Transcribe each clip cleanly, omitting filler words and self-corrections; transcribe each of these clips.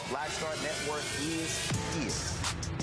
Black Star Network is here.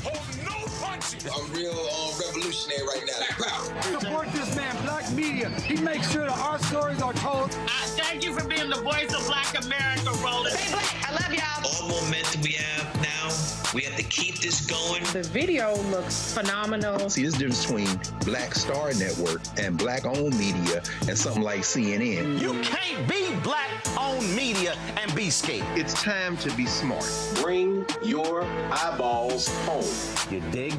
Hold no punches! I'm real revolutionary right now. Black power! Support this man, Black Media. He makes sure that our stories are told. Thank you for being the voice of Black America, Roland. Stay black. I love y'all. All momentum we have now, we have to keep this going. The video looks phenomenal. See, there's a difference between Black Star Network and Black-owned media and something like CNN. You can't be Black-owned media and be scared. It's time to be smart. Bring your eyeballs home. You dig?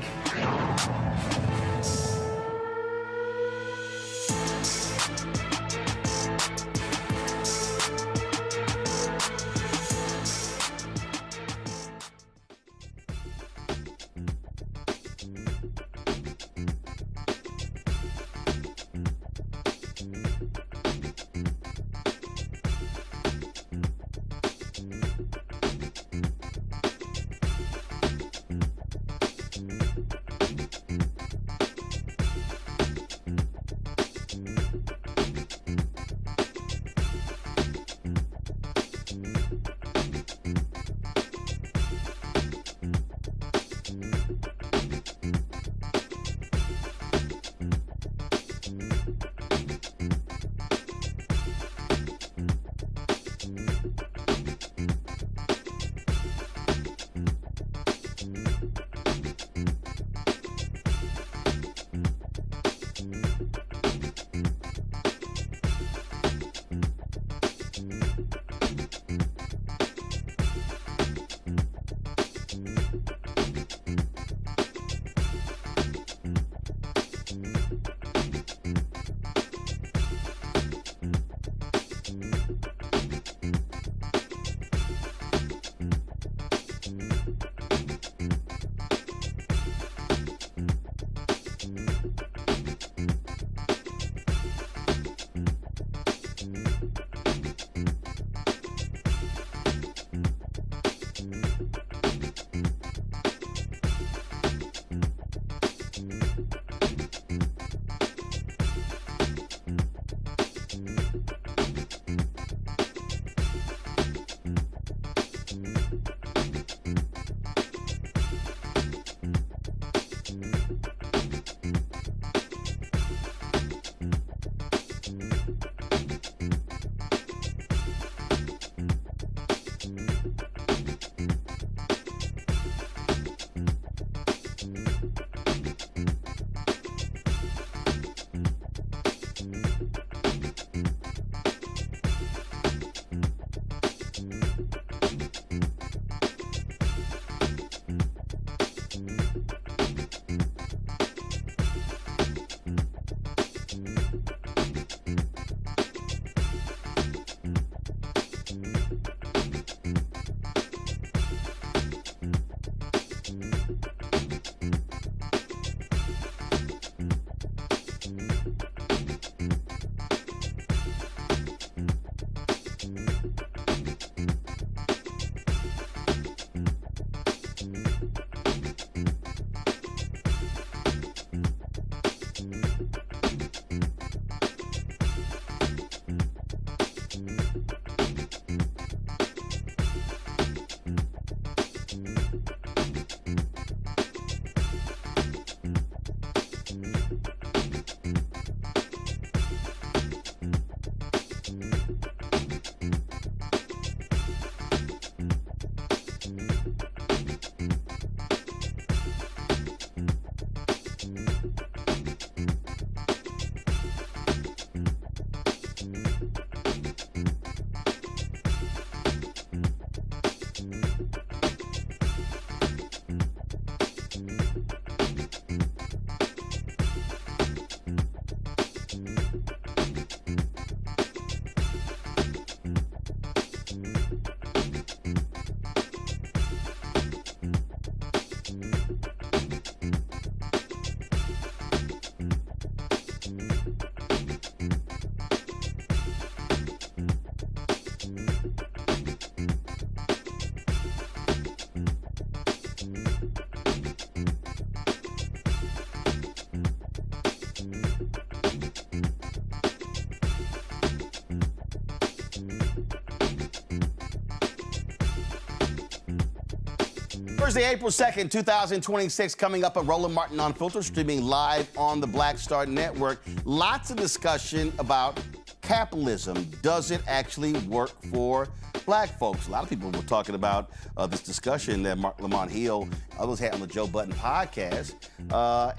Thursday, April 2nd, 2026, coming up on Roland Martin Unfiltered, streaming live on the Black Star Network. Lots of discussion about capitalism. Does it actually work for black folks? A lot of people were talking about this discussion that Mark Lamont Hill, others had on the Joe Budden podcast,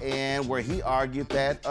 and where he argued that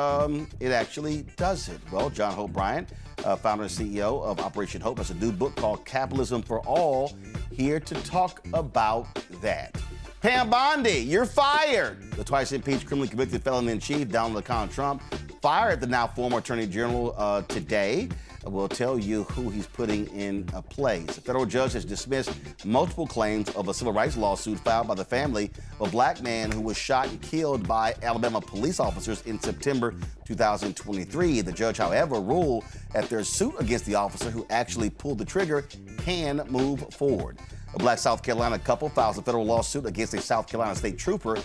it actually doesn't. Well, John Hope Bryant, founder and CEO of Operation Hope, has a new book called Capitalism for All, here to talk about that. Pam Bondi, you're fired. The twice-impeached, criminally convicted felon-in-chief, Donald Trump, fired the now former Attorney General today. We'll tell you who he's putting in place. A federal judge has dismissed multiple claims of a civil rights lawsuit filed by the family of a black man who was shot and killed by Alabama police officers in September 2023. The judge, however, ruled that their suit against the officer who actually pulled the trigger can move forward. A black South Carolina couple files a federal lawsuit against a South Carolina state trooper,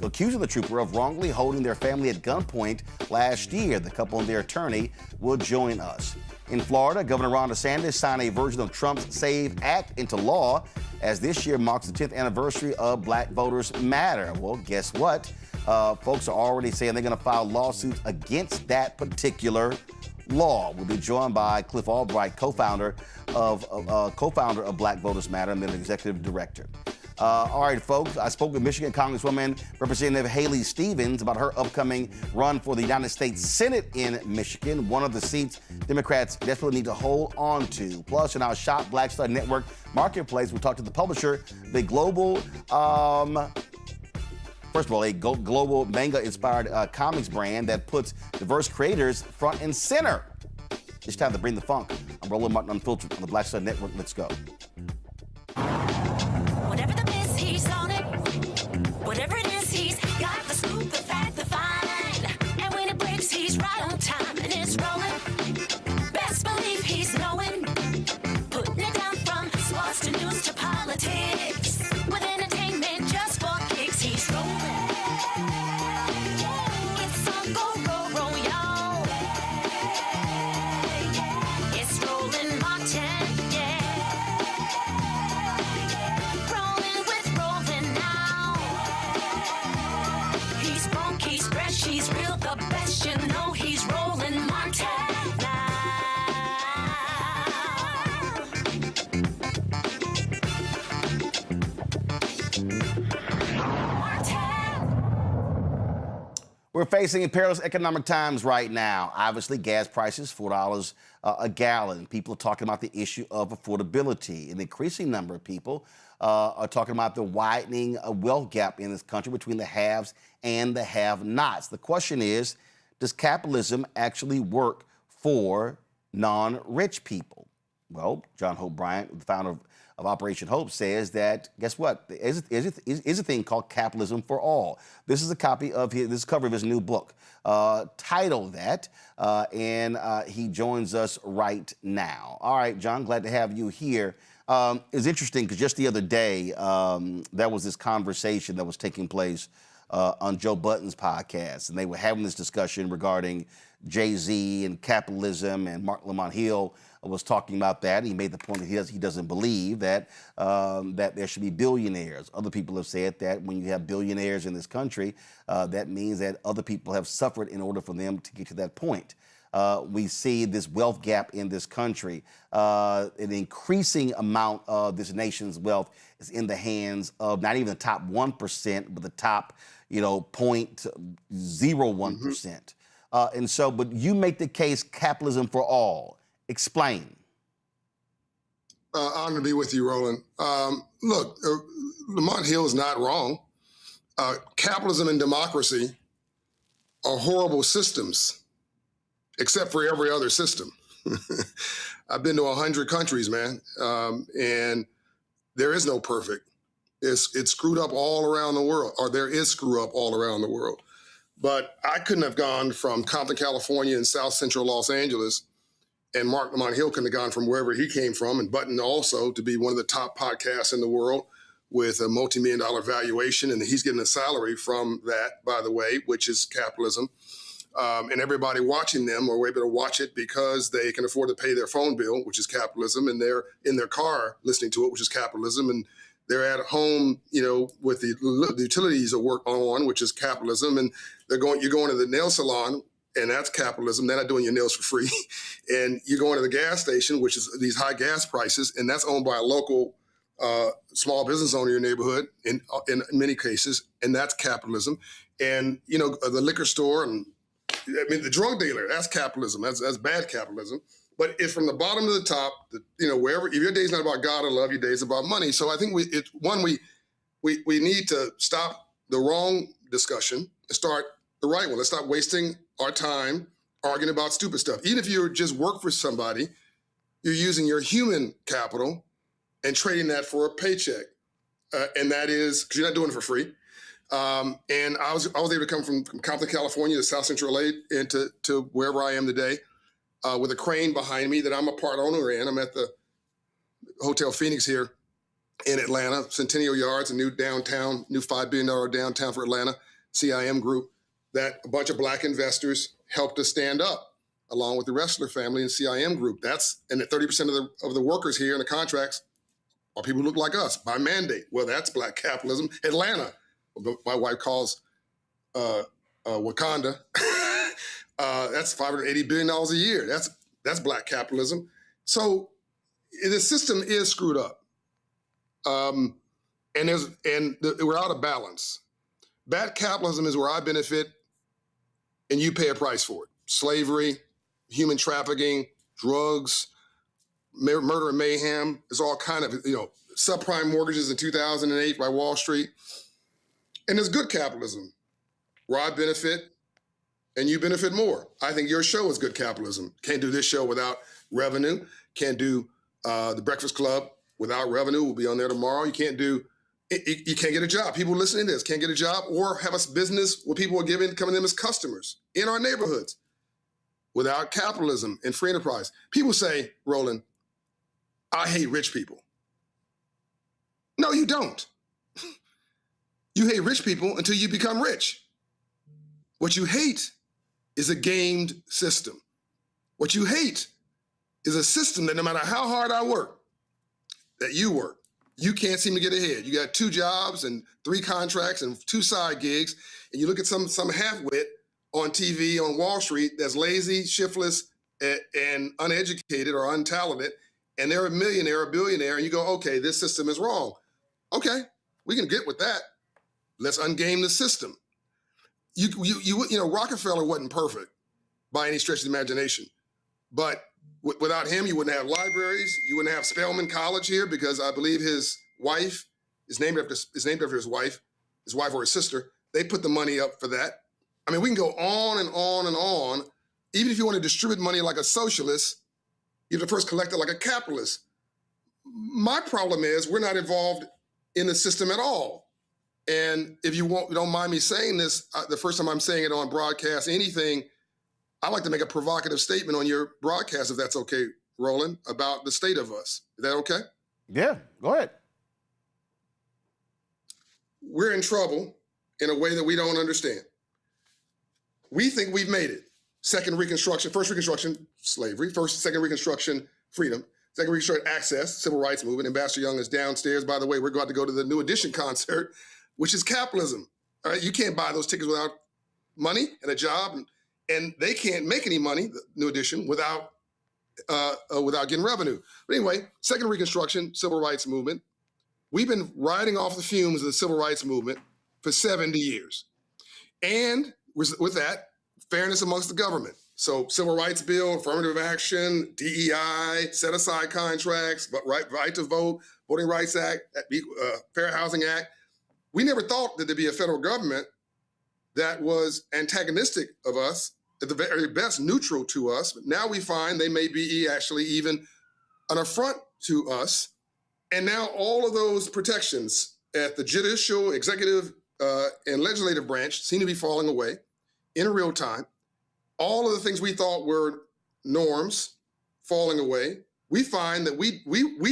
accusing the trooper of wrongly holding their family at gunpoint last year. The couple and their attorney will join us. In Florida, Governor Ron DeSantis signed a version of Trump's SAVE Act into law, as this year marks the 10th anniversary of Black Voters Matter. Well, guess what? Folks are already saying they're going to file lawsuits against that particular law. We'll be joined by Cliff Albright, co-founder of Black Voters Matter and then executive director. All right, folks, I spoke with Michigan Congresswoman Representative Haley Stevens about her upcoming run for the United States Senate in Michigan, one of the seats Democrats desperately need to hold on to. Plus, in our Shop Black Star Network Marketplace, we'll talk to the publisher, the global, first of all, a global manga-inspired comics brand that puts diverse creators front and center. It's time to bring the funk. I'm Roland Martin Unfiltered on the Black Star Network. Let's go. Whatever the miss, he's on it. Whatever it is, he's got the scoop, the fact, the find. And when it breaks, he's right on time and it's rolling. Best believe he's knowing. Putting it down from sports to news to politics. With entertainment just for kicks, he's rolling. It's on go, y'all. It's Roland Martin, yeah. Rolling with Roland now. He's funky, he's fresh, he's real, the best, you know he's Roland Martin now. We're facing perilous economic times right now. Obviously, gas prices, $4 a gallon. People are talking about the issue of affordability. An increasing number of people are talking about the widening wealth gap in this country between the haves and the have-nots. The question is, does capitalism actually work for non-rich people? Well, John Hope Bryant, the founder of Operation Hope, says that, guess what? There is a thing called Capitalism for All. This is a copy of this cover of his new book, titled that, and he joins us right now. All right, John, glad to have you here. It's interesting because just the other day, there was this conversation that was taking place on Joe Budden's podcast, and they were having this discussion regarding Jay-Z and capitalism, and Mark Lamont Hill was talking about that. He made the point that he doesn't believe that that there should be billionaires. Other people have said that when you have billionaires in this country, that means that other people have suffered in order for them to get to that point. We see this wealth gap in this country. An increasing amount of this nation's wealth is in the hands of not even the top 1%, but the top, 0.01%. And so, but you make the case capitalism for all. Explain. Honored to be with you, Roland. Look, Lamont Hill is not wrong. Capitalism and democracy are horrible systems, except for every other system. I've been to 100 countries, man, and there is no perfect. It's screwed up all around the world, or there is screw up all around the world. But I couldn't have gone from Compton, California and South Central Los Angeles, and Mark Lamont Hill couldn't have gone from wherever he came from, and Button also to be one of the top podcasts in the world with a multi-million-dollar valuation, and he's getting a salary from that, by the way, which is capitalism. And everybody watching them are able to watch it because they can afford to pay their phone bill, which is capitalism, and they're in their car listening to it, which is capitalism, and They're at home, with the utilities of work on, which is capitalism, and you're going to the nail salon, and that's capitalism. They're not doing your nails for free. And you're going to the gas station, which is these high gas prices, and that's owned by a local small business owner in your neighborhood in many cases, and that's capitalism. And, the liquor store, and the drug dealer, that's capitalism. That's bad capitalism. But it's from the bottom to the top, wherever, if your day's not about God or love, your day's about money. So I think we need to stop the wrong discussion and start the right one. Let's stop wasting our time arguing about stupid stuff. Even if you just work for somebody, you're using your human capital and trading that for a paycheck. And that is, because you're not doing it for free. And I was able to come from Compton, California to South Central LA and to wherever I am today with a crane behind me that I'm a part owner in. I'm at the Hotel Phoenix here in Atlanta, Centennial Yards, a new $5 billion downtown for Atlanta, CIM group, that a bunch of Black investors helped us stand up along with the Ressler family and CIM group. And 30% of the workers here in the contracts are people who look like us by mandate. Well, that's Black capitalism. Atlanta, my wife calls Wakanda. That's $580 billion a year. That's Black capitalism. So the system is screwed up, and we're out of balance. Bad capitalism is where I benefit, and you pay a price for it. Slavery, human trafficking, drugs, murder and mayhem. There's all kind of subprime mortgages in 2008 by Wall Street. And there's good capitalism, where I benefit and you benefit more. I think your show is good capitalism. Can't do this show without revenue. Can't do the Breakfast Club without revenue. We'll be on there tomorrow. You can't get a job. People listening to this can't get a job or have a business where people are coming in as customers in our neighborhoods without capitalism and free enterprise. People say, Roland, I hate rich people. No, you don't. You hate rich people until you become rich. What you hate is a gamed system. What you hate is a system that no matter how hard I work, that you work, you can't seem to get ahead. You got 2 jobs and 3 contracts and 2 side gigs, and you look at some half-wit on TV on Wall Street that's lazy, shiftless, and uneducated or untalented, and they're a millionaire, a billionaire, and you go, okay, this system is wrong. Okay, we can get with that. Let's ungame the system. Rockefeller wasn't perfect by any stretch of the imagination, but without him, you wouldn't have libraries. You wouldn't have Spelman College here because I believe his wife is named after his wife or his sister. They put the money up for that. I mean, we can go on and on and on. Even if you want to distribute money like a socialist, you have to first collect it like a capitalist. My problem is we're not involved in the system at all. And if you don't mind me saying this, the first time I'm saying it on broadcast, anything, I'd like to make a provocative statement on your broadcast, if that's okay, Roland, about the state of us. Is that okay? Yeah, go ahead. We're in trouble in a way that we don't understand. We think we've made it. First Reconstruction, slavery. Second Reconstruction, freedom. Second Reconstruction, access, civil rights movement. Ambassador Young is downstairs. By the way, we're going to go to the New Edition concert, which is capitalism. All right, you can't buy those tickets without money and a job, and they can't make any money, the New Edition, without getting revenue. But anyway, Second Reconstruction, civil rights movement. We've been riding off the fumes of the civil rights movement for 70 years. And with that, fairness amongst the government. So civil rights bill, affirmative action, DEI, set aside contracts, but right to vote, Voting Rights Act, Fair Housing Act. We never thought that there'd be a federal government that was antagonistic of us, at the very best neutral to us. But now we find they may be actually even an affront to us. And now all of those protections at the judicial, executive, and legislative branch seem to be falling away in real time. All of the things we thought were norms falling away. We find that we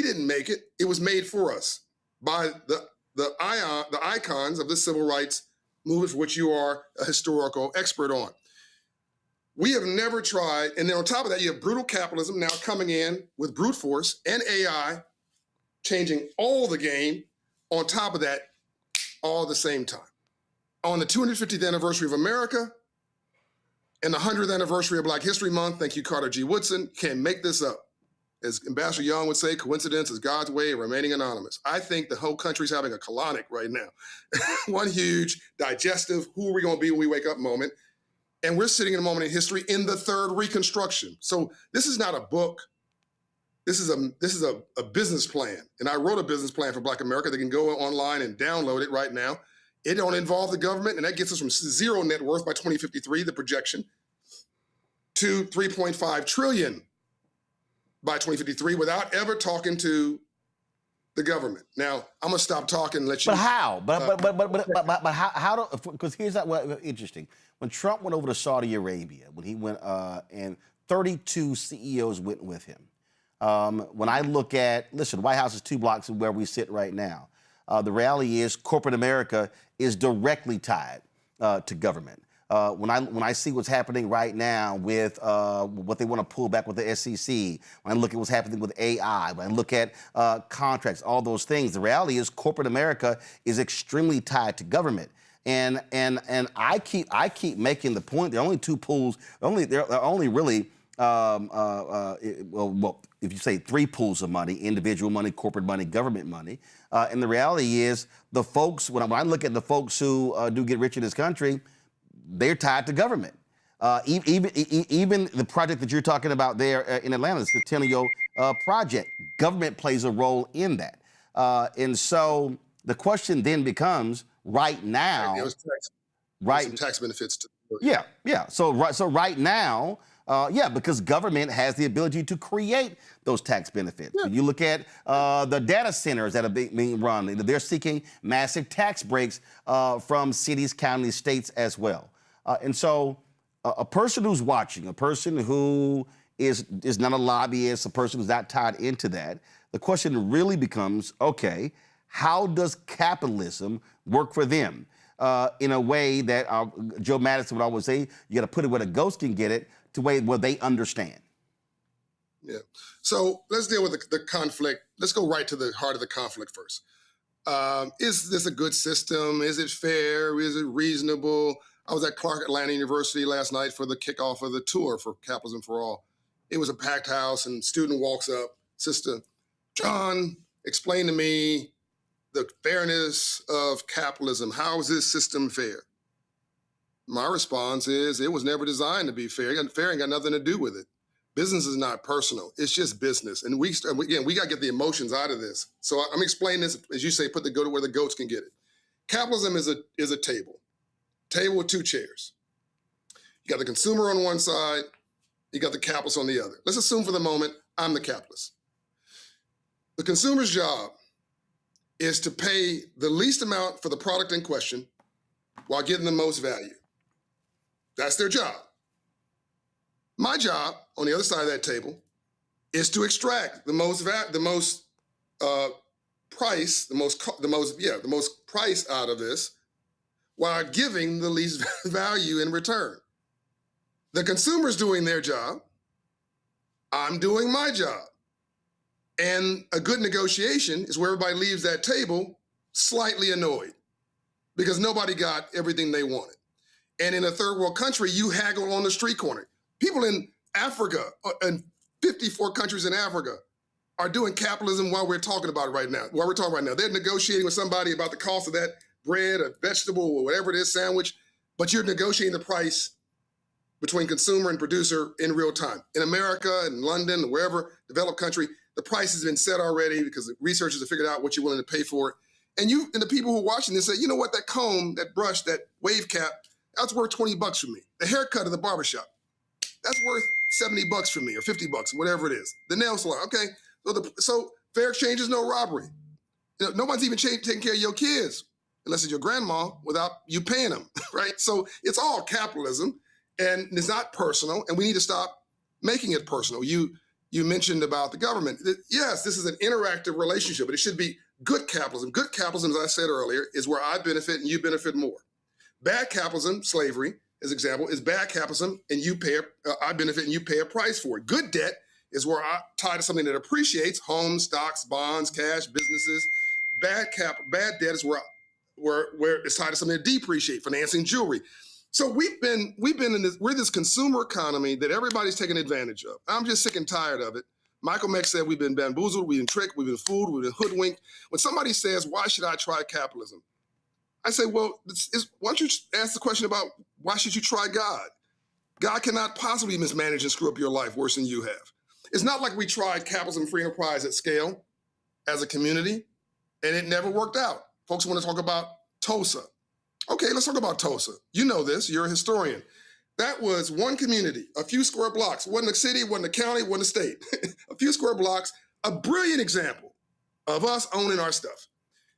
didn't make it. It was made for us by the icons of the civil rights movement, for which you are a historical expert on. We have never tried, and then on top of that, you have brutal capitalism now coming in with brute force and AI, changing all the game, on top of that, all at the same time. On the 250th anniversary of America and the 100th anniversary of Black History Month, thank you, Carter G. Woodson, can't make this up. As Ambassador Young would say, coincidence is God's way of remaining anonymous. I think the whole country's having a colonic right now. One huge digestive, who are we going to be when we wake up moment. And we're sitting in a moment in history in the third Reconstruction. So this is not a book. This is a business plan. And I wrote a business plan for Black America. They can go online and download it right now. It don't involve the government, and that gets us from zero net worth by 2053, the projection, to 3.5 trillion by 2053 without ever talking to the government. Now, I'm gonna stop talking and let you. But how? But how? Because here's what interesting. When Trump went over to Saudi Arabia, when he went, and 32 CEOs went with him. When I look at, listen, the White House is 2 blocks from where we sit right now. The reality is corporate America is directly tied to government. When I see what's happening right now with what they want to pull back with the SEC, when I look at what's happening with AI, when I look at contracts, all those things, the reality is corporate America is extremely tied to government. And I keep making the point there are only 2 pools. There are only really well, if you say 3 pools of money: individual money, corporate money, government money. And the reality is, the folks, when I look at the folks who do get rich in this country, they're tied to government. Even the project that you're talking about there in Atlanta, the Centennial Project, government plays a role in that. And so the question then becomes, right now, some tax benefits too. Yeah. So right now, because government has the ability to create those tax benefits. Yeah. You look at the data centers that are being run. They're seeking massive tax breaks from cities, counties, states as well. And so a person who's watching, a person who is not a lobbyist, a person who's not tied into that, the question really becomes, okay, how does capitalism work for them? In a way that Joe Madison would always say, you got to put it where the ghost can get it, to where they understand. Yeah. So let's deal with the conflict. Let's go right to the heart of the conflict first. Is this a good system? Is it fair? Is it reasonable? I was at Clark Atlanta University last night for the kickoff of the tour for Capitalism for All. It was a packed house, and a student walks up, Sister John, explain to me the fairness of capitalism. How is this system fair? My response is, it was never designed to be fair. Fair ain't got nothing to do with it. Business is not personal. It's just business. And we got to get the emotions out of this. So I'm explaining this, as you say, go to where the goats can get it. Capitalism is a table with 2 chairs. You got the consumer on one side, you got the capitalist on the other. Let's assume for the moment I'm the capitalist. The consumer's job is to pay the least amount for the product in question while getting the most value. That's their job. My job on the other side of that table is to extract the most price out of this while giving the least value in return. The consumer's doing their job. I'm doing my job. And a good negotiation is where everybody leaves that table slightly annoyed because nobody got everything they wanted. And in a third world country, you haggle on the street corner. People in Africa, and 54 countries in Africa, are doing capitalism while we're talking about it right now. They're negotiating with somebody about the cost of that bread, a vegetable, or whatever it is, sandwich, but you're negotiating the price between consumer and producer in real time. In America, in London, wherever, developed country, the price has been set already because the researchers have figured out what you're willing to pay for it. And the people who are watching this say, you know what, that comb, that brush, that wave cap, that's worth $20 for me. The haircut at the barbershop, that's worth $70 for me, or $50, whatever it is. The nail salon, okay. So fair exchange is no robbery. Nobody's even taking care of your kids, unless it's your grandma, without you paying them, right? So it's all capitalism, and it's not personal, and we need to stop making it personal. You mentioned about the government. Yes, this is an interactive relationship, but it should be good capitalism. Good capitalism, as I said earlier, is where I benefit and you benefit more. Bad capitalism, slavery, as example, is bad capitalism, and I benefit and you pay a price for it. Good debt is where I tie to something that appreciates: homes, stocks, bonds, cash, businesses. Bad debt is where it's tied to something to depreciate, financing jewelry. So we've been in this consumer economy that everybody's taking advantage of. I'm just sick and tired of it. Michael Meck said we've been bamboozled, we've been tricked, we've been fooled, we've been hoodwinked. When somebody says, why should I try capitalism? I say, well, why don't you ask the question about why should you try God? God cannot possibly mismanage and screw up your life worse than you have. It's not like we tried capitalism, free enterprise at scale as a community, and it never worked out. Folks want to talk about Tulsa. Okay, let's talk about Tulsa. You know this, you're a historian. That was one community, a few square blocks. Wasn't a city, wasn't a county, wasn't a state. A few square blocks, a brilliant example of us owning our stuff.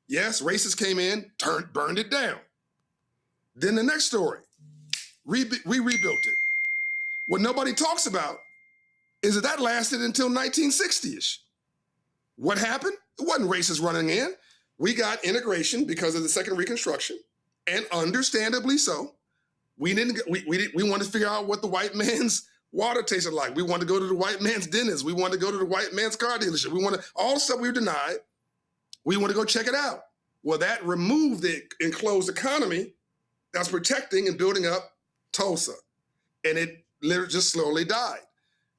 Yes, racists came in, burned it down. Then the next story, we rebuilt it. What nobody talks about is that lasted until 1960-ish. What happened? It wasn't racists running in. We got integration because of the Second Reconstruction, and understandably so. We wanted to figure out what the white man's water tasted like. We wanted to go to the white man's dentist. We wanted to go to the white man's car dealership. We wanted all the stuff we were denied. We wanted to go check it out. Well, that removed the enclosed economy that's protecting and building up Tulsa, and it literally just slowly died.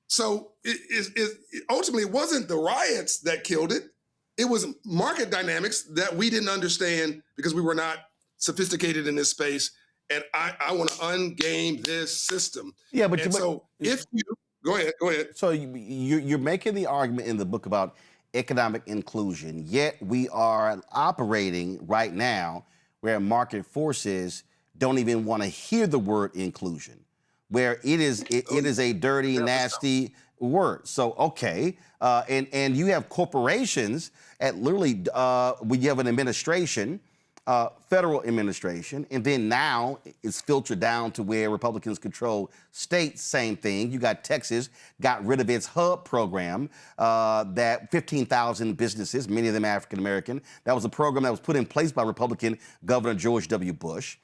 So ultimately, it wasn't the riots that killed it. It was market dynamics that we didn't understand because we were not sophisticated in this space. And I want to ungame this system. Yeah, but if you go ahead. So you're making the argument in the book about economic inclusion, yet we are operating right now where market forces don't even want to hear the word inclusion, where it is a dirty, nasty word. So okay, and you have corporations at literally we have an administration. Federal administration, and then now it's filtered down to where Republicans control states, same thing. You got Texas, got rid of its HUB program, that 15,000 businesses, many of them African-American. That was a program that was put in place by Republican Governor George W. Bush.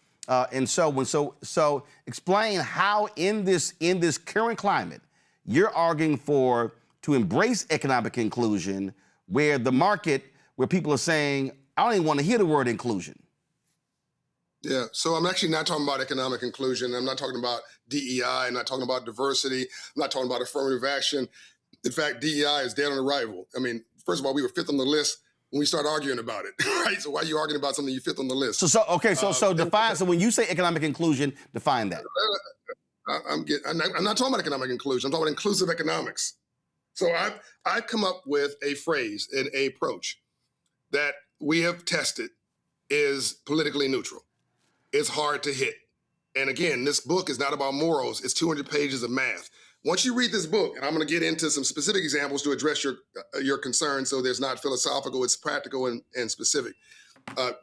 So explain how in this current climate, you're arguing to embrace economic inclusion where the market, where people are saying, I don't even want to hear the word inclusion. Yeah, so I'm actually not talking about economic inclusion. I'm not talking about DEI. I'm not talking about diversity. I'm not talking about affirmative action. In fact, DEI is dead on arrival. I mean, first of all, we were fifth on the list when we started arguing about it, right? So why are you arguing about something you fifth on the list? So define. So when you say economic inclusion, define that. I'm not talking about economic inclusion. I'm talking about inclusive economics. So I've come up with a phrase, an approach that we have tested is politically neutral. It's hard to hit. And again, this book is not about morals. It's 200 pages of math. Once you read this book, and I'm going to get into some specific examples to address your concerns, so there's not philosophical, it's practical and specific,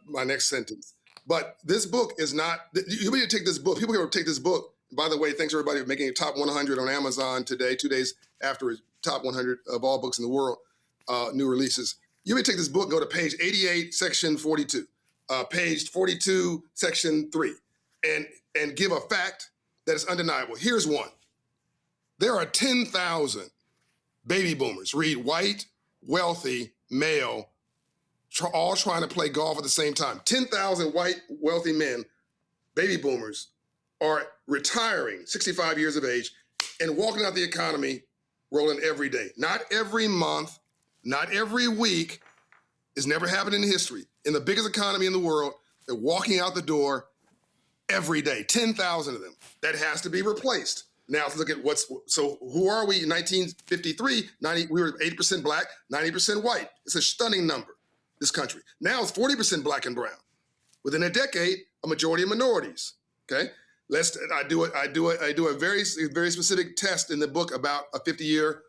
my next sentence. But this book is not, you need to take this book. People are going to take this book. By the way, thanks everybody for making it top 100 on Amazon today, 2 days after it's top 100 of all books in the world, new releases. You may take this book, go to page 88, section 42, page 42, section 3, and give a fact that is undeniable. Here's one. There are 10,000 baby boomers, read white, wealthy, male, all trying to play golf at the same time. 10,000 white, wealthy men, baby boomers, are retiring, 65 years of age, and walking out the economy, rolling every day. Not every month, not every week. It's never happened in history. In the biggest economy in the world, they're walking out the door every day, 10,000 of them. That has to be replaced. Now let's look at so who are we in 1953? We were 80% black, 90% white. It's a stunning number, this country. Now it's 40% black and brown. Within a decade, a majority of minorities, okay? I do a very specific test in the book about a 50-year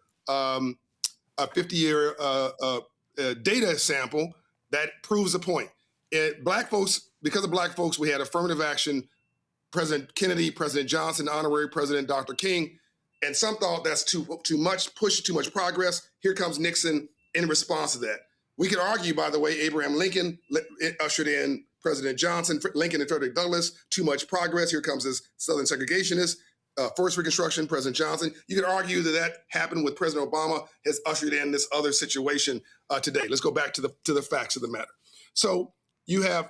data sample that proves the point. Black folks, because of black folks, we had affirmative action, President Kennedy, President Johnson, honorary President Dr. King, and some thought that's too much push, too much progress. Here comes Nixon in response to that. We could argue, by the way, Abraham Lincoln ushered in President Johnson, Lincoln and Frederick Douglass, too much progress. Here comes this Southern segregationist, first Reconstruction, President Johnson. You could argue that happened with President Obama, has ushered in this other situation today. Let's go back to the facts of the matter. So you have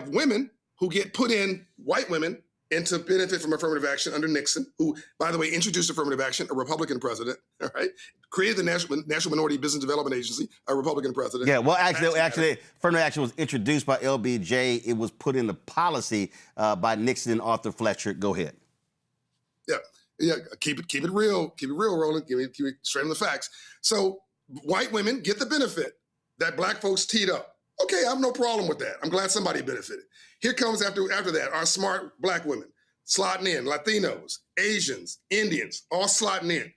women who get put in, white women, into benefit from affirmative action under Nixon, who, by the way, introduced affirmative action, a Republican president, all right? Created the National Minority Business Development Agency, a Republican president. Yeah, well, actually, affirmative action was introduced by LBJ. It was put into policy by Nixon and Arthur Fletcher. Go ahead. Yeah, keep it real, Roland. Give me straight on the facts. So white women get the benefit that black folks teed up. Okay, I have no problem with that. I'm glad somebody benefited. Here comes after that, our smart black women slotting in, Latinos, Asians, Indians, all slotting in.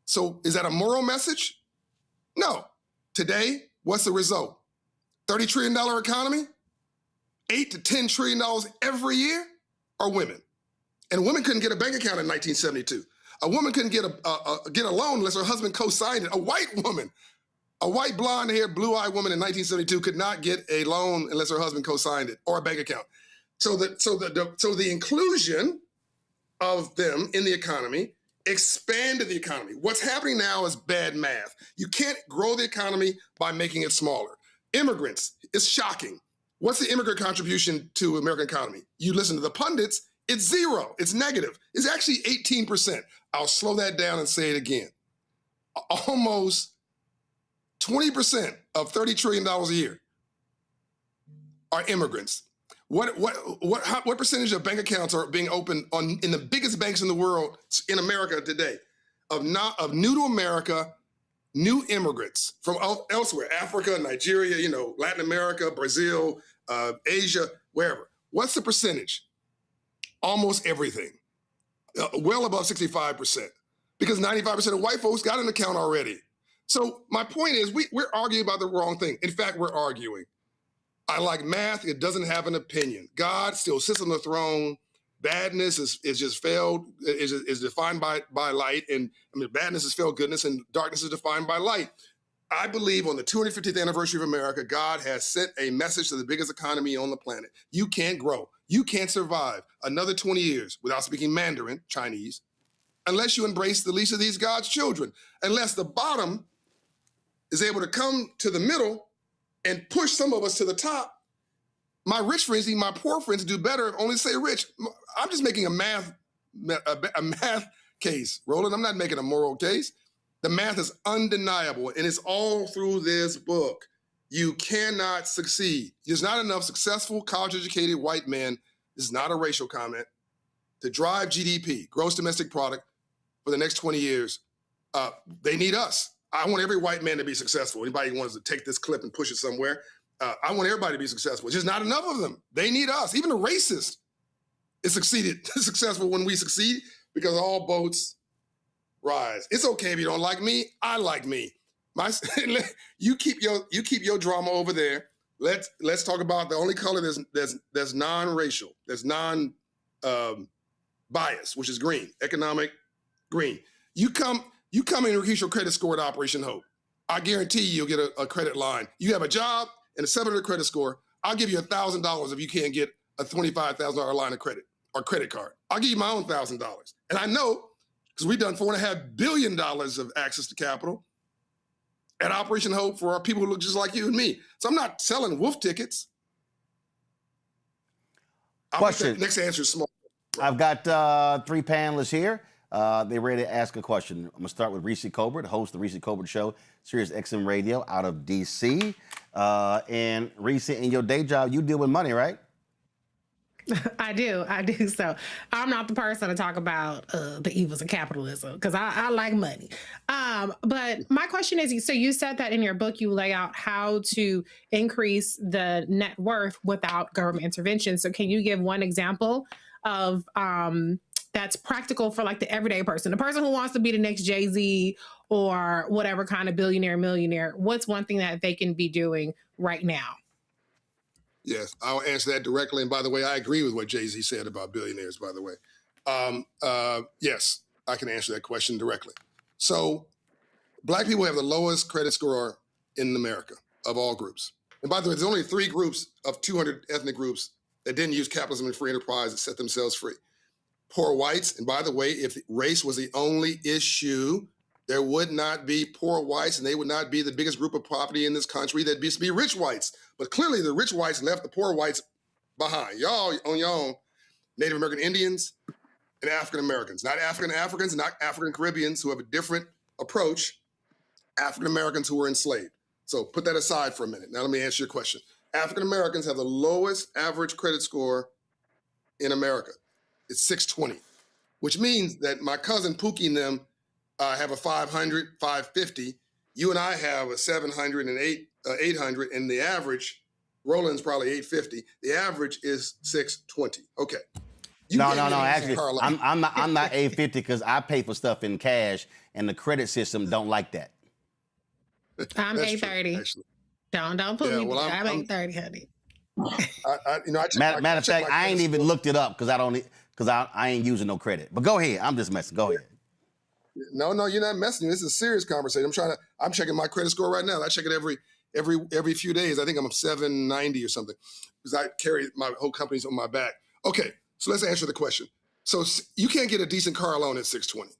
So is that a moral message? No. Today, what's the result? $30 trillion economy? $8 to $10 trillion every year are women. And women couldn't get a bank account in 1972. A woman couldn't get a loan unless her husband co-signed it. A white woman, a white blonde-haired, blue-eyed woman in 1972 could not get a loan unless her husband co-signed it or a bank account. So the inclusion of them in the economy expanded the economy. What's happening now is bad math. You can't grow the economy by making it smaller. Immigrants, it's shocking. What's the immigrant contribution to American economy? You listen to the pundits, it's zero, it's negative. It's actually 18%. I'll slow that down and say it again. Almost 20% of $30 trillion a year are immigrants. What percentage of bank accounts are being opened in the biggest banks in the world in America today of new to America, new immigrants from elsewhere, Africa, Nigeria, Latin America, Brazil, Asia, wherever. What's the percentage? Almost everything, well above 65%, because 95% of white folks got an account already. So my point is we're arguing about the wrong thing. In fact, we're arguing. I like math. It doesn't have an opinion. God still sits on the throne. Badness is just failed, is defined by light. And badness is failed goodness, and darkness is defined by light. I believe on the 250th anniversary of America, God has sent a message to the biggest economy on the planet. You can't grow. You can't survive another 20 years without speaking Mandarin, Chinese, unless you embrace the least of these God's children, unless the bottom is able to come to the middle and push some of us to the top. My rich friends, my poor friends do better if only say rich. I'm just making a math case, Roland. I'm not making a moral case. The math is undeniable, and it's all through this book. You cannot succeed. There's not enough successful, college-educated white men, this is not a racial comment, to drive GDP, gross domestic product, for the next 20 years. They need us. I want every white man to be successful. Anybody who wants to take this clip and push it somewhere, I want everybody to be successful. It's just not enough of them. They need us. Even a racist is successful when we succeed, because all boats rise. It's okay if you don't like me. I like me. You keep your drama over there. Let's talk about the only color that's non-racial, that's non-biased, which is green, economic green. You come and increase your credit score at Operation Hope. I guarantee you'll get a credit line. You have a job and a 700 credit score. I'll give you $1,000 if you can't get a $25,000 line of credit or credit card. I'll give you my own $1,000. And I know, because we've done $4.5 billion of access to capital at Operation Hope for our people who look just like you and me. So I'm not selling wolf tickets. Question. Next answer is small. I've got three panelists here. They're ready to ask a question. I'm going to start with Reese Colbert, host of the Reese Colbert Show, Sirius XM Radio out of D.C. And Reese, in your day job, you deal with money, right? I do. So I'm not the person to talk about the evils of capitalism, because I like money. But my question is, so you said that in your book, you lay out how to increase the net worth without government intervention. So can you give one example of that's practical for like the everyday person, the person who wants to be the next Jay-Z or whatever kind of billionaire, millionaire? What's one thing that they can be doing right now? Yes, I'll answer that directly. And by the way, I agree with what Jay-Z said about billionaires, by the way. Yes, I can answer that question directly. So Black people have the lowest credit score in America of all groups. And by the way, there's only 3 groups of 200 ethnic groups that didn't use capitalism and free enterprise to set themselves free. Poor whites, and by the way, if race was the only issue there would not be poor whites, and they would not be the biggest group of property in this country. There'd be rich whites. But clearly the rich whites left the poor whites behind. Y'all on your own, Native American Indians and African Americans, not African Africans, not African Caribbeans who have a different approach, African Americans who were enslaved. So put that aside for a minute. Now let me answer your question. African Americans have the lowest average credit score in America. It's 620, which means that my cousin Pookie and them have a 500, 550. You and I have a 700 and 800, and the average, Roland's probably 850. The average is 620. Okay. No. Actually, I'm not 850 because I pay for stuff in cash, and the credit system don't like that. I'm 830. Don't put me. I'm 830, honey. Matter of fact, I ain't even looked it up because I ain't using no credit. But go ahead. I'm just messing. Go ahead. No, you're not messing. This is a serious conversation. I'm checking my credit score right now. I check it every few days. I think I'm 790 or something because I carry my whole company's on my back. Okay, so let's answer the question. So you can't get a decent car loan at 620.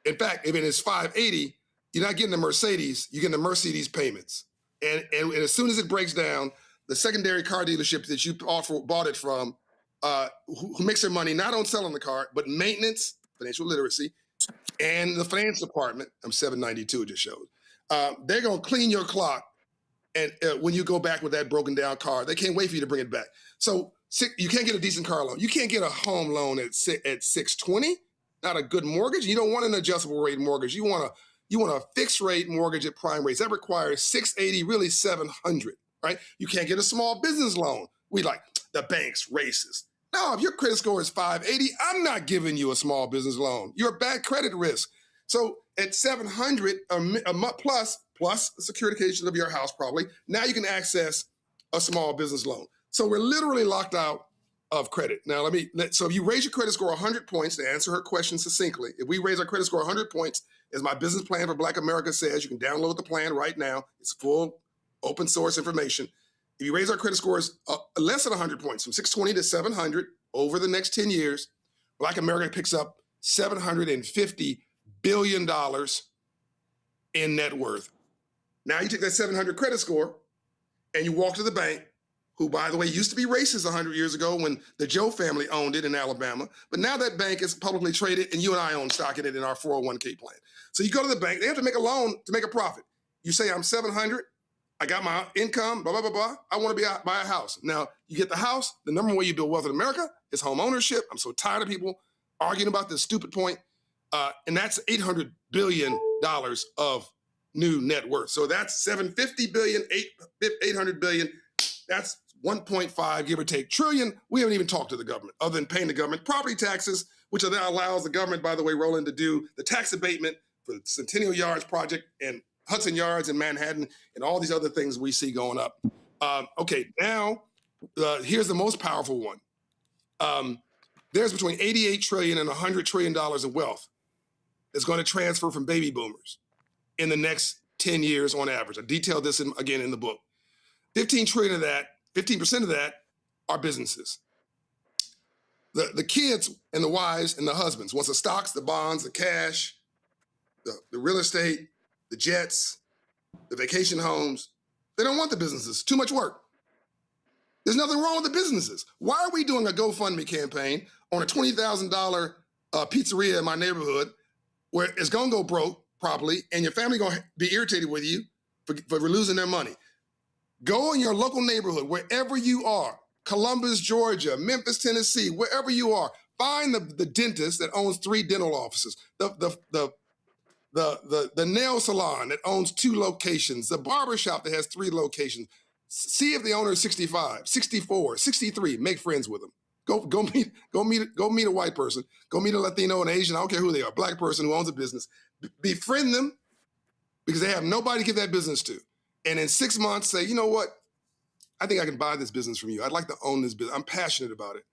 In fact, if it is 580, you're not getting a Mercedes. You're getting the Mercedes payments. And as soon as it breaks down, the secondary car dealership that you bought it from, who makes their money not on selling the car, but maintenance, financial literacy, and the finance department, I'm 792, it just showed. They're going to clean your clock and when you go back with that broken down car. They can't wait for you to bring it back. So you can't get a decent car loan. You can't get a home loan at 620, not a good mortgage. You don't want an adjustable rate mortgage. You want a fixed rate mortgage at prime rates. That requires 680, really 700, right? You can't get a small business loan. We like the bank's racist. No, if your credit score is 580, I'm not giving you a small business loan. You're a bad credit risk. So at 700 a month plus the securitication of your house probably, now you can access a small business loan. So we're literally locked out of credit. Now so if you raise your credit score 100 points, to answer her question succinctly, if we raise our credit score 100 points, as my business plan for Black America says, you can download the plan right now. It's full open source information. If you raise our credit scores less than 100 points, from 620 to 700 over the next 10 years, Black America picks up $750 billion in net worth. Now you take that 700 credit score and you walk to the bank, who, by the way, used to be racist 100 years ago when the Joe family owned it in Alabama. But now that bank is publicly traded and you and I own stock in it in our 401k plan. So you go to the bank, they have to make a loan to make a profit. You say, I'm 700, I got my income, blah, blah, blah, blah. I want to buy a house. Now, you get the house. The number one way you build wealth in America is home ownership. I'm so tired of people arguing about this stupid point. And that's $800 billion of new net worth. So that's $750 billion, $800 billion. That's 1.5, give or take, trillion. We haven't even talked to the government other than paying the government property taxes, which then allows the government, by the way, Roland, to do the tax abatement for the Centennial Yards project and Hudson Yards in Manhattan and all these other things we see going up. Okay, now here's the most powerful one. There's between 88 trillion and $100 trillion of wealth that's going to transfer from baby boomers in the next 10 years on average. I detailed this again in the book. 15% of that are businesses. The kids and the wives and the husbands wants the stocks, the bonds, the cash, the real estate, the jets, the vacation homes. They don't want the businesses. Too much work. There's nothing wrong with the businesses. Why are we doing a GoFundMe campaign on a $20,000 pizzeria in my neighborhood where it's going to go broke probably and your family going to be irritated with you for losing their money? Go in your local neighborhood, wherever you are, Columbus, Georgia, Memphis, Tennessee, wherever you are, find the dentist that owns 3 dental offices, the nail salon that owns 2 locations, the barbershop that has 3 locations. See if the owner is 65, 64, 63, make friends with them. Go meet a white person, go meet a Latino, an Asian, I don't care who they are, black person who owns a business. Befriend them because they have nobody to give that business to. And in 6 months say, you know what? I think I can buy this business from you. I'd like to own this business. I'm passionate about it.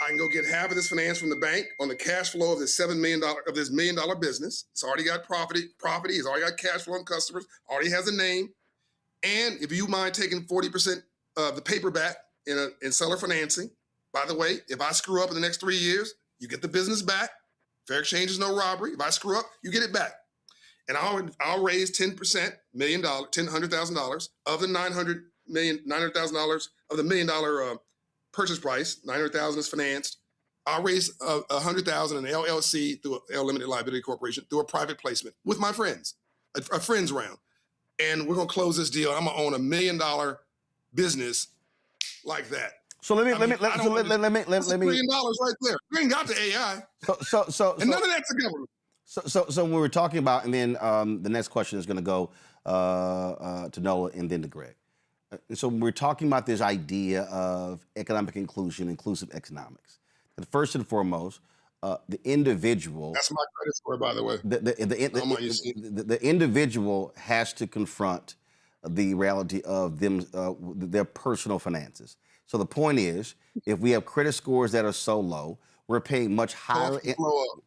I can go get half of this finance from the bank on the cash flow of this $7 million of this $1 million business. It's already got property. It's already got cash flow and customers. Already has a name. And if you mind taking 40% of the paper back in seller financing, by the way, if I screw up in the next 3 years, you get the business back. Fair exchange is no robbery. If I screw up, you get it back. and I'll raise $10%, $100,000 of the $900,000 of the $1 million purchase price. $900,000 is financed. I'll raise $100,000 in an LLC through a limited liability corporation through a private placement with my friends, a friends round, and we're gonna close this deal. I'm gonna own $1 million business like that. So let me $1 million right there. You ain't got the AI. And none of that's the government. So when we're talking about, and then the next question is going to go to Nola and then to Greg. So when we're talking about this idea of economic inclusion, inclusive economics, and first and foremost, the individual. That's my credit score, by the way. The individual has to confront the reality of their personal finances. So the point is, if we have credit scores that are so low, we're paying much higher.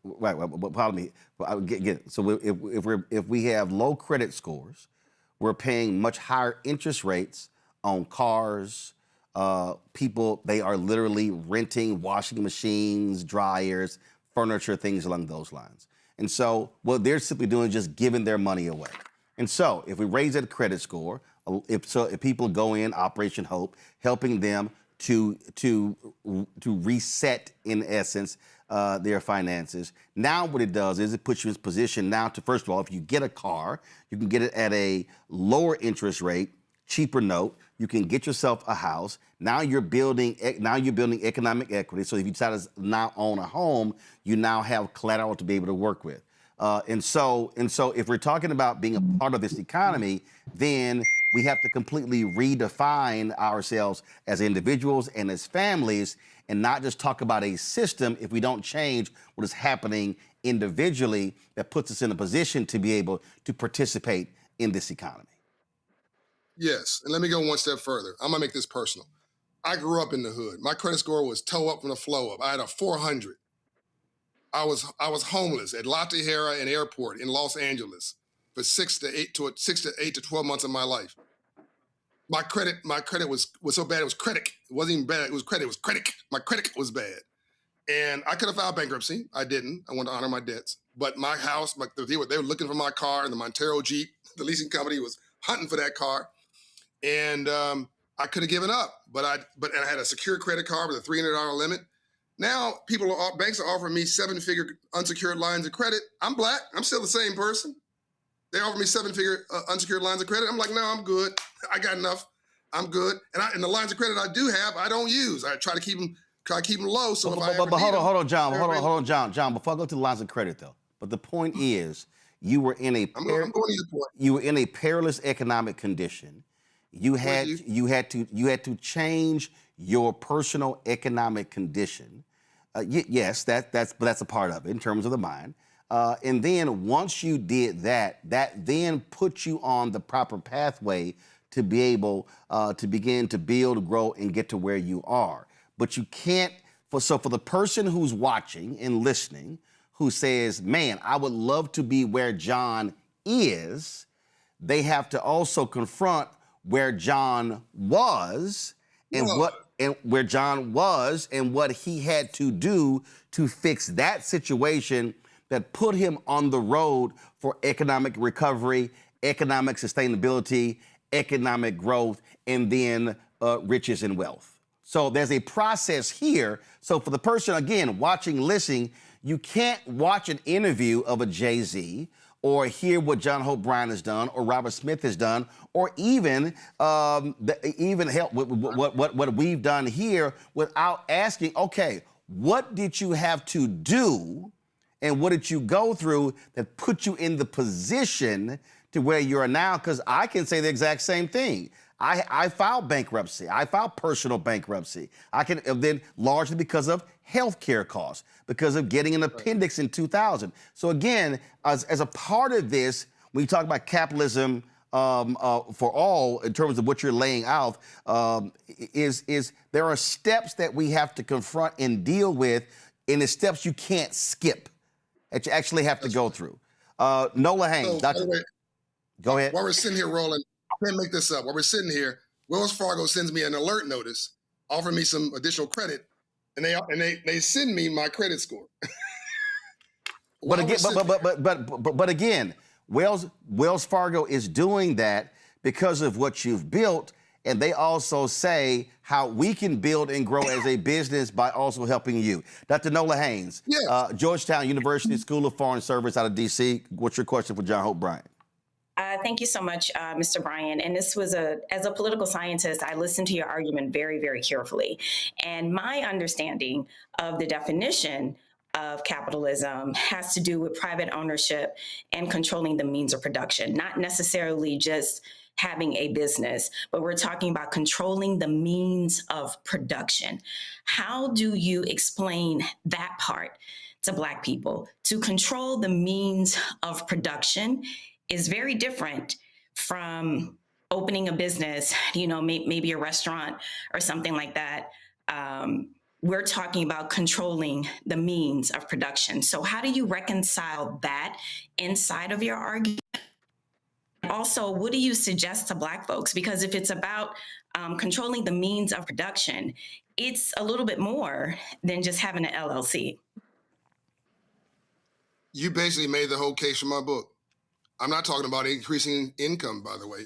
Right. Pardon me. So if we have low credit scores, we're paying much higher interest rates on cars. People, they are literally renting washing machines, dryers, furniture, things along those lines. And so what they're simply doing is just giving their money away. And so if we raise that credit score, if people go in Operation Hope, helping them to reset, in essence, their finances. Now what it does is it puts you in position now to, first of all, if you get a car, you can get it at a lower interest rate, cheaper note. You can get yourself a house. Now you're building economic equity. So if you decide to now own a home, you now have collateral to be able to work with. And so if we're talking about being a part of this economy, then we have to completely redefine ourselves as individuals and as families, and not just talk about a system if we don't change what is happening individually that puts us in a position to be able to participate in this economy. Yes, and let me go one step further. I'm gonna make this personal. I grew up in the hood. My credit score was toe up from the flow up. I had a 400. I was homeless at La Tijera and Airport in Los Angeles for 6 to 8 to 12 months of my life. My credit was so bad it was credit. It wasn't even bad. It was credit. It was credit. My credit was bad, and I could have filed bankruptcy. I didn't. I wanted to honor my debts. But my house, they were looking for my car, and the Montero Jeep, the leasing company was hunting for that car, and I could have given up. But I had a secure credit card with a $300 limit. Now banks are offering me 7-figure unsecured lines of credit. I'm black. I'm still the same person. They offer me 7-figure unsecured lines of credit. I'm like, no, I'm good. I got enough. I'm good. And the lines of credit I do have, I don't use. I try to keep them low. So but hold on, John. Before I go to the lines of credit, though. But the point is, you were in a perilous economic condition. You had to change your personal economic condition. Yes, that's a part of it in terms of the mind. And then once you did that then put you on the proper pathway to be able to begin to build, grow, and get to where you are. But you can't, for the person who's watching and listening, who says, man, I would love to be where John is, they have to also confront where John was and where John was and what he had to do to fix that situation that put him on the road for economic recovery, economic sustainability, economic growth, and then riches and wealth. So there's a process here. So for the person, again, watching, listening, you can't watch an interview of a Jay-Z or hear what John Hope Bryant has done or Robert Smith has done, or even help with what we've done here without asking, okay, what did you have to do and what did you go through that put you in the position to where you are now? Because I can say the exact same thing. I filed bankruptcy. I filed personal bankruptcy. I can then largely because of healthcare costs, because of getting an appendix in 2000. So again, as a part of this, when you talk about capitalism for all, in terms of what you're laying out, is there are steps that we have to confront and deal with, and the steps you can't skip, that you actually have to go through. Nola Haynes, go ahead. While we're sitting here rolling, I can't make this up. While we're sitting here, Wells Fargo sends me an alert notice, offering me some additional credit, and they send me my credit score. But again, Wells Fargo is doing that because of what you've built, and they also say how we can build and grow as a business by also helping you. Dr. Nola Haynes, Georgetown University School of Foreign Service out of D.C. What's your question for John Hope Bryant? Thank you so much, Mr. Bryant. And this was as a political scientist, I listened to your argument very, very carefully. And my understanding of the definition of capitalism has to do with private ownership and controlling the means of production, not necessarily just having a business, but we're talking about controlling the means of production. How do you explain that part to Black people? To control the means of production is very different from opening a business, maybe a restaurant or something like that. We're talking about controlling the means of production. So how do you reconcile that inside of your argument? Also, what do you suggest to Black folks? Because if it's about controlling the means of production, it's a little bit more than just having an LLC. You basically made the whole case for my book. I'm not talking about increasing income, by the way.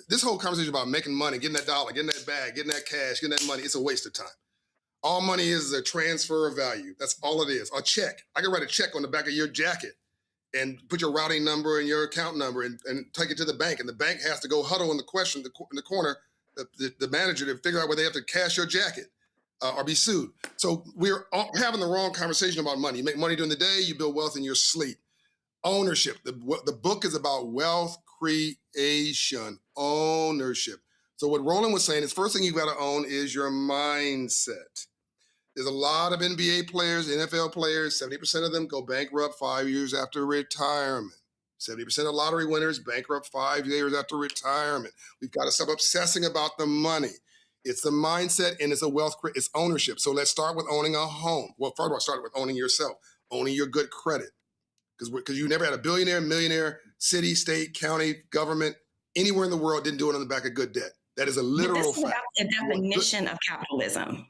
This whole conversation about making money, getting that dollar, getting that bag, getting that cash, getting that money, it's a waste of time. All money is a transfer of value. That's all it is. A check. I can write a check on the back of your jacket and put your routing number and your account number and take it to the bank. And the bank has to go huddle in the corner, the manager, to figure out whether they have to cash your jacket or be sued. So we're having the wrong conversation about money. You make money during the day, you build wealth in your sleep. Ownership. The book is about wealth creation, ownership. So what Roland was saying is, first thing you've got to own is your mindset. There's a lot of NBA players, NFL players, 70% of them go bankrupt 5 years after retirement. 70% of lottery winners bankrupt 5 years after retirement. We've got to stop obsessing about the money. It's the mindset, and it's it's ownership. So let's start with owning a home. Well, first of all, start with owning yourself, owning your good credit. Because you never had a billionaire, millionaire, city, state, county, government, anywhere in the world didn't do it on the back of good debt. That is a literal fact. This is about the definition of capitalism.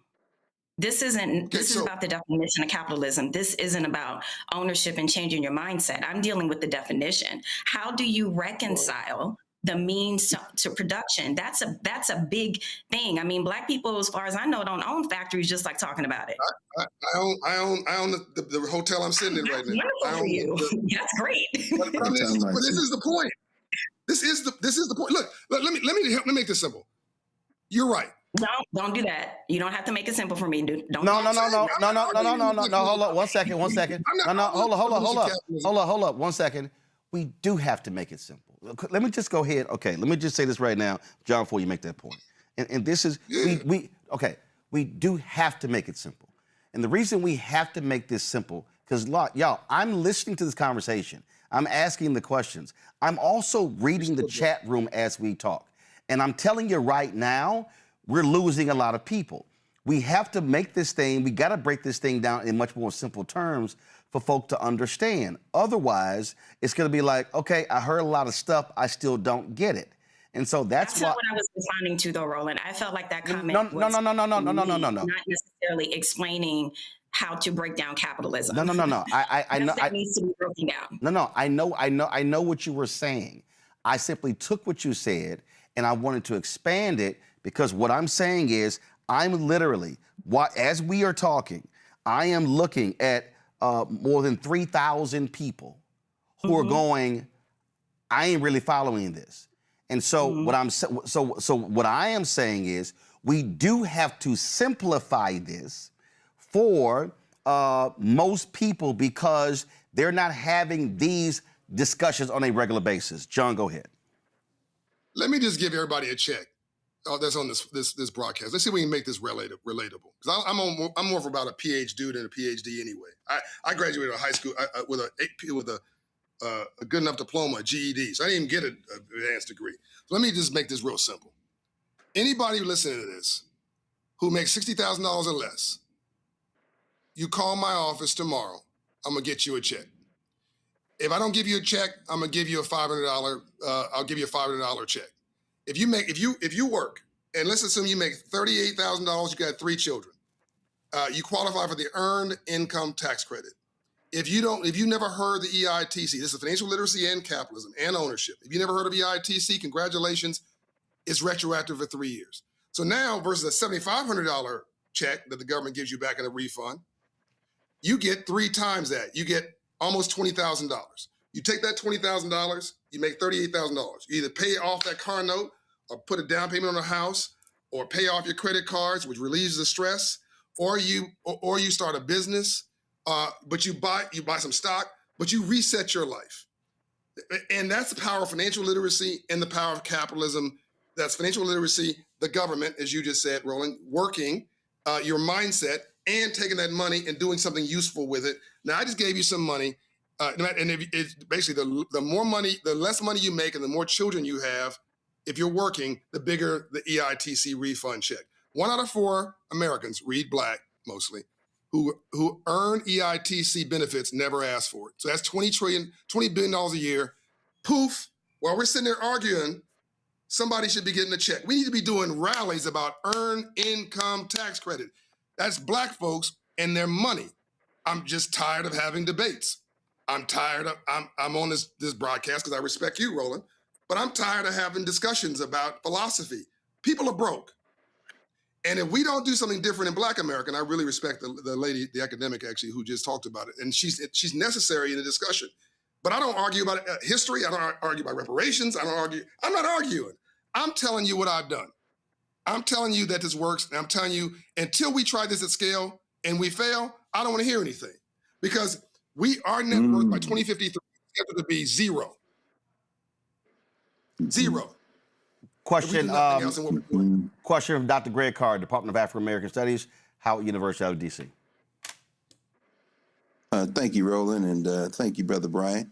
This is about the definition of capitalism. This isn't about ownership and changing your mindset. I'm dealing with the definition. How do you reconcile the means to production? That's a big thing. I mean, Black people, as far as I know, don't own factories, just like talking about it. I own the hotel I'm sitting in right now. Wonderful for you. That's great. But this is the point. This is the point. Look, let me make this simple. You're right. No, don't do that. You don't have to make it simple for me, dude. No. Hold up, one second. Hold up, 1 second. We do have to make it simple. Let me just go ahead. Okay, let me just say this right now, John, before you make that point. And this is, we do have to make it simple. And the reason we have to make this simple, because y'all, I'm listening to this conversation. I'm asking the questions. I'm also reading the chat room as we talk. And I'm telling you right now, we're losing a lot of people. We have to make this thing, we got to break this thing down in much more simple terms for folk to understand. Otherwise, it's going to be like, okay, I heard a lot of stuff, I still don't get it. And so that's why. Not what I was responding to, though, Roland. I felt like that comment No. not necessarily explaining how to break down capitalism. No. I know that needs to be broken down. No. I know what you were saying. I simply took what you said and I wanted to expand it, because what I'm saying is, I'm literally, as we are talking, I am looking at more than 3,000 people who are going, I ain't really following this. And so what I am saying is, we do have to simplify this for most people, because they're not having these discussions on a regular basis. John, go ahead. Let me just give everybody a check that's on this broadcast. Let's see if we can make this relatable. Because I'm more of about a PhD than a PhD anyway. I graduated high school with a good enough diploma, a GED. So I didn't even get an advanced degree. So let me just make this real simple. Anybody listening to this who makes $60,000 or less, you call my office tomorrow, I'm gonna get you a check. If I don't give you a check, I'm gonna give you a $500. I'll give you a $500 check. If you work, and let's assume you make $38,000, you got 3 children, you qualify for the Earned Income Tax Credit. if you never heard the EITC, this is financial literacy and capitalism and ownership. If you never heard of EITC, congratulations, it's retroactive for 3 years. So now versus a $7,500 check that the government gives you back in a refund, you get 3 times that. You get almost $20,000. You take that $20,000, you make $38,000. You either pay off that car note or put a down payment on a house or pay off your credit cards, which relieves the stress, or you start a business, but you buy some stock, but you reset your life. And that's the power of financial literacy and the power of capitalism. That's financial literacy, the government, as you just said, Roland, working your mindset and taking that money and doing something useful with it. Now, I just gave you some money, and it's basically the more money, the less money you make and the more children you have, if you're working, the bigger the EITC refund check. 1 out of 4 Americans, read Black mostly, who earn EITC benefits never ask for it. So that's $20 billion a year. Poof, while we're sitting there arguing, somebody should be getting a check. We need to be doing rallies about earned income tax credit. That's Black folks and their money. I'm just tired of having debates. I'm on this broadcast because I respect you, Roland, but I'm tired of having discussions about philosophy. People are broke. And if we don't do something different in Black America, and I really respect the lady, the academic actually, who just talked about it, and she's necessary in the discussion. But I don't argue about history. I don't argue about reparations. I'm not arguing. I'm telling you what I've done. I'm telling you that this works, and I'm telling you, until we try this at scale and we fail, I don't want to hear anything. Because our net worth by 2053 is scheduled to be zero. Zero. Question from Dr. Greg Carr, Department of African American Studies, Howard University out of D.C. Thank you, Roland, and thank you, Brother Bryant.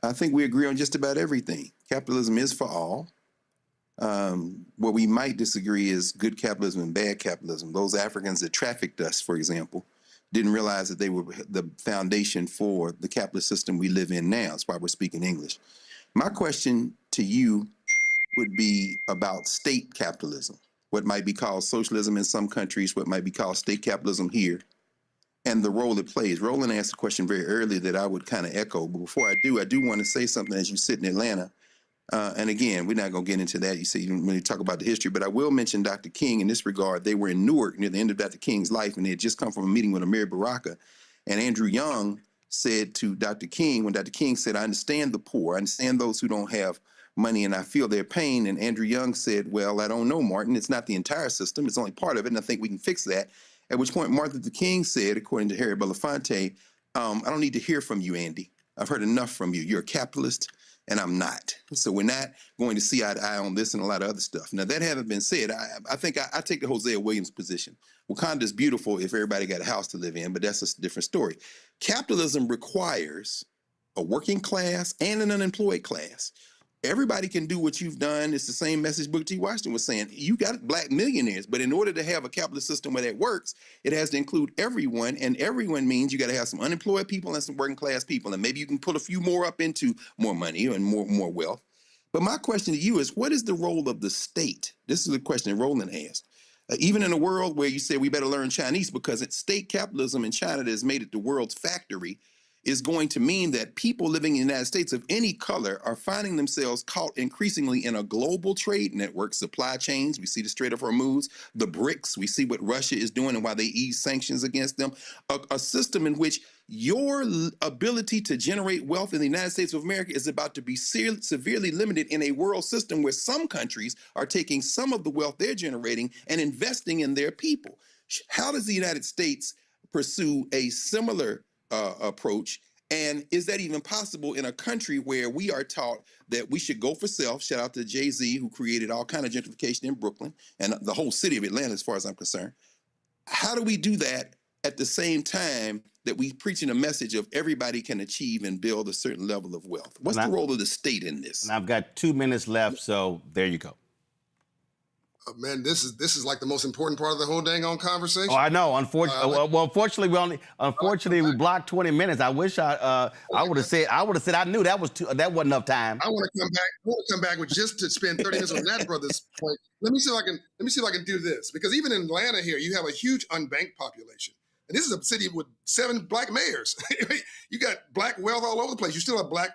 I think we agree on just about everything. Capitalism is for all. What we might disagree is good capitalism and bad capitalism. Those Africans that trafficked us, for example, didn't realize that they were the foundation for the capitalist system we live in now. That's why we're speaking English. My question to you would be about state capitalism, what might be called socialism in some countries, what might be called state capitalism here, and the role it plays. Roland asked a question very early that I would kind of echo, but before I do want to say something as you sit in Atlanta. And again, we're not going to get into that. You say you didn't really talk about the history, but I will mention Dr. King in this regard. They were in Newark near the end of Dr. King's life, and they had just come from a meeting with Amiri Baraka. And Andrew Young said to Dr. King, when Dr. King said, I understand the poor, I understand those who don't have money, and I feel their pain. And Andrew Young said, well, I don't know, Martin. It's not the entire system. It's only part of it, and I think we can fix that. At which point Martin Luther King said, according to Harry Belafonte, I don't need to hear from you, Andy. I've heard enough from you. You're a capitalist, and I'm not. So we're not going to see eye to eye on this and a lot of other stuff. Now, that having been said, I think I take the Hosea Williams position. Wakanda is beautiful if everybody got a house to live in, but that's a different story. Capitalism requires a working class and an unemployed class. Everybody can do what you've done. It's the same message Booker T. Washington was saying. You got Black millionaires, but in order to have a capitalist system where that works, it has to include everyone, and everyone means you got to have some unemployed people and some working class people, and maybe you can put a few more up into more money and more wealth. But my question to you is, what is the role of the state? This is the question that Roland asked. Even in a world where you say we better learn Chinese because it's state capitalism in China that has made it the world's factory, is going to mean that people living in the United States of any color are finding themselves caught increasingly in a global trade network, supply chains. We see the Strait of Hormuz, the BRICS. We see what Russia is doing and why they ease sanctions against them. A system in which your ability to generate wealth in the United States of America is about to be severely limited in a world system where some countries are taking some of the wealth they're generating and investing in their people. How does the United States pursue a similar approach? And is that even possible in a country where we are taught that we should go for self? Shout out to Jay-Z, who created all kind of gentrification in Brooklyn and the whole city of Atlanta, as far as I'm concerned. How do we do that at the same time that we preaching a message of everybody can achieve and build a certain level of wealth? What's the role of the state in this? And I've got 2 minutes left, so there you go. Man, this is like the most important part of the whole dang on conversation. Oh, I know. Unfortunately, we blocked 20 minutes. I wish I would have said I knew that wasn't enough time. I want to come back with just to spend 30 minutes on that brother's point. Let me see if I can do this, because even in Atlanta here, you have a huge unbanked population. And this is a city with 7 black mayors. You got black wealth all over the place. You still have black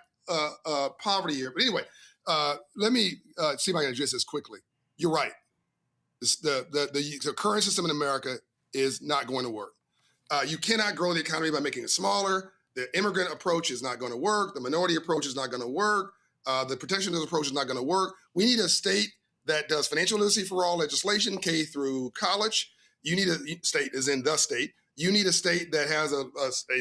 poverty here. But anyway, let me see if I can address this quickly. You're right. The current system in America is not going to work. You cannot grow the economy by making it smaller. The immigrant approach is not going to work. The minority approach is not going to work. The protectionist approach is not going to work. We need a state that does financial literacy for all legislation, K through college. You need a state, as in the state. You need a state that has a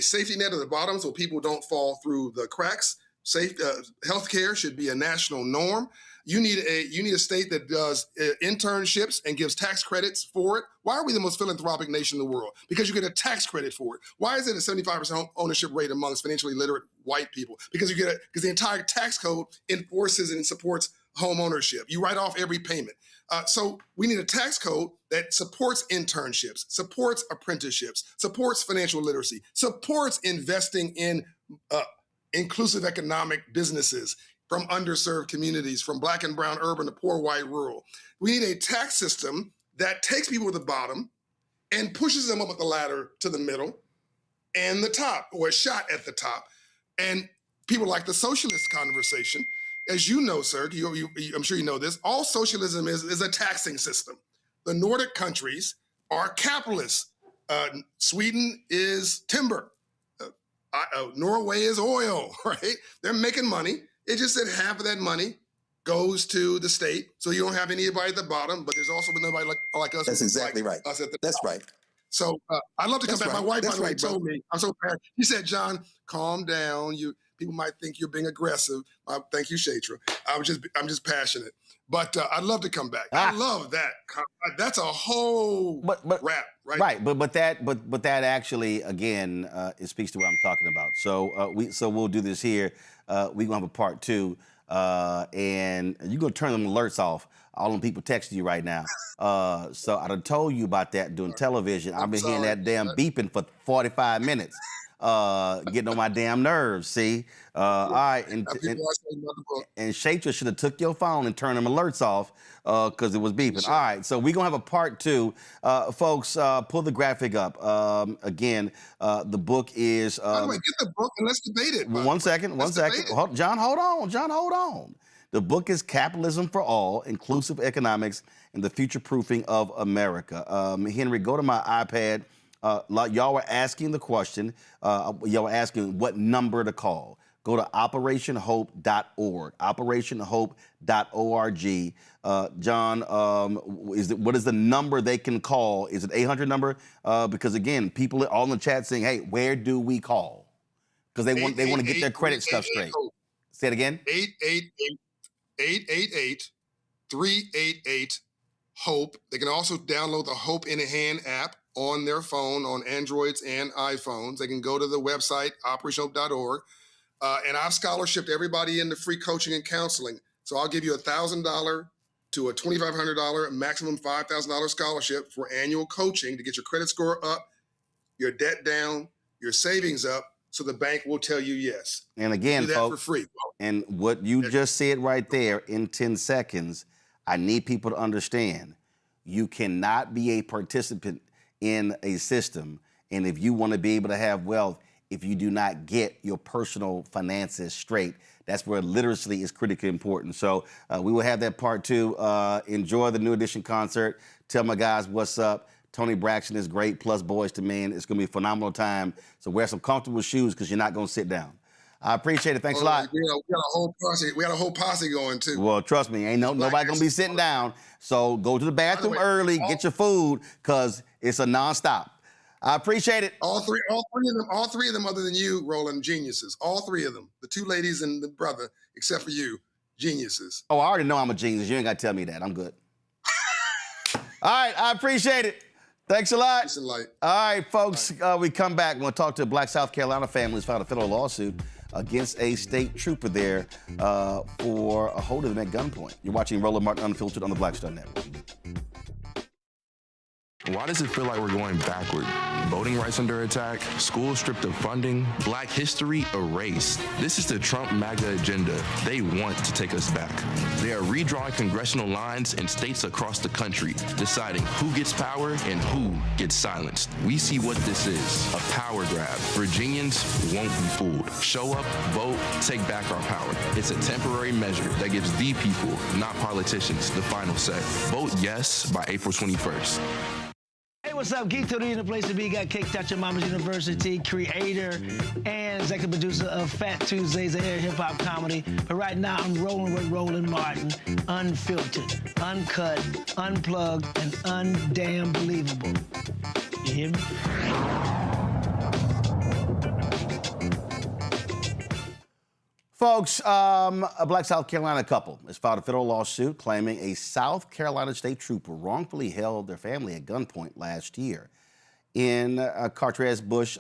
safety net at the bottom so people don't fall through the cracks. Healthcare should be a national norm. You need a state that does internships and gives tax credits for it. Why are we the most philanthropic nation in the world? Because you get a tax credit for it. Why is it a 75% ownership rate amongst financially literate white people? Because because the entire tax code enforces and supports home ownership. You write off every payment. So we need a tax code that supports internships, supports apprenticeships, supports financial literacy, supports investing in inclusive economic businesses from underserved communities, from black and brown urban to poor white rural. We need a tax system that takes people at the bottom and pushes them up the ladder to the middle and the top, or a shot at the top. And people like the socialist conversation. As you know, sir, I'm sure you know this, all socialism is a taxing system. The Nordic countries are capitalists. Sweden is timber. Norway is oil, right? They're making money. It just that half of that money goes to the state, so you don't have anybody at the bottom, but there's also nobody like us. That's exactly right. Us at the That's top. right. So I'd love to come back. My wife, by the way, told brother. me, I'm so proud. She said, John, calm down. People might think you're being aggressive. Thank you, Shatra. I'm just passionate. But I'd love to come back. I love that. That's a whole rap, right? Right, but that actually again it speaks to what I'm talking about. So we'll do this here. We're gonna have a part 2, and you're gonna turn them alerts off. All them people texting you right now. So I done told you about that doing television. I've been hearing that damn beeping for 45 minutes. Getting on my damn nerves, see? All right, and Shatra should have took your phone and turned them alerts off because it was beeping. All right, so we're going to have a part 2. Folks, pull the graphic up. Again, the book is... By the way, get the book and let's debate it. One second. John, hold on. The book is Capitalism for All, Inclusive Economics and the Future-Proofing of America. Henry, go to my iPad. Y'all were asking the question. Y'all were asking what number to call. Go to operationhope.org. Operationhope.org. John, what is the number they can call? Is it 800 number? Because again, people are all in the chat saying, "Hey, where do we call?" Because they want to get their credit stuff straight. Say it again. 888-388-HOPE. They can also download the Hope in a Hand app on their phone, on Androids and iPhones. They can go to the website, operationhope.org. And I've scholarshiped everybody into free coaching and counseling. So I'll give you $1,000 to a $2,500, maximum $5,000 scholarship for annual coaching to get your credit score up, your debt down, your savings up, so the bank will tell you yes. And again, do that folks, for free. And what you just said right there in 10 seconds, I need people to understand. You cannot be a participant in a system, and if you want to be able to have wealth, if you do not get your personal finances straight, that's where literacy is critically important. So we will have that part 2. Enjoy the New Edition concert. Tell my guys what's up. Tony Braxton is great, plus Boys to Men. It's going to be a phenomenal time. So wear some comfortable shoes because you're not going to sit down. I appreciate it. Thanks a lot. We got a whole posse. We got a whole posse going too. Well, trust me, ain't nobody gonna be sitting down. So go to the bathroom early, get your food, cause it's a nonstop. I appreciate it. All three of them, other than you, Roland, geniuses. All 3 of them. The 2 ladies and the brother, except for you, geniuses. Oh, I already know I'm a genius. You ain't gotta tell me that. I'm good. All right, I appreciate it. Thanks a lot. Peace and light. All right, folks, we come back. We're gonna talk to a Black South Carolina family who's filed a federal lawsuit against a state trooper there for holding them at gunpoint. You're watching Roland Martin Unfiltered on the Black Star Network. Why does it feel like we're going backward? Voting rights under attack, schools stripped of funding, Black history erased. This is the Trump MAGA agenda. They want to take us back. They are redrawing congressional lines in states across the country, deciding who gets power and who gets silenced. We see what this is, a power grab. Virginians won't be fooled. Show up, vote, take back our power. It's a temporary measure that gives the people, not politicians, the final say. Vote yes by April 21st. Hey, what's up? Geek Tony in the place to be. Got Cake Touch at Mama's University, creator and executive producer of Fat Tuesdays, a hip-hop comedy. But right now, I'm rolling with Roland Martin, unfiltered, uncut, unplugged, and undamn believable. You hear me? Folks, a Black South Carolina couple has filed a federal lawsuit claiming a South Carolina state trooper wrongfully held their family at gunpoint last year. In Cartrez Bush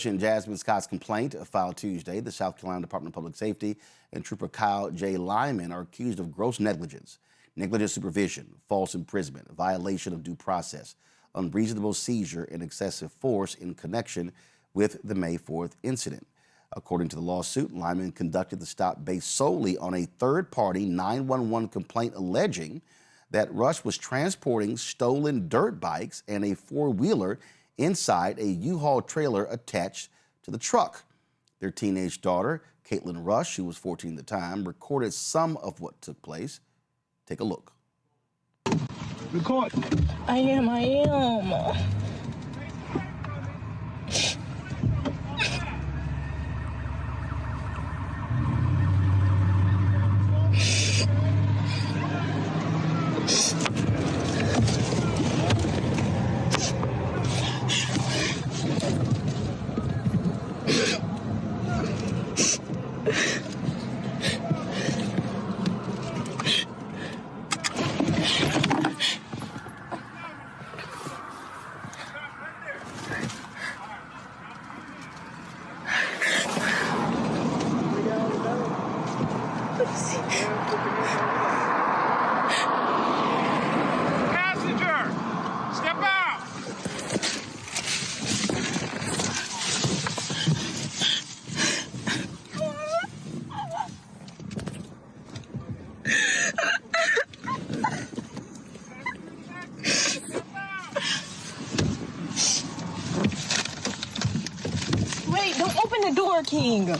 and Jasmine Scott's complaint filed Tuesday, the South Carolina Department of Public Safety and Trooper Kyle J. Lyman are accused of gross negligence, negligent supervision, false imprisonment, violation of due process, unreasonable seizure, and excessive force in connection with the May 4th incident. According to the lawsuit, Lyman conducted the stop based solely on a third-party 911 complaint alleging that Rush was transporting stolen dirt bikes and a four-wheeler inside a U-Haul trailer attached to the truck. Their teenage daughter, Caitlin Rush, who was 14 at the time, recorded some of what took place. Take a look. Record. I am. Wait, don't open the door, King. I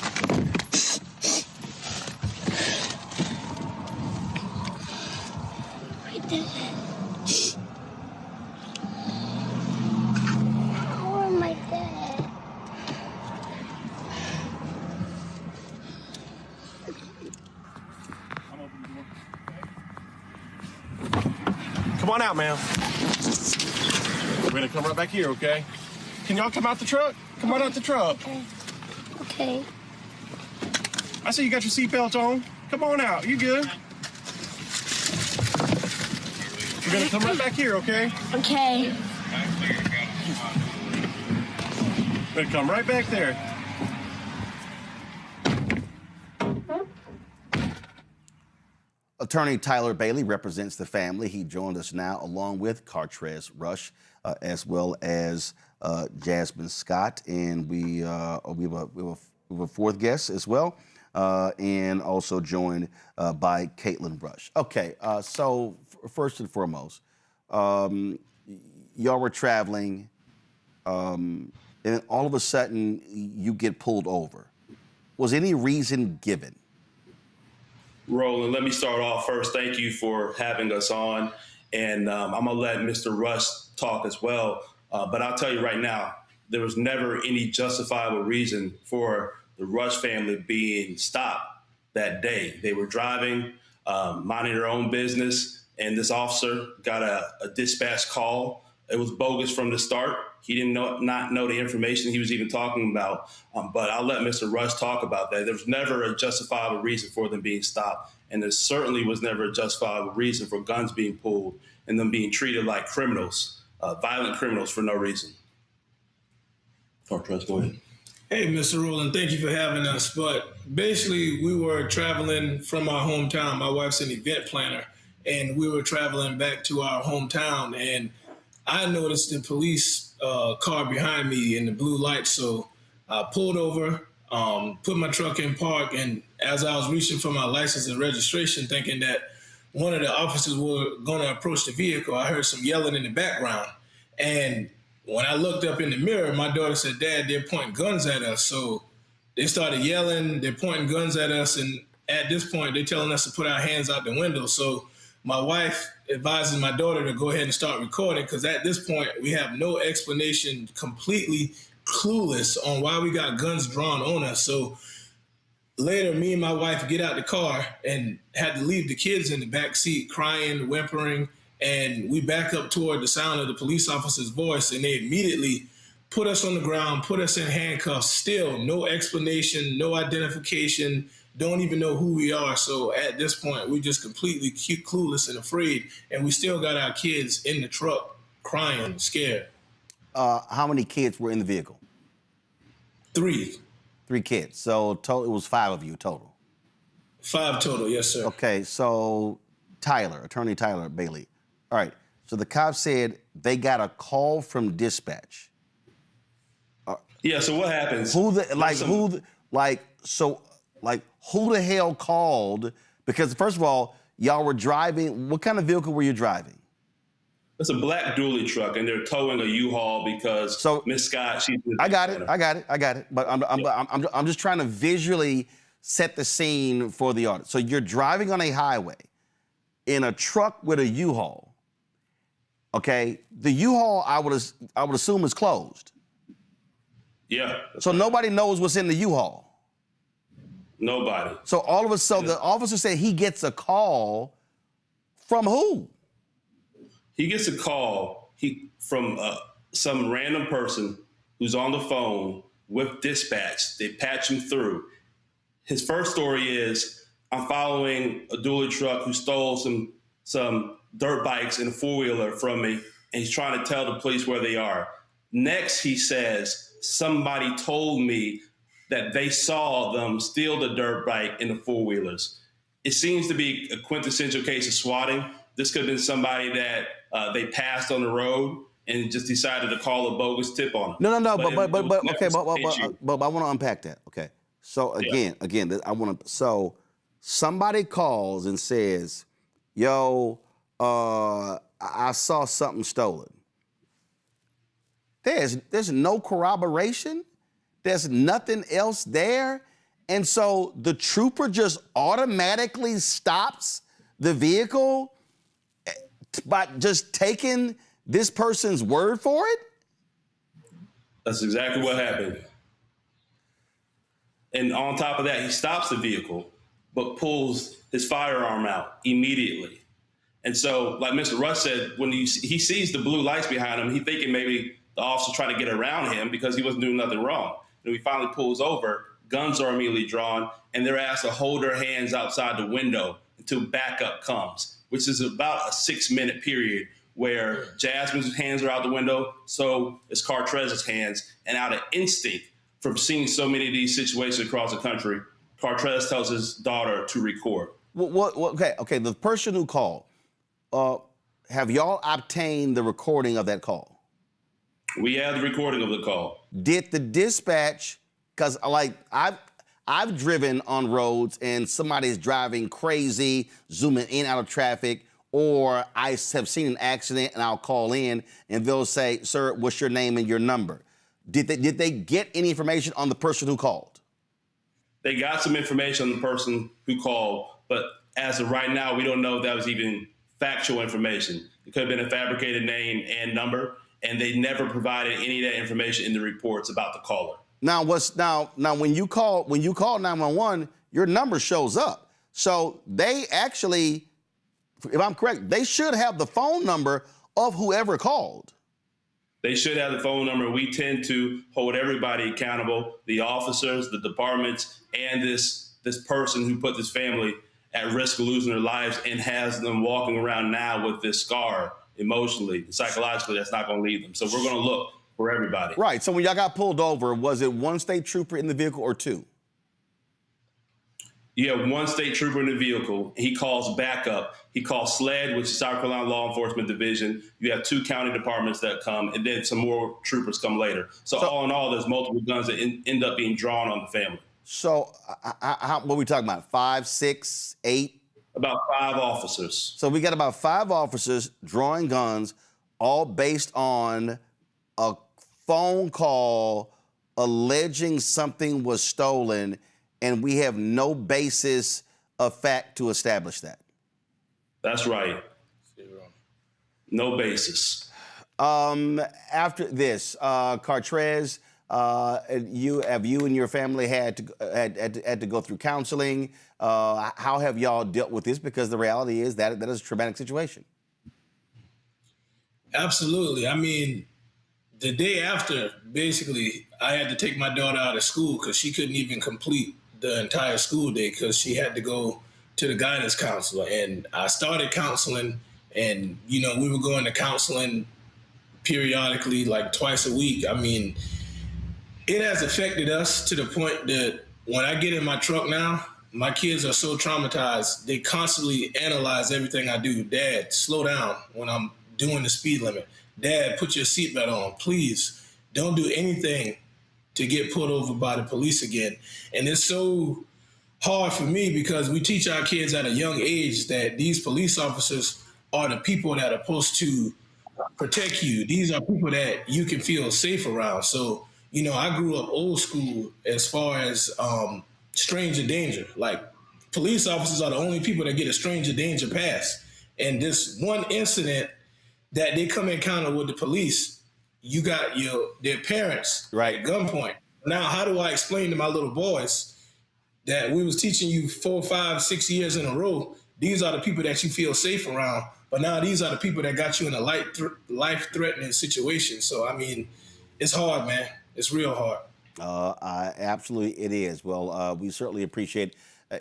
did it. How am I dead? Come on out, ma'am. We're gonna come right back here, okay? Can y'all come out the truck? Come on out the truck. Okay. I see you got your seatbelt on. Come on out. You good? We're gonna come right back here, okay? Okay. We're gonna come right back there. Attorney Tyler Bailey represents the family. He joined us now along with Cartrez Rush, as well as Jasmine Scott, and we have a fourth guest as well, and also joined by Caitlin Rush. Okay, so first and foremost, y'all were traveling, and then all of a sudden you get pulled over. Was any reason given? Roland, let me start off first. Thank you for having us on. And I'm going to let Mr. Rush talk as well. But I'll tell you right now, there was never any justifiable reason for the Rush family being stopped that day. They were driving, minding their own business, and this officer got a dispatch call. It was bogus from the start. He didn't not know the information he was even talking about, but I'll let Mr. Rush talk about that. There was never a justifiable reason for them being stopped, and there certainly was never a justifiable reason for guns being pulled and them being treated like criminals, violent criminals for no reason. Cartrez, go ahead. Hey, Mr. Roland, thank you for having us. But basically, we were traveling from our hometown. My wife's an event planner, and we were traveling back to our hometown, and I noticed the police car behind me in the blue light. So I pulled over, put my truck in park, and as I was reaching for my license and registration, thinking that one of the officers were going to approach the vehicle, I heard some yelling in the background. And when I looked up in the mirror, my daughter said, "Dad, they're pointing guns at us." So they started yelling, they're pointing guns at us, and at this point, they're telling us to put our hands out the window. So my wife advises my daughter to go ahead and start recording, because at this point, we have no explanation, completely clueless on why we got guns drawn on us. So later, me and my wife get out the car and had to leave the kids in the back seat crying, whimpering, and we back up toward the sound of the police officer's voice, and they immediately put us on the ground, put us in handcuffs. Still, no explanation, no identification, don't even know who we are. So at this point, we just completely clueless and afraid, and we still got our kids in the truck crying, scared. How many kids were in the vehicle? 3. 3 kids. So total, it was 5 of you total. 5 total, yes, sir. Okay, so Attorney Tyler Bailey. All right, so the cops said they got a call from dispatch. Yeah, so what happens? Who the hell called? Because first of all, y'all were driving, what kind of vehicle were you driving? It's a black dually truck, and they're towing a U-Haul because Miss Scott, I got it. But I'm just trying to visually set the scene for the audience. So you're driving on a highway in a truck with a U-Haul. Okay, the U-Haul I would assume is closed. Yeah. So nobody knows what's in the U-Haul. Nobody. So all of a sudden, the officer said he gets a call from who? He gets a call from some random person who's on the phone with dispatch. They patch him through. His first story is, I'm following a dually truck who stole some dirt bikes and a 4-wheeler from me, and he's trying to tell the police where they are. Next, he says, somebody told me that they saw them steal the dirt bike and the 4-wheelers. It seems to be a quintessential case of swatting. This could have been somebody that they passed on the road and just decided to call a bogus tip on them. No, but I want to unpack that. Okay, so again, so somebody calls and says, "Yo, I saw something stolen." There's no corroboration. There's nothing else there, and so the trooper just automatically stops the vehicle by just taking this person's word for it? That's exactly what happened. And on top of that, he stops the vehicle, but pulls his firearm out immediately. And so, like Mr. Rush said, when he sees the blue lights behind him, he's thinking maybe the officer's trying to get around him because he wasn't doing nothing wrong. And he finally pulls over, guns are immediately drawn, and they're asked to hold their hands outside the window until backup comes, which is about a 6-minute period where Jasmine's hands are out the window, so is Cartrez's hands. And out of instinct, from seeing so many of these situations across the country, Cartrez tells his daughter to record. Okay, the person who called, have y'all obtained the recording of that call? We have the recording of the call. Did the dispatch, because I've driven on roads and somebody's driving crazy, zooming in out of traffic, or I have seen an accident and I'll call in and they'll say, "Sir, what's your name and your number?" Did they get any information on the person who called? They got some information on the person who called, but as of right now, we don't know if that was even factual information. It could have been a fabricated name and number, and they never provided any of that information in the reports about the caller. Now when you call 911, your number shows up. So they actually, if I'm correct, they should have the phone number of whoever called. They should have the phone number. We tend to hold everybody accountable, the officers, the departments, and this person who put this family at risk of losing their lives and has them walking around now with this scar emotionally, psychologically, that's not going to leave them. So we're going to look for everybody. Right. So when y'all got pulled over, was it one state trooper in the vehicle or 2? You have one state trooper in the vehicle. He calls backup. He calls SLED, which is South Carolina Law Enforcement Division. You have 2 county departments that come, and then some more troopers come later. So all in all, there's multiple guns that end up being drawn on the family. So what are we talking about? 5, 6, 8? About 5 officers. So we got about 5 officers drawing guns, all based on a phone call alleging something was stolen, and we have no basis of fact to establish that. That's right. No basis. After this, Cartrez, you and your family had to go through counseling. How have y'all dealt with this? Because the reality is that is a traumatic situation. Absolutely. I mean, the day after, basically, I had to take my daughter out of school because she couldn't even complete the entire school day because she had to go to the guidance counselor. And I started counseling, and, we were going to counseling periodically, like twice a week. I mean, it has affected us to the point that when I get in my truck now, my kids are so traumatized. They constantly analyze everything I do. Dad, slow down when I'm doing the speed limit. Dad, put your seatbelt on. Please don't do anything to get pulled over by the police again. And it's so hard for me because we teach our kids at a young age that these police officers are the people that are supposed to protect you. These are people that you can feel safe around. So, I grew up old school as far as stranger danger. Like, police officers are the only people that get a stranger danger pass. And this one incident that they come encounter with the police, you got their parents at gunpoint. Now, how do I explain to my little boys that we was teaching you 4, 5, 6 years in a row? These are the people that you feel safe around, but now these are the people that got you in a life-threatening situation. So, I mean, it's hard, man. It's real hard. Absolutely, it is. Well, we certainly appreciate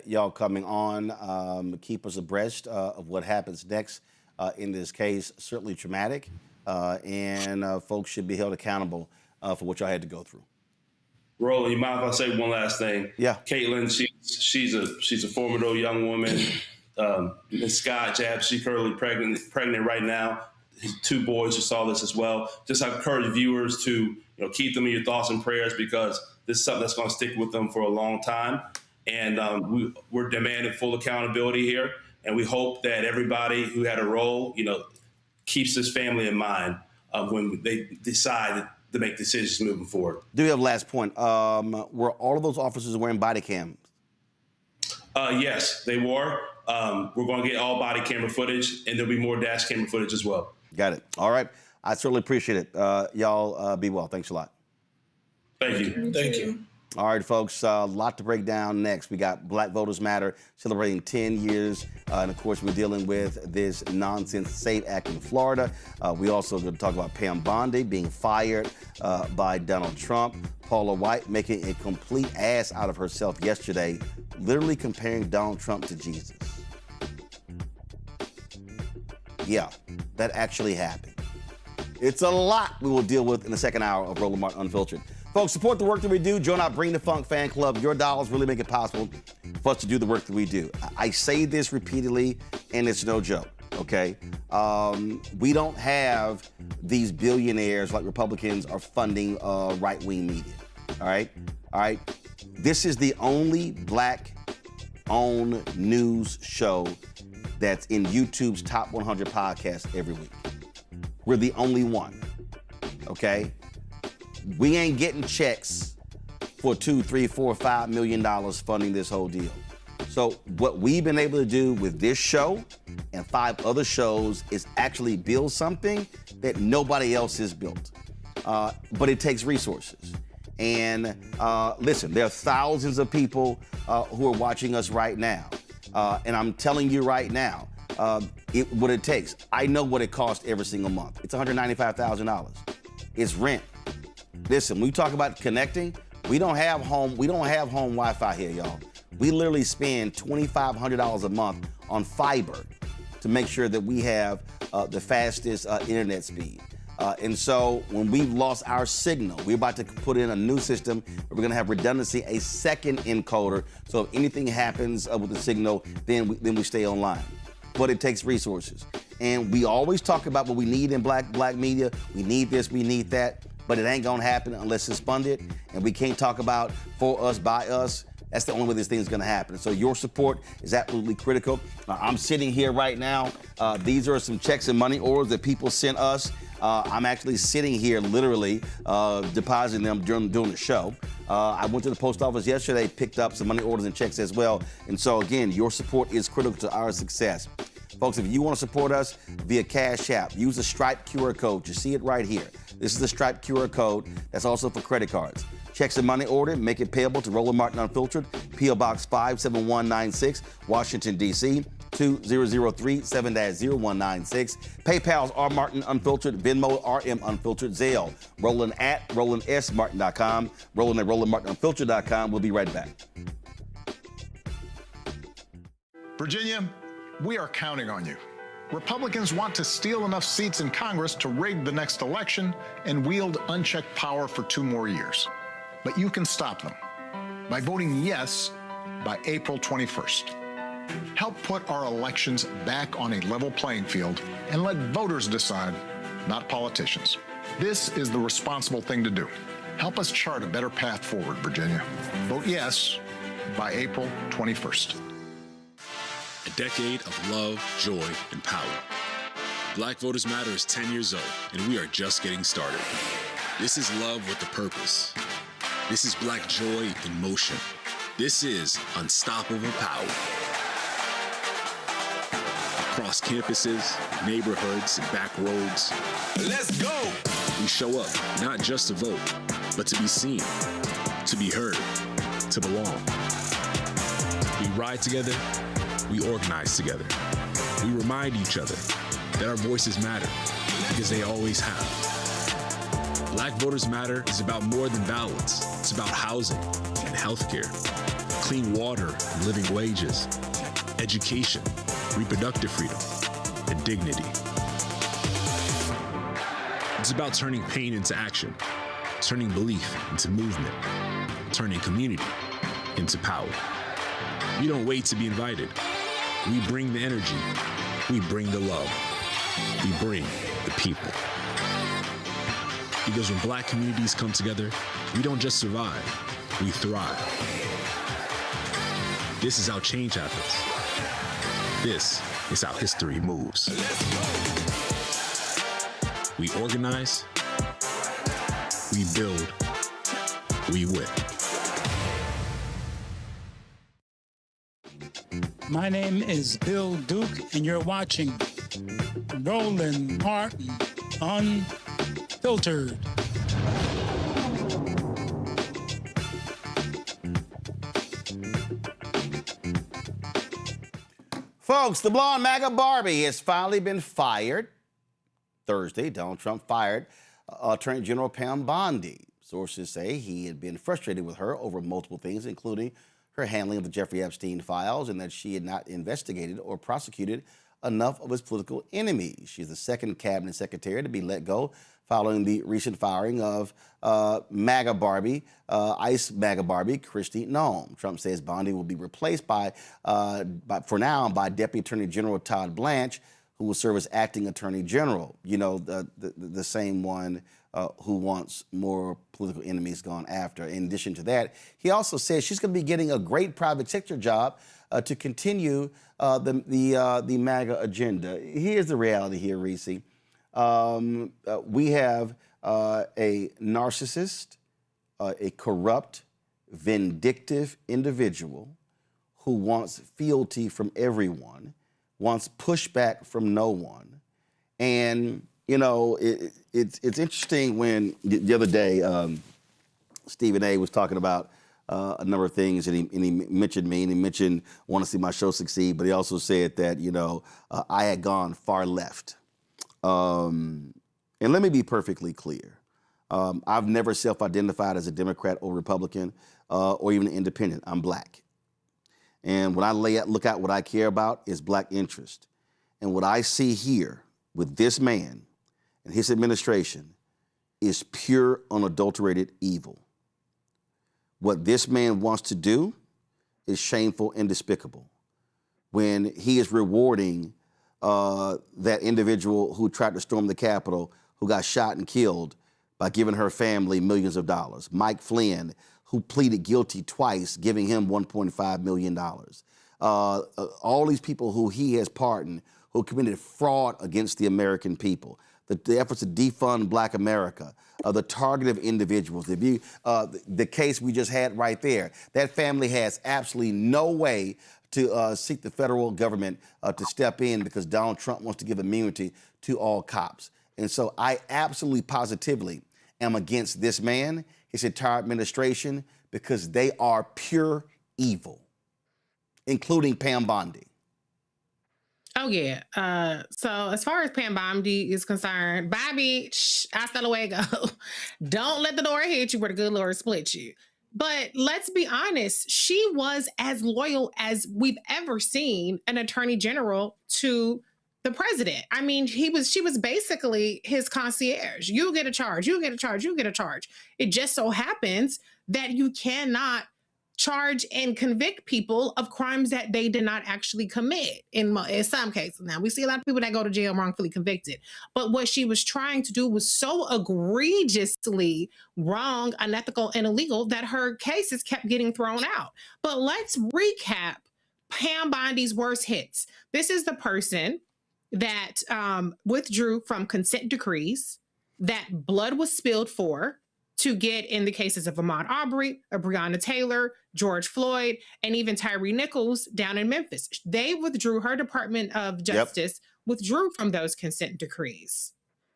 y'all coming on. Keep us abreast of what happens next. In this case, certainly traumatic, and folks should be held accountable for what y'all had to go through. Roland, you mind if I say one last thing? Yeah. Caitlin, she's a formidable young woman. Miss Scott Jabs, she's currently pregnant right now. His 2 boys who saw this as well. Just I encourage viewers to keep them in your thoughts and prayers because this is something that's going to stick with them for a long time. And we're demanding full accountability here. And we hope that everybody who had a role, keeps this family in mind when they decide to make decisions moving forward. Do you have a last point? Were all of those officers wearing body cams? Yes, they were. We're going to get all body camera footage, and there'll be more dash camera footage as well. Got it. All right. I certainly appreciate it. Y'all be well. Thanks a lot. Thank you. Thank you. All right, folks, a lot to break down next. We got Black Voters Matter celebrating 10 years. And, of course, we're dealing with this nonsense SAFE Act in Florida. We also going to talk about Pam Bondi being fired by Donald Trump. Paula White making a complete ass out of herself yesterday, literally comparing Donald Trump to Jesus. Yeah, that actually happened. It's a lot we will deal with in the second hour of Roland Martin Unfiltered. Folks, support the work that we do. Join our Bring the Funk fan club. Your dollars really make it possible for us to do the work that we do. I say this repeatedly, and it's no joke, okay? We don't have these billionaires like Republicans are funding right-wing media, all right? All right? This is the only Black-owned news show that's in YouTube's top 100 podcasts every week. We're the only one, okay? We ain't getting checks for $2, $3, $4, $5 million funding this whole deal. So what we've been able to do with this show and 5 other shows is actually build something that nobody else has built. But it takes resources. And listen, there are thousands of people who are watching us right now. And I'm telling you right now, what it takes. I know what it costs every single month. It's $195,000. It's rent. Listen, when we talk about connecting, we don't have home Wi-Fi here, y'all. We literally spend $2,500 a month on fiber to make sure that we have the fastest internet speed. And so when we've lost our signal, we're about to put in a new system. We're going to have redundancy, a second encoder. So if anything happens with the signal, then we stay online. But it takes resources. And we always talk about what we need in black media. We need this, we need that. But it ain't going to happen unless it's funded. And we can't talk about for us, by us. That's the only way this thing is going to happen. So your support is absolutely critical. I'm sitting here right now. These are some checks and money orders that people sent us. I'm actually sitting here literally depositing them during the show. I went to the post office yesterday, picked up some money orders and checks as well. And so again, your support is critical to our success. Folks, if you want to support us via Cash App, use the Stripe QR code. You see it right here. This is the Stripe QR code. That's also for credit cards. Checks and money order, make it payable to Roland Martin Unfiltered, P.O. Box 57196, Washington, D.C., 2003 7-0196. PayPal's R Martin Unfiltered, Venmo RM Unfiltered, Zelle, Roland at RolandSMartin.com, Roland at RolandMartinUnfiltered.com. We'll be right back. Virginia, we are counting on you. Republicans want to steal enough seats in Congress to rig the next election and wield unchecked power for 2 more years. But you can stop them by voting yes by April 21st. Help put our elections back on a level playing field and let voters decide, not politicians. This is the responsible thing to do. Help us chart a better path forward, Virginia. Vote yes by April 21st. A decade of love, joy, and power. Black Voters Matter is 10 years old, and we are just getting started. This is love with a purpose. This is Black joy in motion. This is unstoppable power. Across campuses, neighborhoods, and back roads. Let's go! We show up, not just to vote, but to be seen, to be heard, to belong. We ride together, we organize together. We remind each other that our voices matter, because they always have. Black Voters Matter is about more than ballots. It's about housing and healthcare, clean water and living wages, education, reproductive freedom, and dignity. It's about turning pain into action, turning belief into movement, turning community into power. We don't wait to be invited. We bring the energy. We bring the love. We bring the people. Because when Black communities come together, we don't just survive, we thrive. This is how change happens. This is how history moves. We organize, we build, we win. My name is Bill Duke, and you're watching Roland Martin Unfiltered. Folks, the blonde MAGA Barbie has finally been fired. Thursday, Donald Trump fired Attorney General Pam Bondi. Sources say he had been frustrated with her over multiple things, including her handling of the Jeffrey Epstein files and that she had not investigated or prosecuted enough of his political enemies. She's the second cabinet secretary to be let go following the recent firing of MAGA Barbie, ICE MAGA Barbie, Kristi Noem. Trump says Bondi will be replaced for now by Deputy Attorney General Todd Blanche, who will serve as acting Attorney General. You know, the same one who wants more political enemies gone after. In addition to that, he also says she's going to be getting a great private sector job to continue the MAGA agenda. Here's the reality here, Reese. We have a narcissist, a corrupt, vindictive individual who wants fealty from everyone, wants pushback from no one. And, you know, it's interesting when the other day Stephen A. was talking about a number of things, and he mentioned me, and he mentioned want to see my show succeed, but he also said that, you know, I had gone far left. And let me be perfectly clear. I've never self-identified as a Democrat or Republican or even an independent. I'm Black. And when I look at what I care about is Black interest. And what I see here with this man and his administration is pure, unadulterated evil. What this man wants to do is shameful and despicable. When he is rewarding that individual who tried to storm the Capitol, who got shot and killed, by giving her family millions of dollars. Mike Flynn, who pleaded guilty twice, giving him $1.5 million. All these people who he has pardoned, who committed fraud against the American people. The efforts to defund Black America, the target of individuals. The case we just had right there, that family has absolutely no way to seek the federal government to step in because Donald Trump wants to give immunity to all cops. And so I absolutely positively am against this man, his entire administration, because they are pure evil, including Pam Bondi. Oh, yeah. So as far as Pam Bondi is concerned, Bobby, hasta luego. Don't let the door hit you where the good Lord split you. But let's be honest, she was as loyal as we've ever seen an attorney general to the president. I mean, she was basically his concierge. You get a charge, you get a charge, you get a charge. It just so happens that you cannot charge and convict people of crimes that they did not actually commit in some cases. Now, we see a lot of people that go to jail wrongfully convicted. But what she was trying to do was so egregiously wrong, unethical, and illegal that her cases kept getting thrown out. But let's recap Pam Bondi's worst hits. This is the person that withdrew from consent decrees that blood was spilled for to get in the cases of Ahmaud Arbery, Breonna Taylor, George Floyd, and even Tyree Nichols down in Memphis. They withdrew, her Department of Justice withdrew from those consent decrees.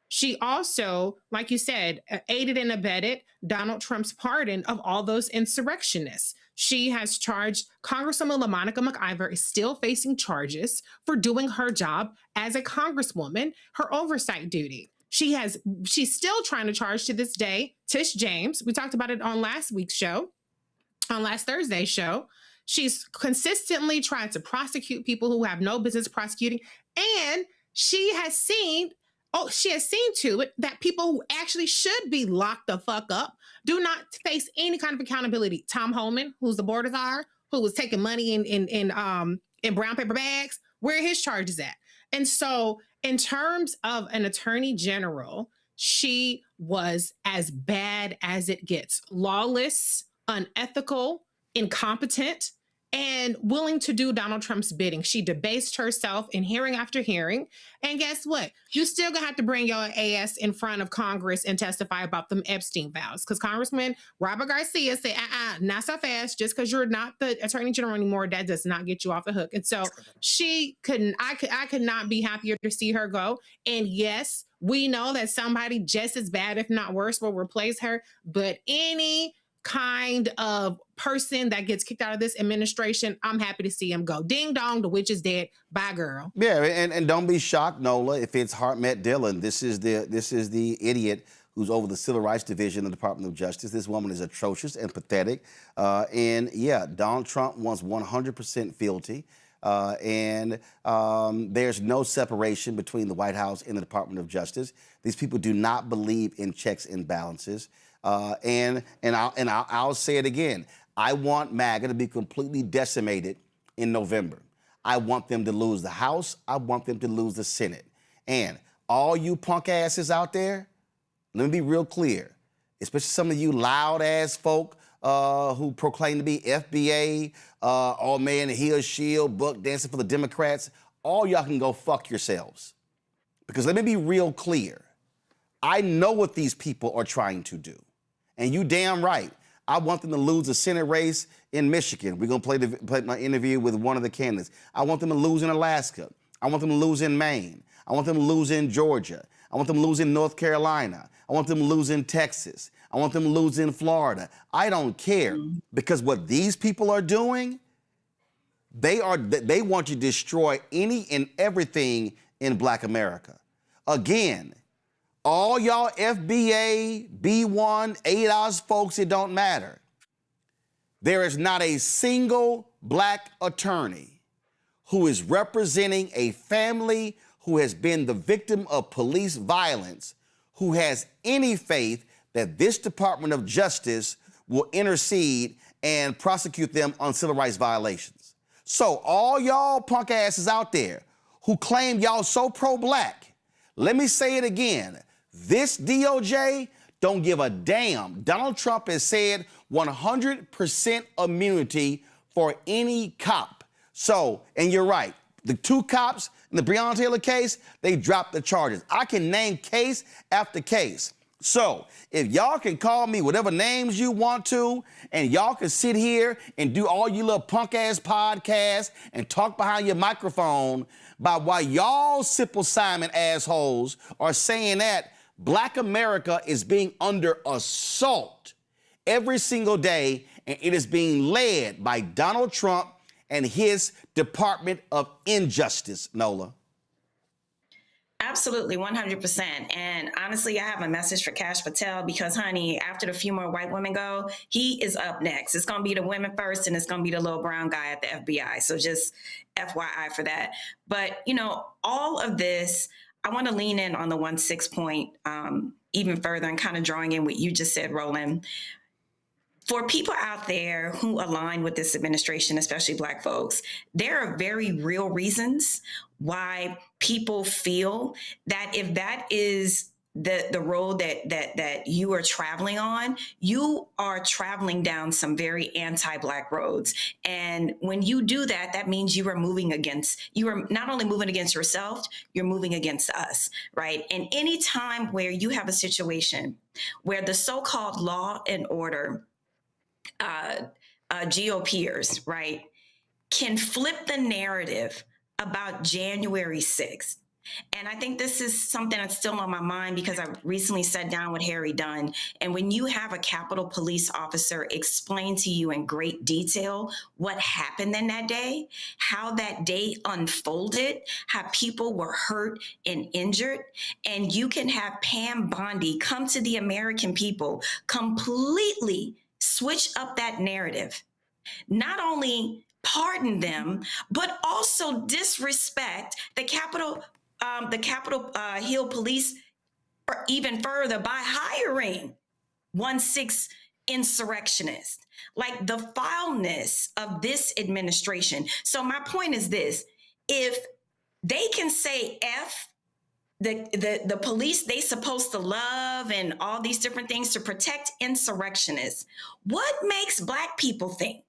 She also, like you said, aided and abetted Donald Trump's pardon of all those insurrectionists. She has charged Congresswoman LaMonica McIver is still facing charges for doing her job as a congresswoman, her oversight duty. She's still trying to charge to this day Tish James. We talked about it on last week's show, on last Thursday's show. She's consistently tried to prosecute people who have no business prosecuting, and she has seen to it that people who actually should be locked the fuck up do not face any kind of accountability. Tom Homan, who's the border czar, who was taking money in brown paper bags, where are his charges at? And so in terms of an attorney general, she was as bad as it gets. Lawless, unethical, incompetent, and willing to do Donald Trump's bidding. She debased herself in hearing after hearing. And guess what? You still gonna have to bring your ass in front of Congress and testify about them Epstein files. Because Congressman Robert Garcia said, not so fast. Just because you're not the attorney general anymore, that does not get you off the hook. And so I could not be happier to see her go. And yes, we know that somebody just as bad, if not worse, will replace her. But any kind of person that gets kicked out of this administration, I'm happy to see him go. Ding dong, the witch is dead. Bye, girl. Yeah, and don't be shocked, Nola, if it's Hartmut Dillon. This is the idiot who's over the Civil Rights Division of the Department of Justice. This woman is atrocious and pathetic. And yeah, Donald Trump wants 100% fealty. And there's no separation between the White House and the Department of Justice. These people do not believe in checks and balances. And I'll say it again. I want MAGA to be completely decimated in November. I want them to lose the House. I want them to lose the Senate. And all you punk asses out there, let me be real clear, especially some of you loud ass folk who proclaim to be FBA, all man, he or shield, book dancing for the Democrats. All y'all can go fuck yourselves. Because let me be real clear. I know what these people are trying to do. And you damn right. I want them to lose the Senate race in Michigan. We're going to play my interview with one of the candidates. I want them to lose in Alaska. I want them to lose in Maine. I want them to lose in Georgia. I want them to lose in North Carolina. I want them to lose in Texas. I want them to lose in Florida. I don't care. Because what these people are doing, they want to destroy any and everything in Black America. Again, all y'all FBA, B1, ADOS folks, it don't matter. There is not a single Black attorney who is representing a family who has been the victim of police violence who has any faith that this Department of Justice will intercede and prosecute them on civil rights violations. So all y'all punk asses out there who claim y'all so pro-black, let me say it again. This DOJ don't give a damn. Donald Trump has said 100% immunity for any cop. So, and you're right, the 2 cops in the Breonna Taylor case, they dropped the charges. I can name case after case. So, if y'all can call me whatever names you want to, and y'all can sit here and do all you little punk-ass podcasts and talk behind your microphone about why y'all Simple Simon assholes are saying that Black America is being under assault every single day, and it is being led by Donald Trump and his Department of Injustice, Nola. Absolutely, 100%. And honestly, I have a message for Kash Patel because, honey, after the few more white women go, he is up next. It's going to be the women first, and it's going to be the little brown guy at the FBI. So just FYI for that. But, you know, all of this, I want to lean in on the 1-6 point even further and kind of drawing in what you just said, Roland. For people out there who align with this administration, especially Black folks, there are very real reasons why people feel that if that is the road that you are traveling on, you are traveling down some very anti-Black roads. And when you do that, that means you are not only moving against yourself, you're moving against us, right? And any time where you have a situation where the so-called law and order GOPers, right, can flip the narrative about January 6th. And I think this is something that's still on my mind because I recently sat down with Harry Dunn. And when you have a Capitol Police officer explain to you in great detail what happened in that day, how that day unfolded, how people were hurt and injured, and you can have Pam Bondi come to the American people, completely switch up that narrative, not only pardon them, but also disrespect the Capitol Hill Police or even further by hiring 1-6 insurrectionists. Like the foulness of this administration. So my point is this: if they can say F the police they supposed to love and all these different things to protect insurrectionists, what makes Black people think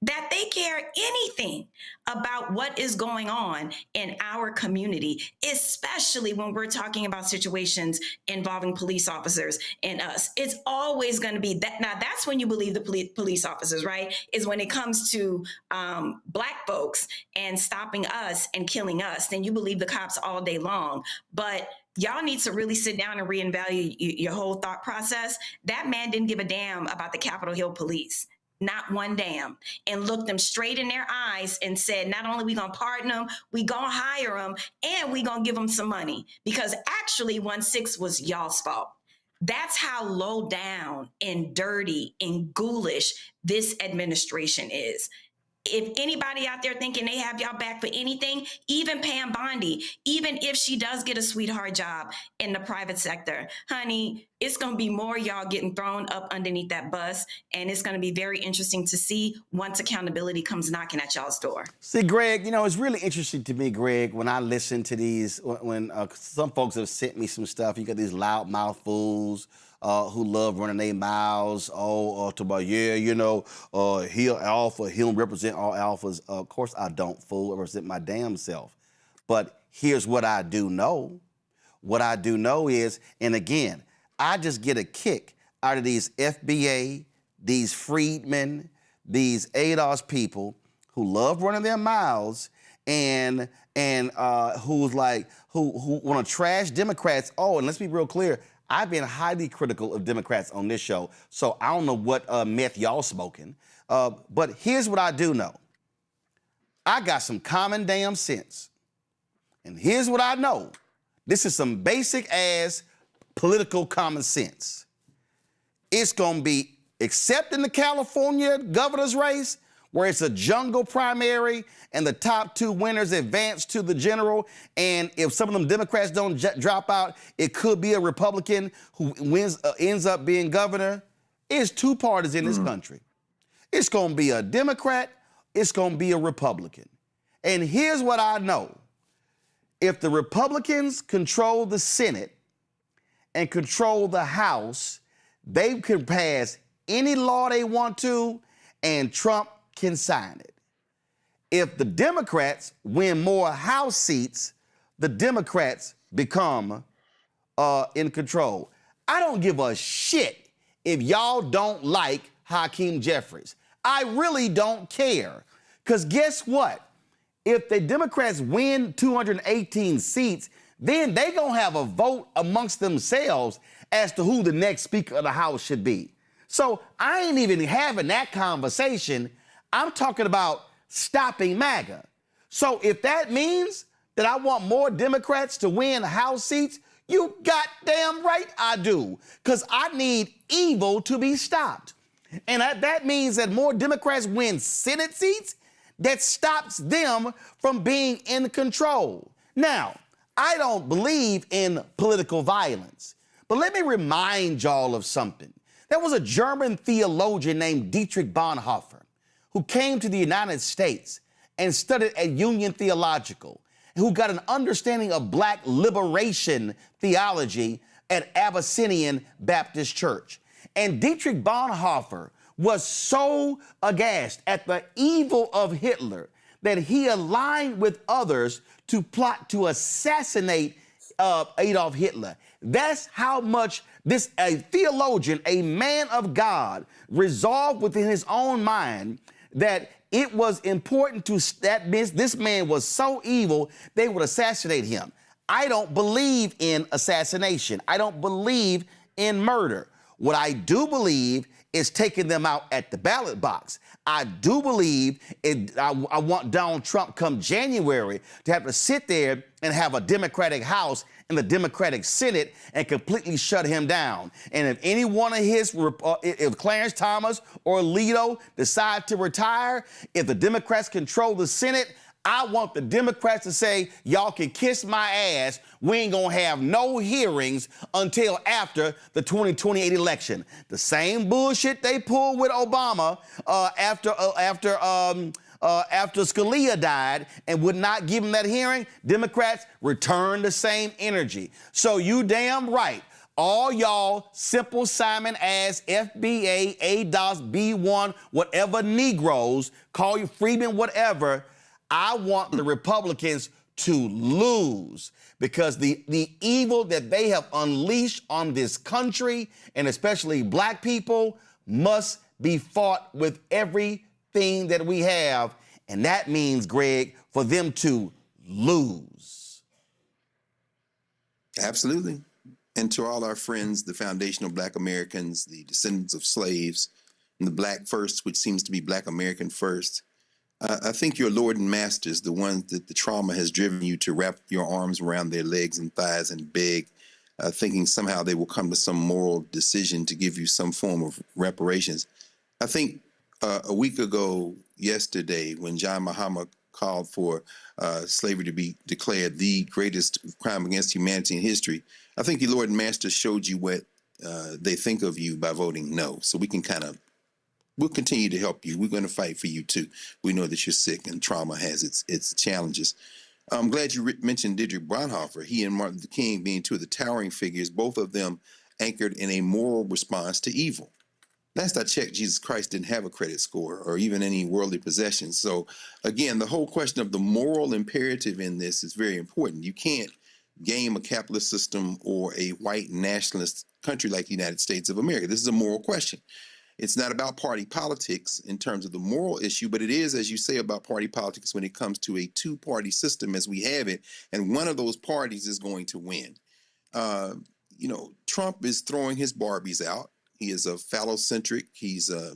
that they care anything about what is going on in our community, especially when we're talking about situations involving police officers and us? It's always going to be that. Now, that's when you believe the police officers, right? Is when it comes to Black folks and stopping us and killing us, then you believe the cops all day long. But y'all need to really sit down and reevaluate your whole thought process. That man didn't give a damn about the Capitol Hill Police. Not one damn, and looked them straight in their eyes and said, not only we gonna pardon them, we gonna hire them, and we gonna give them some money, because actually 1-6 was y'all's fault. That's how low down and dirty and ghoulish this administration is. If anybody out there thinking they have y'all back for anything, even Pam Bondi, even if she does get a sweetheart job in the private sector, honey, it's going to be more y'all getting thrown up underneath that bus. And it's going to be very interesting to see once accountability comes knocking at y'all's door. See, Greg, you know, it's really interesting to me, Greg, when I listen to these, when some folks have sent me some stuff, you got these loudmouth fools who love running their mouths, talk about, yeah, you know, he'll alpha, he'll represent all alphas. Of course I don't, fool. I represent my damn self. But here's what I do know. What I do know is, and again, I just get a kick out of these FBA, these freedmen, these ADOS people who love running their mouths and who's like, who want to trash Democrats. Oh, and let's be real clear, I've been highly critical of Democrats on this show, so I don't know what meth y'all smoking. But here's what I do know. I got some common damn sense. And here's what I know. This is some basic ass political common sense. It's gonna be, except in the California governor's race, where it's a jungle primary and the top 2 winners advance to the general. And if some of them Democrats don't drop out, it could be a Republican who ends up being governor. It's 2 parties in this country. It's going to be a Democrat. It's going to be a Republican. And here's what I know. If the Republicans control the Senate and control the House, they can pass any law they want to, and Trump can sign it. If the Democrats win more House seats, the Democrats become in control. I don't give a shit if y'all don't like Hakeem Jeffries. I really don't care. Because guess what? If the Democrats win 218 seats, then they're going to have a vote amongst themselves as to who the next Speaker of the House should be. So I ain't even having that conversation. I'm talking about stopping MAGA. So if that means that I want more Democrats to win House seats, you goddamn right I do. Because I need evil to be stopped. And that means that more Democrats win Senate seats, that stops them from being in control. Now, I don't believe in political violence, but let me remind y'all of something. There was a German theologian named Dietrich Bonhoeffer who came to the United States and studied at Union Theological, who got an understanding of black liberation theology at Abyssinian Baptist Church. And Dietrich Bonhoeffer was so aghast at the evil of Hitler that he aligned with others to plot to assassinate Adolf Hitler. That's how much a theologian, a man of God, resolved within his own mind that it was important that this man was so evil they would assassinate him. I don't believe in assassination. I don't believe in murder. What I do believe is taking them out at the ballot box. I do believe I want Donald Trump come January to have to sit there and have a Democratic House and the Democratic Senate and completely shut him down. And if any one of if Clarence Thomas or Alito decide to retire, if the Democrats control the Senate, I want the Democrats to say, y'all can kiss my ass. We ain't gonna have no hearings until after the 2028 election. The same bullshit they pulled with Obama after Scalia died and would not give him that hearing. Democrats return the same energy. So you damn right. All y'all simple Simon ass FBA, ADOS, B1, whatever Negroes, call you Freeman, whatever. I want the Republicans to lose because the evil that they have unleashed on this country, and especially black people, must be fought with everything that we have. And that means, Greg, for them to lose. Absolutely. And to all our friends, the foundational Black Americans, the descendants of slaves, and the Black First, which seems to be Black American First, I think your Lord and Masters, the ones that the trauma has driven you to wrap your arms around their legs and thighs and beg, thinking somehow they will come to some moral decision to give you some form of reparations. I think a week ago yesterday, when John Muhammad called for slavery to be declared the greatest crime against humanity in history, I think your Lord and Master showed you what they think of you by voting no. So we can we'll continue to help you. We're going to fight for you too. We know that you're sick and trauma has its challenges. I'm glad you mentioned Dietrich Bonhoeffer. He and Martin Luther King being two of the towering figures, both of them anchored in a moral response to evil. Last I checked, Jesus Christ didn't have a credit score or even any worldly possessions. So again, the whole question of the moral imperative in this is very important. You can't game a capitalist system or a white nationalist country like the United States of America. This is a moral question. It's not about party politics in terms of the moral issue, but it is, as you say, about party politics when it comes to a two-party system as we have it, and one of those parties is going to win. Trump is throwing his Barbies out. He is a phallocentric. He's a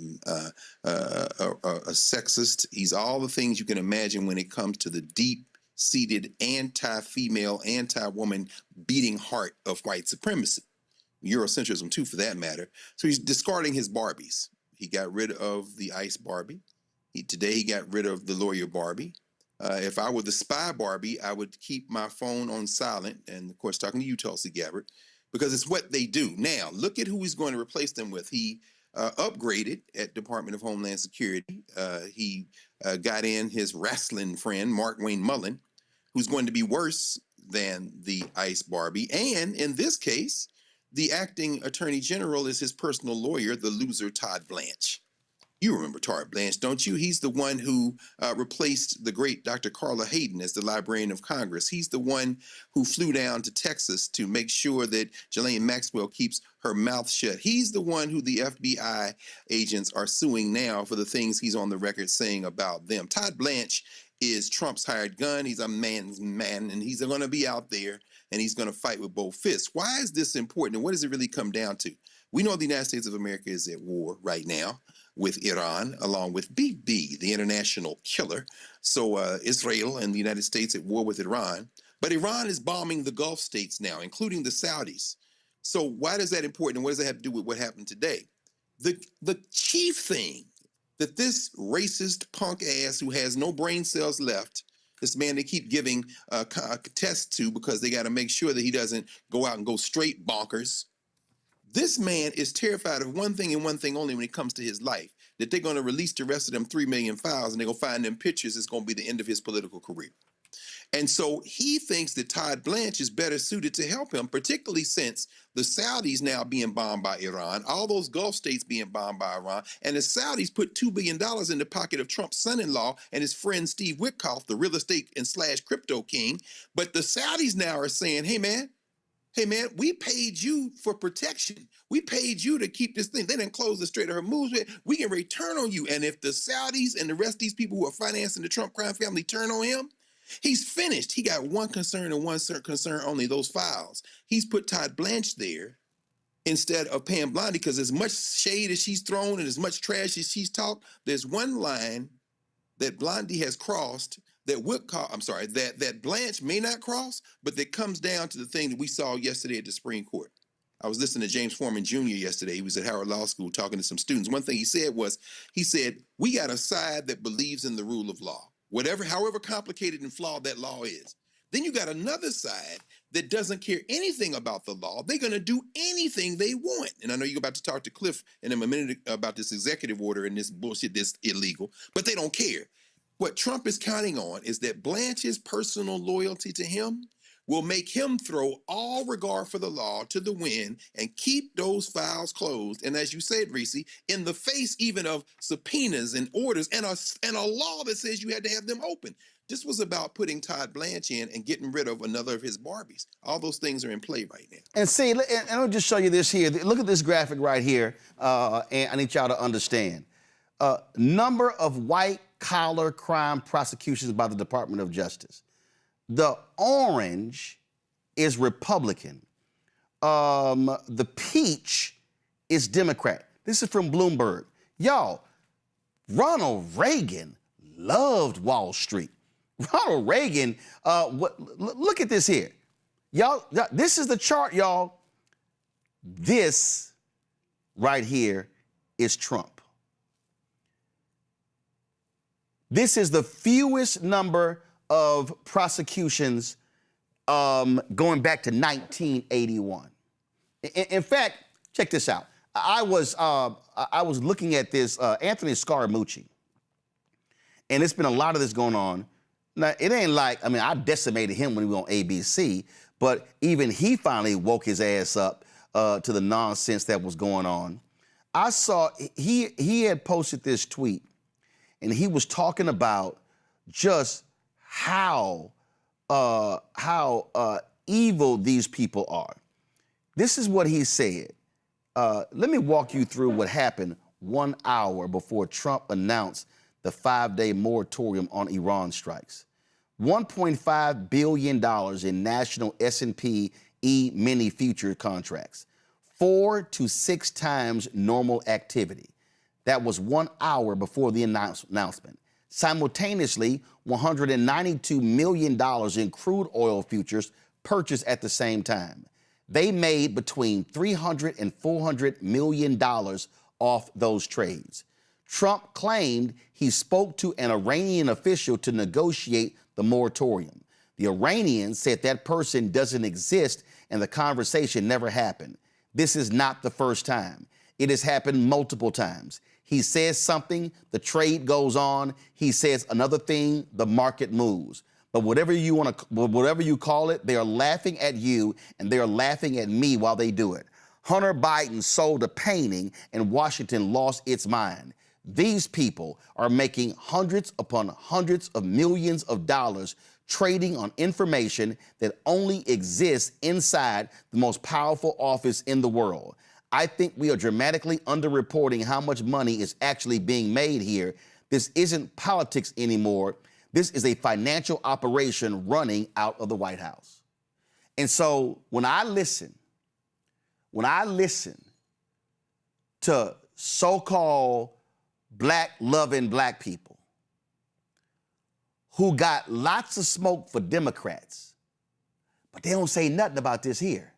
sexist. He's all the things you can imagine when it comes to the deep-seated anti-female, anti-woman beating heart of white supremacy. Eurocentrism too, for that matter. So he's discarding his Barbies. He got rid of the ice Barbie. Today he got rid of the lawyer Barbie. If I were the spy Barbie, I would keep my phone on silent. And of course, talking to you, Tulsi Gabbard, because it's what they do. Now, look at who he's going to replace them with. He upgraded at Department of Homeland Security. He got in his wrestling friend, Mark Wayne Mullen, who's going to be worse than the ICE Barbie. And in this case, the acting attorney general is his personal lawyer, the loser Todd Blanche. You remember Todd Blanche, don't you? He's the one who replaced the great Dr. Carla Hayden as the Librarian of Congress. He's the one who flew down to Texas to make sure that Ghislaine Maxwell keeps her mouth shut. He's the one who the FBI agents are suing now for the things he's on the record saying about them. Todd Blanche is Trump's hired gun. He's a man's man, and he's going to be out there, and he's going to fight with both fists. Why is this important, and what does it really come down to? We know the United States of America is at war right now with Iran, along with BB, the international killer. So Israel and the United States at war with Iran. But Iran is bombing the Gulf states now, including the Saudis. So why is that important, and what does that have to do with what happened today? The chief thing that this racist punk ass who has no brain cells left, this man they keep giving tests to because they got to make sure that he doesn't go out and go straight bonkers. This man is terrified of one thing and one thing only when it comes to his life, that they're going to release the rest of them 3 million files and they're going to find them pictures. It's going to be the end of his political career. And so he thinks that Todd Blanche is better suited to help him, particularly since the Saudis now being bombed by Iran, all those Gulf states being bombed by Iran, and the Saudis put $2 billion in the pocket of Trump's son-in-law and his friend Steve Witkoff, the real estate and / crypto king. But the Saudis now are saying, hey man, we paid you for protection. We paid you to keep this thing. They didn't close the Strait of Hormuz. We can return on you. And if the Saudis and the rest of these people who are financing the Trump crime family turn on him, he's finished. He got one concern and one concern only, those files. He's put Todd Blanche there instead of Pam Bondi, because as much shade as she's thrown and as much trash as she's talked, there's one line that Bondi has crossed that Blanche may not cross, but that comes down to the thing that we saw yesterday at the Supreme Court. I was listening to James Foreman Jr. yesterday. He was at Howard Law School talking to some students. One thing he said, we got a side that believes in the rule of law, however complicated and flawed that law is. Then you got another side that doesn't care anything about the law. They're going to do anything they want. And I know you're about to talk to Cliff in a minute about this executive order and this bullshit that's illegal, but they don't care. What Trump is counting on is that Blanche's personal loyalty to him will make him throw all regard for the law to the wind and keep those files closed. And as you said, Reese, in the face even of subpoenas and orders and a law that says you had to have them open. This was about putting Todd Blanche in and getting rid of another of his Barbies. All those things are in play right now. And see, and I'll just show you this here. Look at this graphic right here, and I need y'all to understand. Number of white-collar crime prosecutions by the Department of Justice. The orange is Republican. The peach is Democrat. This is from Bloomberg. Y'all, Ronald Reagan loved Wall Street. Ronald Reagan, look at this here. Y'all, this is the chart, y'all. This right here is Trump. This is the fewest number of prosecutions going back to 1981. In fact, check this out. I was looking at this Anthony Scaramucci, and it's been a lot of this going on. Now, it ain't like, I decimated him when he was on ABC, but even he finally woke his ass up to the nonsense that was going on. I saw he had posted this tweet, and he was talking about just how evil these people are. This is what he said. Let me walk you through what happened 1 hour before Trump announced the 5-day moratorium on Iran strikes. $1.5 billion in national S&P E-mini future contracts, 4 to 6 times normal activity. That was 1 hour before the announcement. Simultaneously, $192 million in crude oil futures purchased at the same time. They made between $300 and $400 million off those trades. Trump claimed he spoke to an Iranian official to negotiate the moratorium. The Iranians said that person doesn't exist and the conversation never happened. This is not the first time. It has happened multiple times. He says something, the trade goes on. He says another thing, the market moves. But whatever you call it, they are laughing at you and they are laughing at me while they do it. Hunter Biden sold a painting and Washington lost its mind. These people are making hundreds upon hundreds of millions of dollars trading on information that only exists inside the most powerful office in the world. I think we are dramatically underreporting how much money is actually being made here. This isn't politics anymore. This is a financial operation running out of the White House. And so when I listen to so-called black-loving black people who got lots of smoke for Democrats, but they don't say nothing about this here.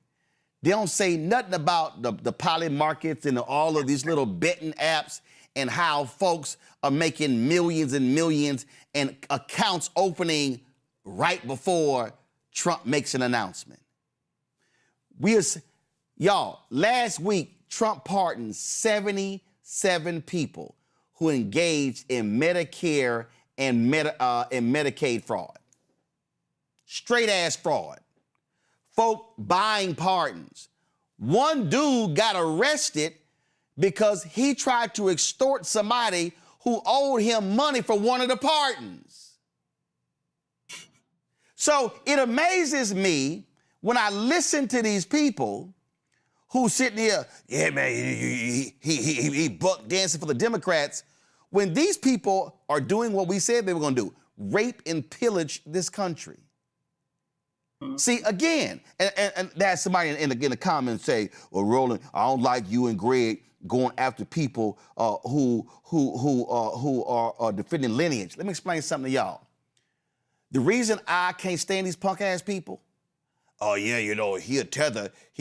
They don't say nothing about the poly markets and all of these little betting apps and how folks are making millions and millions and accounts opening right before Trump makes an announcement. Y'all, last week, Trump pardoned 77 people who engaged in Medicare and Medicaid fraud. Straight ass fraud. Folk buying pardons. One dude got arrested because he tried to extort somebody who owed him money for one of the pardons. So it amazes me when I listen to these people who sitting here, yeah, man, he buck dancing for the Democrats, when these people are doing what we said they were going to do, rape and pillage this country. See, again, and that's somebody in the comments say, well, Roland, I don't like you and Greg going after people who are defending lineage. Let me explain something to y'all. The reason I can't stand these punk ass people, oh yeah, you know, he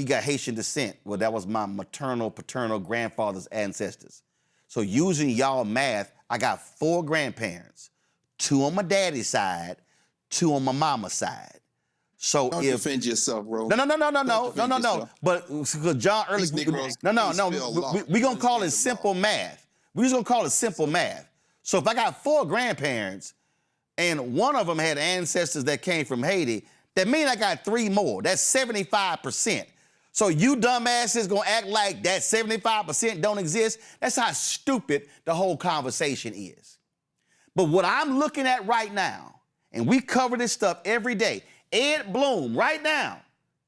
got Haitian descent. Well, that was my maternal, paternal grandfather's ancestors. So using y'all math, I got 4 grandparents, 2 on my daddy's side, 2 on my mama's side. So don't defend yourself, bro. No. But John early, we're gonna call it simple math. We're just gonna call it simple math. So if I got 4 grandparents and one of them had ancestors that came from Haiti, that means I got 3 more. That's 75%. So you dumbasses gonna act like that 75% don't exist? That's how stupid the whole conversation is. But what I'm looking at right now, and we cover this stuff every day, Ed Bloom, right now,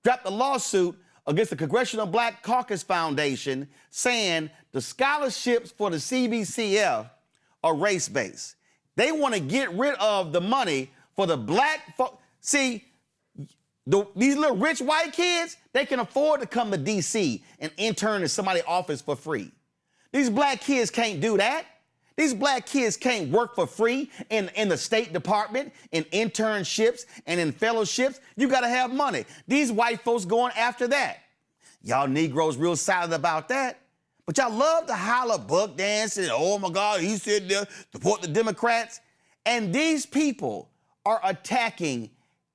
dropped a lawsuit against the Congressional Black Caucus Foundation saying the scholarships for the CBCF are race-based. They want to get rid of the money for the black folks. See, these little rich white kids, they can afford to come to D.C. and intern in somebody's office for free. These black kids can't do that. These black kids can't work for free in the State Department, in internships, and in fellowships. You got to have money. These white folks going after that. Y'all Negroes real silent about that. But y'all love to holler buck dancing. Oh, my God, he said there, support the Democrats. And these people are attacking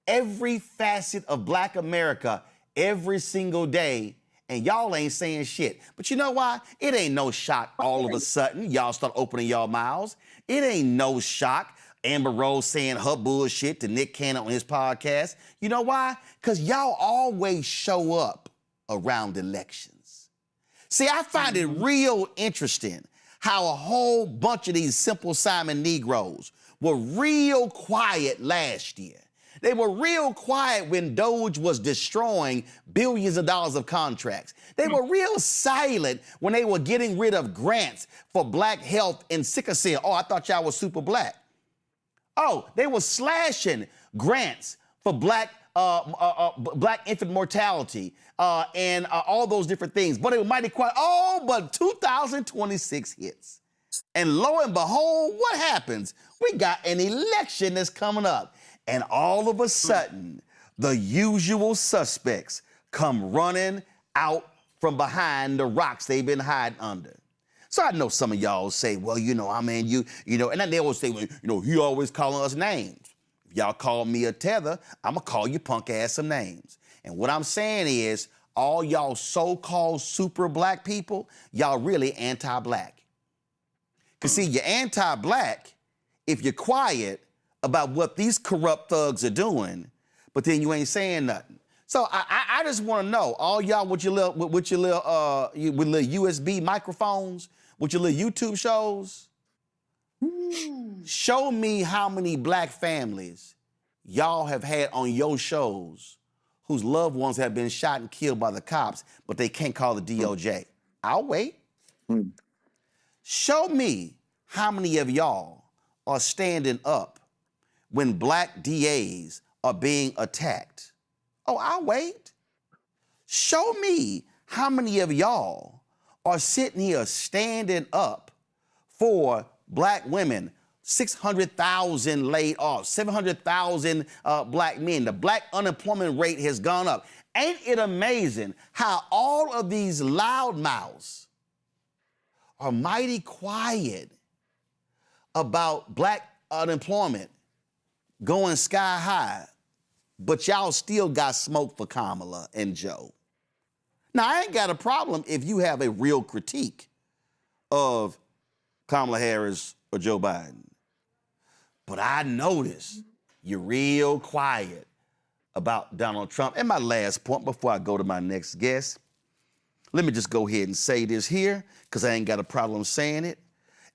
every facet of Black America every single day. And y'all ain't saying shit. But you know why? It ain't no shock all of a sudden y'all start opening y'all mouths. It ain't no shock Amber Rose saying her bullshit to Nick Cannon on his podcast. You know why? Because y'all always show up around elections. See, I find it real interesting how a whole bunch of these Simple Simon Negroes were real quiet last year. They were real quiet when Doge was destroying billions of dollars of contracts. They were real silent when they were getting rid of grants for black health and sickle cell. Oh, I thought y'all was super black. Oh, they were slashing grants for black infant mortality and all those different things. But they were mighty quiet. Oh, but 2026 hits. And lo and behold, what happens? We got an election that's coming up. And all of a sudden, the usual suspects come running out from behind the rocks they've been hiding under. So I know some of y'all say, well, you know, I mean, you know, and then they always say, well, you know, he always calling us names. If y'all call me a tether, I'm gonna call you punk ass some names. And what I'm saying is, all y'all so-called super black people, y'all really anti-black. Cause see, you're anti-black if you're quiet about what these corrupt thugs are doing, but then you ain't saying nothing. So I just want to know, all y'all with your little USB microphones, with your little YouTube shows, show me how many black families y'all have had on your shows whose loved ones have been shot and killed by the cops, but they can't call the DOJ. I'll wait. Show me how many of y'all are standing up when black DAs are being attacked. Oh, I'll wait. Show me how many of y'all are sitting here standing up for black women. 600,000 laid off, 700,000 black men. The black unemployment rate has gone up. Ain't it amazing how all of these loudmouths are mighty quiet about black unemployment going sky high, but y'all still got smoke for Kamala and Joe? Now, I ain't got a problem if you have a real critique of Kamala Harris or Joe Biden. But I notice you're real quiet about Donald Trump. And my last point before I go to my next guest, let me just go ahead and say this here, because I ain't got a problem saying it.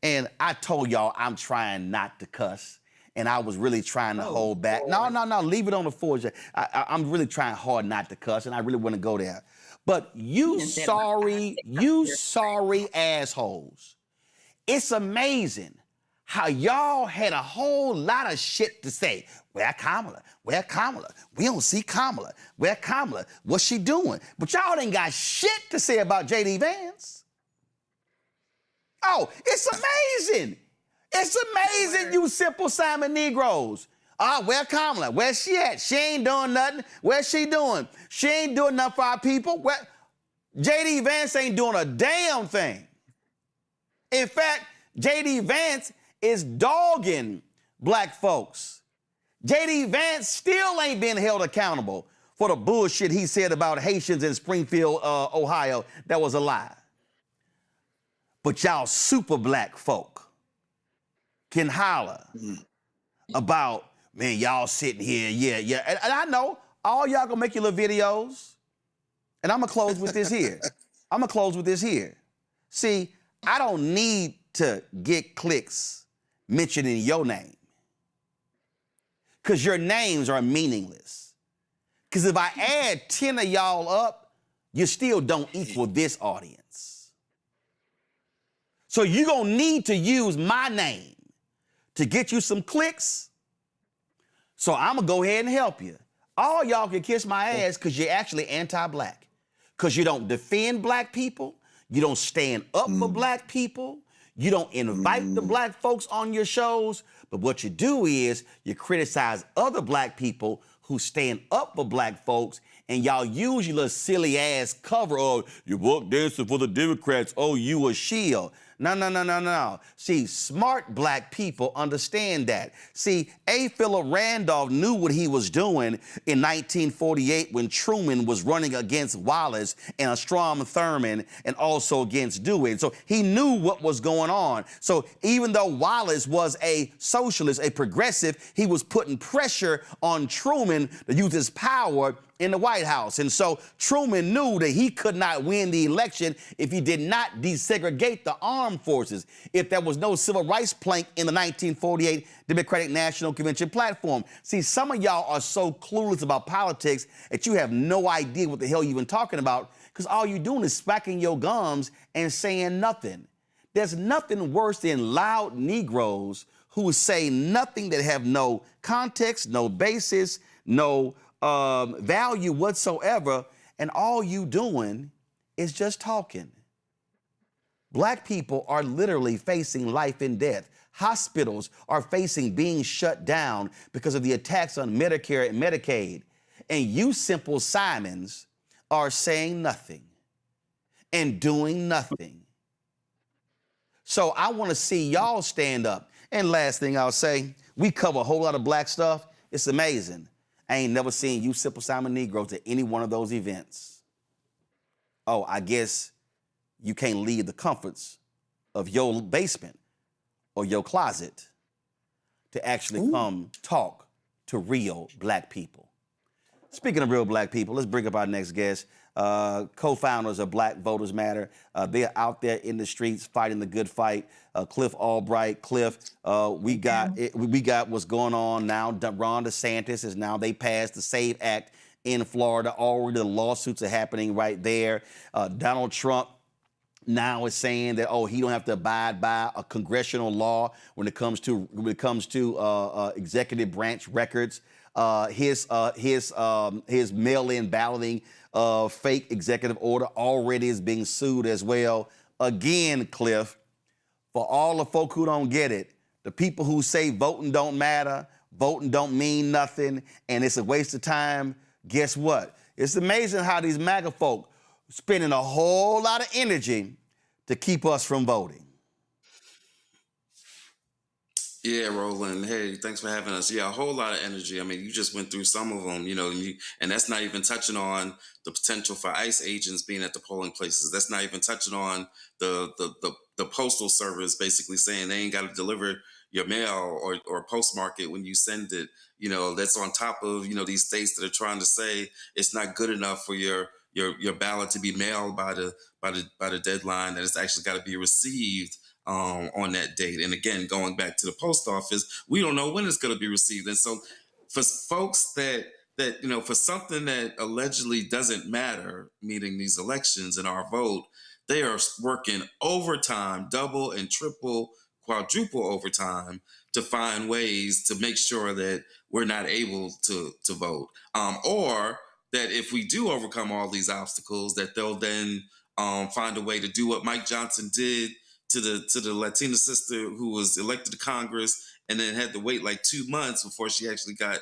And I told y'all I'm trying not to cuss, and I was really trying to hold back. No, leave it on the forge. I'm really trying hard not to cuss, and I really want to go there. But you sorry assholes. It's amazing how y'all had a whole lot of shit to say. Where Kamala? Where Kamala? We don't see Kamala. Where Kamala? What's she doing? But y'all ain't got shit to say about J.D. Vance. Oh, it's amazing. It's amazing, you simple Simon Negroes. Where Kamala? Where's she at? She ain't doing nothing. What's she doing? She ain't doing nothing for our people. J.D. Vance ain't doing a damn thing. In fact, J.D. Vance is dogging black folks. J.D. Vance still ain't been held accountable for the bullshit he said about Haitians in Springfield, Ohio. That was a lie. But y'all super black folk can holler about, man, y'all sitting here, yeah. And I know all y'all gonna make your little videos, and I'm gonna close with this here. See, I don't need to get clicks mentioning your name, because your names are meaningless. Because if I add 10 of y'all up, you still don't equal this audience. So you're gonna need to use my name to get you some clicks. So I'm gonna go ahead and help you. All y'all can kiss my ass because you're actually anti-black. Because you don't defend black people, you don't stand up for black people, you don't invite the black folks on your shows, but what you do is you criticize other black people who stand up for black folks, and y'all use your little silly ass cover of, you walk dancing for the Democrats, oh, you a shield. No. See, smart black people understand that. See, A. Philip Randolph knew what he was doing in 1948 when Truman was running against Wallace and Strom Thurmond and also against Dewey. So he knew what was going on. So even though Wallace was a socialist, a progressive, he was putting pressure on Truman to use his power in the White House. And so Truman knew that he could not win the election if he did not desegregate the armed forces, if there was no civil rights plank in the 1948 Democratic National Convention platform. See, some of y'all are so clueless about politics that you have no idea what the hell you're even talking about, because all you're doing is smacking your gums and saying nothing. There's nothing worse than loud Negroes who say nothing, that have no context, no basis, no value whatsoever, and all you doing is just talking. Black people are literally facing life and death. Hospitals are facing being shut down because of the attacks on Medicare and Medicaid. And you simple Simons are saying nothing and doing nothing. So I want to see y'all stand up. And last thing I'll say, we cover a whole lot of black stuff. It's amazing. I ain't never seen you Simple Simon Negroes at any one of those events. Oh, I guess you can't leave the comforts of your basement or your closet to actually come talk to real black people. Speaking of real black people, let's bring up our next guest. Co-founders of Black Voters Matter. They're out there in the streets fighting the good fight. Cliff Albright. Cliff, we got what's going on now. Ron DeSantis is now, they passed the SAVE Act in Florida. Already the lawsuits are happening right there. Donald Trump now is saying that, oh, he don't have to abide by a congressional law when it comes to executive branch records. His mail-in balloting fake executive order already is being sued as well. Again, Cliff, for all the folk who don't get it, the people who say voting don't matter, voting don't mean nothing, and it's a waste of time, guess what? It's amazing how these MAGA folk spending a whole lot of energy to keep us from voting. Yeah, Roland. Hey, thanks for having us. Yeah, a whole lot of energy. I mean, you just went through some of them, and that's not even touching on the potential for ICE agents being at the polling places. That's not even touching on the postal service basically saying they ain't got to deliver your mail or postmark it when you send it. That's on top of, these states that are trying to say it's not good enough for your ballot to be mailed by the deadline, that it's actually got to be received on that date. And again, going back to the post office, we don't know when it's going to be received. And so for folks that for something that allegedly doesn't matter, meaning these elections and our vote, they are working overtime, double and triple, quadruple overtime to find ways to make sure that we're not able to vote. Or that if we do overcome all these obstacles, that they'll then find a way to do what Mike Johnson did to the Latina sister who was elected to Congress and then had to wait like 2 months before she actually got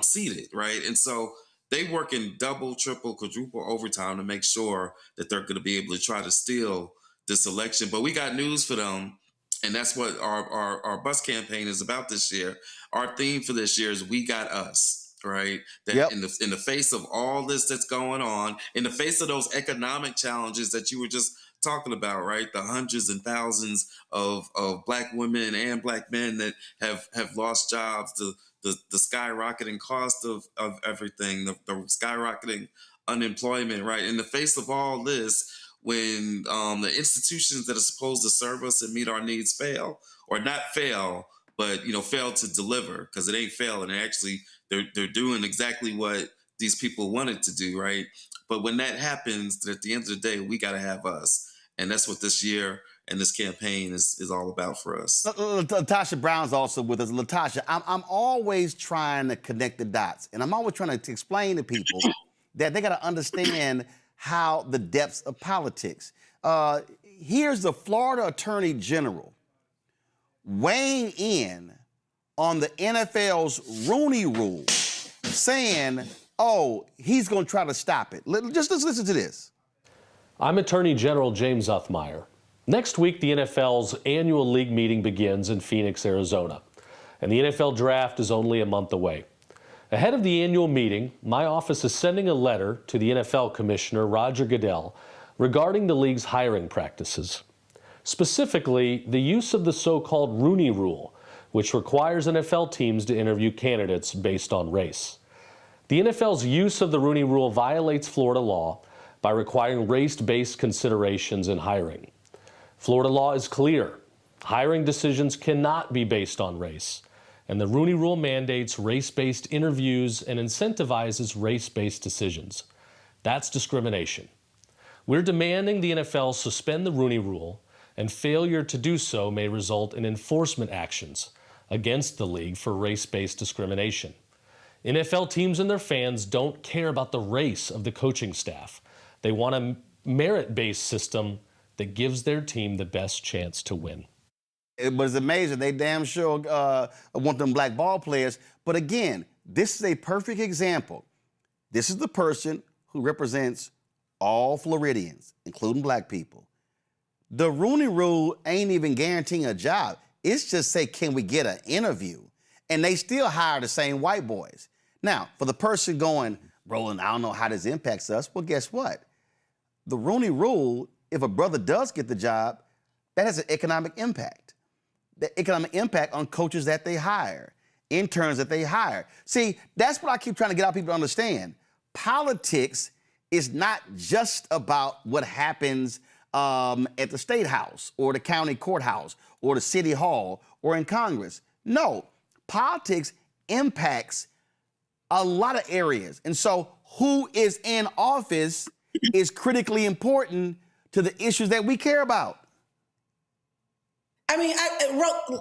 seated, right? And so they work in double, triple, quadruple overtime to make sure that they're going to be able to try to steal this election. But we got news for them, and that's what our bus campaign is about this year. Our theme for this year is "We Got Us." Right? That in the face of all this that's going on, in the face of those economic challenges that you were just talking about, right? The hundreds and thousands of black women and black men that have lost jobs, the skyrocketing cost of everything, the skyrocketing unemployment, right? In the face of all this, when the institutions that are supposed to serve us and meet our needs fail, or not fail, but fail to deliver, because it ain't failing. They're doing exactly what these people wanted to do, right? But when that happens, at the end of the day, we got to have us. And that's what this year and this campaign is all about for us. Latasha Brown's also with us. Latasha, I'm always trying to connect the dots, and I'm always trying to explain to people that they got to understand how the depths of politics. Here's the Florida Attorney General weighing in on the NFL's Rooney Rule, saying, oh, he's going to try to stop it. Just listen to this. I'm Attorney General James Uthmeyer. Next week, the NFL's annual league meeting begins in Phoenix, Arizona, and the NFL draft is only a month away. Ahead of the annual meeting, my office is sending a letter to the NFL Commissioner Roger Goodell regarding the league's hiring practices. Specifically, the use of the so-called Rooney Rule, which requires NFL teams to interview candidates based on race. The NFL's use of the Rooney Rule violates Florida law by requiring race-based considerations in hiring. Florida law is clear. Hiring decisions cannot be based on race, and the Rooney Rule mandates race-based interviews and incentivizes race-based decisions. That's discrimination. We're demanding the NFL suspend the Rooney Rule, and failure to do so may result in enforcement actions against the league for race-based discrimination. NFL teams and their fans don't care about the race of the coaching staff. They want a merit-based system that gives their team the best chance to win. It was amazing. They damn sure want them black ball players. But again, this is a perfect example. This is the person who represents all Floridians, including black people, The Rooney Rule ain't even guaranteeing a job. It's just say, can we get an interview? And they still hire the same white boys. Now, for the person going, Roland, I don't know how this impacts us. Well, guess what? The Rooney Rule, if a brother does get the job, that has an economic impact. The economic impact on coaches that they hire, interns that they hire. See, that's what I keep trying to get our people to understand. Politics is not just about what happens at the State House or the county courthouse or the city hall or in Congress. No, politics impacts a lot of areas. And so who is in office is critically important to the issues that we care about. I mean,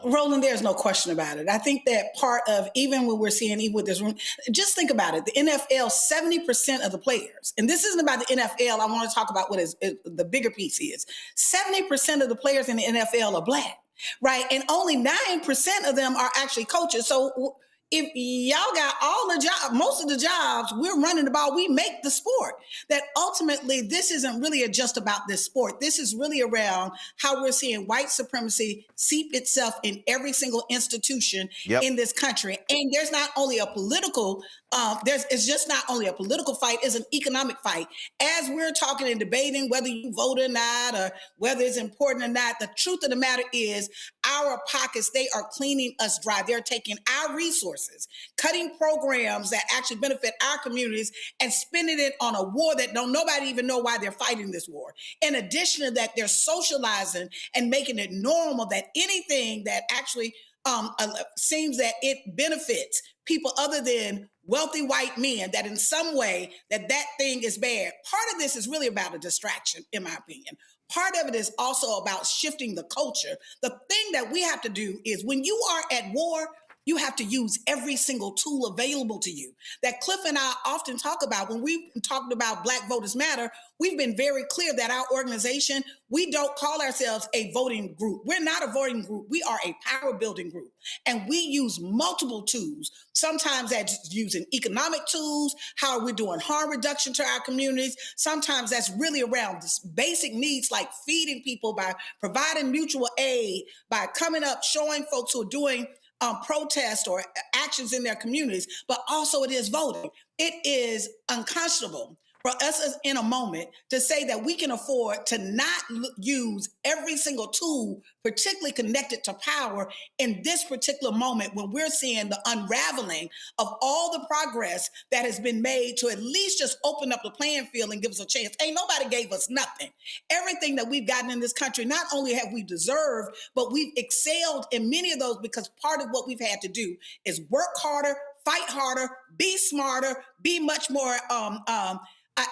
Roland, there's no question about it. I think that part of, even when we're seeing, even with this room, just think about it. The NFL, 70% of the players, and this isn't about the NFL. I want to talk about what the bigger piece is. 70% of the players in the NFL are Black, right? And only 9% of them are actually coaches. So if y'all got all the jobs, most of the jobs, we're running the ball, we make the sport. That ultimately, this isn't really just about this sport. This is really around how we're seeing white supremacy seep itself in every single institution in this country. And there's not only a political, it's just not only a political fight, it's an economic fight. As we're talking and debating whether you vote or not, or whether it's important or not, the truth of the matter is our pockets, they are cleaning us dry. They're taking our resources, cutting programs that actually benefit our communities and spending it on a war that nobody even know why they're fighting this war. In addition to that, they're socializing and making it normal that anything that actually seems that it benefits people other than wealthy white men, that in some way that thing is bad. Part of this is really about a distraction, in my opinion. Part of it is also about shifting the culture. The thing that we have to do is when you are at war, you have to use every single tool available to you. That Cliff and I often talk about when we've talked about Black Voters Matter, we've been very clear that our organization, we don't call ourselves a voting group. We're not a voting group. We are a power building group. And we use multiple tools. Sometimes that's using economic tools, how we're doing harm reduction to our communities. Sometimes that's really around this basic needs like feeding people by providing mutual aid, by coming up, showing folks who are doing protests or actions in their communities, but also it is voting. It is unconscionable for us in a moment to say that we can afford to not use every single tool, particularly connected to power in this particular moment when we're seeing the unraveling of all the progress that has been made to at least just open up the playing field and give us a chance. Ain't nobody gave us nothing. Everything that we've gotten in this country, not only have we deserved, but we've excelled in many of those because part of what we've had to do is work harder, fight harder, be smarter, be much more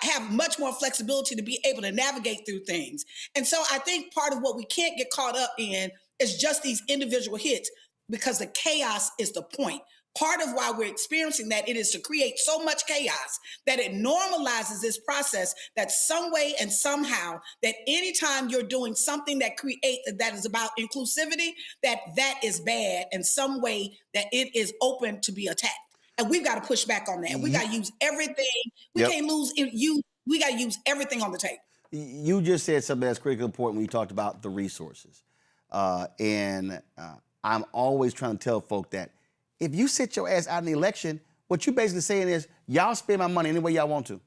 have much more flexibility to be able to navigate through things. And so I think part of what we can't get caught up in is just these individual hits because the chaos is the point. Part of why we're experiencing that it is to create so much chaos that it normalizes this process that some way and somehow that anytime you're doing something that is about inclusivity, that is bad and some way that it is open to be attacked. And we've got to push back on that. We got to use everything. We can't lose you. We got to use everything on the table. You just said something that's critically important when you talked about the resources. And I'm always trying to tell folk that if you sit your ass out in the election, what you're basically saying is, y'all spend my money any way y'all want to.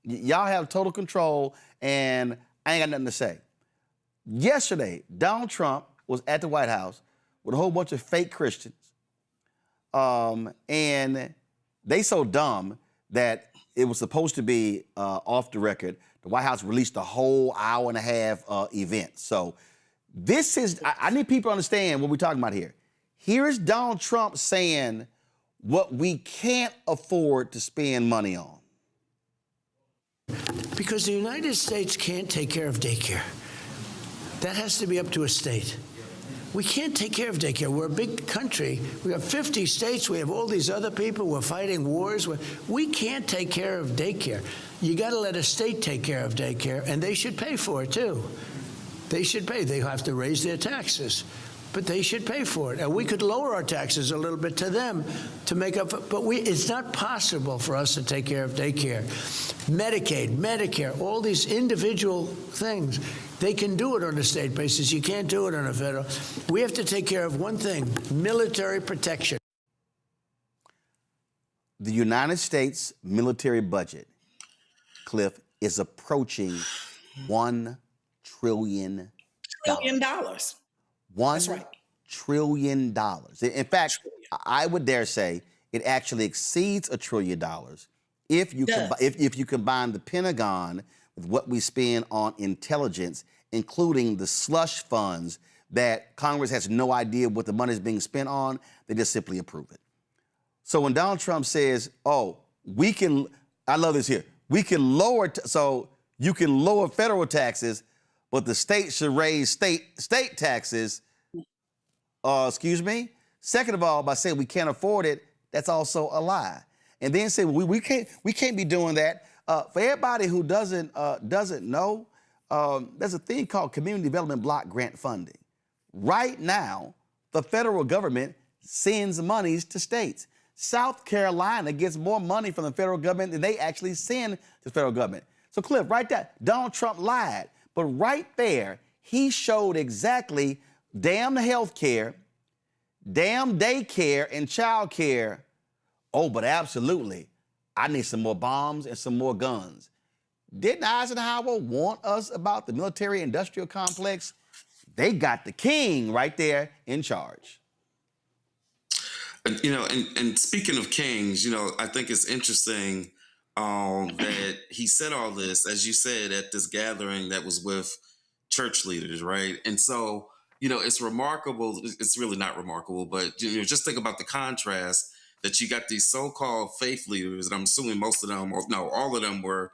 Y'all have total control, and I ain't got nothing to say. Yesterday, Donald Trump was at the White House with a whole bunch of fake Christians. And they so dumb that it was supposed to be off the record. The White House released a whole hour and a half event. So this is, I need people to understand what we're talking about here. Here is Donald Trump saying what we can't afford to spend money on. Because the United States can't take care of daycare. That has to be up to a state. We can't take care of daycare. We're a big country. We have 50 states. We have all these other people. We're fighting wars. We can't take care of daycare. You got to let a state take care of daycare, and they should pay for it, too. They should pay. They have to raise their taxes, but they should pay for it. And we could lower our taxes a little bit to them to make up, but it's not possible for us to take care of daycare. Medicaid, Medicare, all these individual things They can do it on a state basis. You can't do it on a federal. We have to take care of one thing, military protection. The United States military budget, Cliff, is approaching $1 trillion. $1 trillion. That's right. $1 trillion. In fact, I would dare say it actually exceeds $1 trillion if you combine the Pentagon with what we spend on intelligence, including the slush funds that Congress has no idea what the money is being spent on. They just simply approve it. So when Donald Trump says, oh, we can, I love this here, we can lower, so you can lower federal taxes, but the state should raise state taxes, excuse me? Second of all, by saying we can't afford it, that's also a lie. And then say, well, we can't be doing that. For everybody who doesn't know, there's a thing called Community Development Block Grant Funding. Right now, the federal government sends monies to states. South Carolina gets more money from the federal government than they actually send to the federal government. So Cliff, right there, Donald Trump lied. But right there, he showed exactly damn the health care, damn daycare and child care. Oh, but absolutely, I need some more bombs and some more guns. Didn't Eisenhower warn us about the military-industrial complex? They got the king right there in charge. And speaking of kings, I think it's interesting that he said all this, as you said, at this gathering that was with church leaders, right? And so, it's remarkable. It's really not remarkable, but just think about the contrast that you got these so-called faith leaders, and I'm assuming most of them, or no, all of them were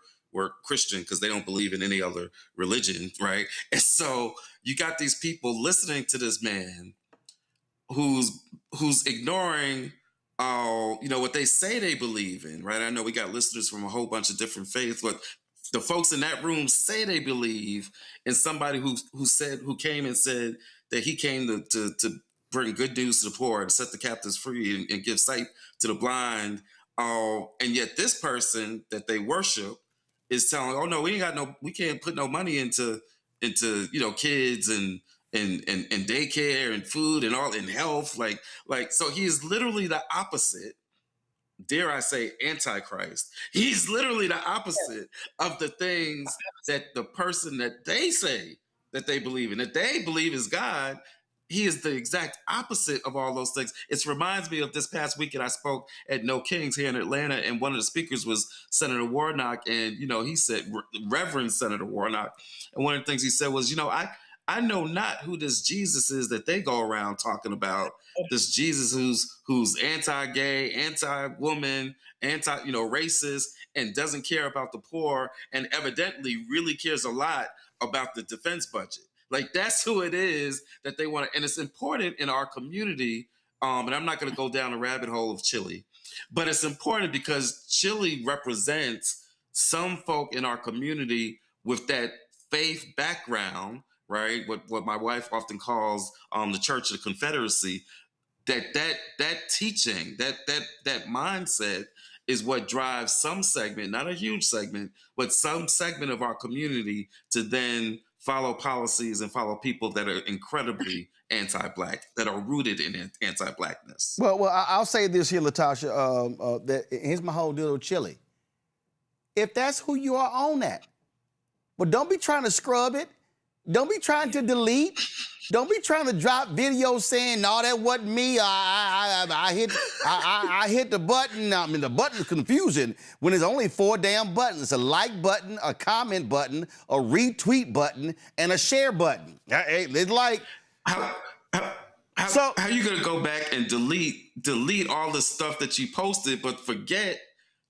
Christian because they don't believe in any other religion, right? And so you got these people listening to this man who's ignoring what they say they believe in, right? I know we got listeners from a whole bunch of different faiths, but the folks in that room say they believe in somebody who came and said that he came to bring good news to the poor and set the captives free and give sight to the blind. And yet this person that they worship is telling, oh no, we can't put no money into kids and daycare and food and all, and health, like so he is literally the opposite, dare I say, Antichrist. He's literally the opposite of the things that the person that they say that they believe in, that they believe is God. He is the exact opposite of all those things. It reminds me of this past weekend I spoke at No Kings here in Atlanta, and one of the speakers was Senator Warnock, and he said, Reverend Senator Warnock, and one of the things he said was, I know not who this Jesus is that they go around talking about. This Jesus who's anti-gay, anti-woman, racist, and doesn't care about the poor, and evidently really cares a lot about the defense budget. Like, that's who it is that they want to, and it's important in our community. And I'm not going to go down the rabbit hole of Chile, but it's important because Chile represents some folk in our community with that faith background, right? What my wife often calls the Church of the Confederacy. That teaching, that mindset is what drives some segment, not a huge segment, but some segment of our community to then follow policies and follow people that are incredibly anti-Black, that are rooted in anti-Blackness. Well, I'll say this here, Latasha. Here's my whole deal with Chile. If that's who you are, own that. But don't be trying to scrub it. Don't be trying to delete. Don't be trying to drop videos saying, no, that wasn't me. I hit the button. I mean, the button's confusing when there's only 4 damn buttons: a like button, a comment button, a retweet button, and a share button. It's like... How are you gonna go back and delete all the stuff that you posted, but forget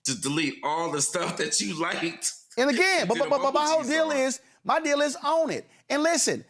to delete all the stuff that you liked? And again, but my whole deal is, own it. And listen,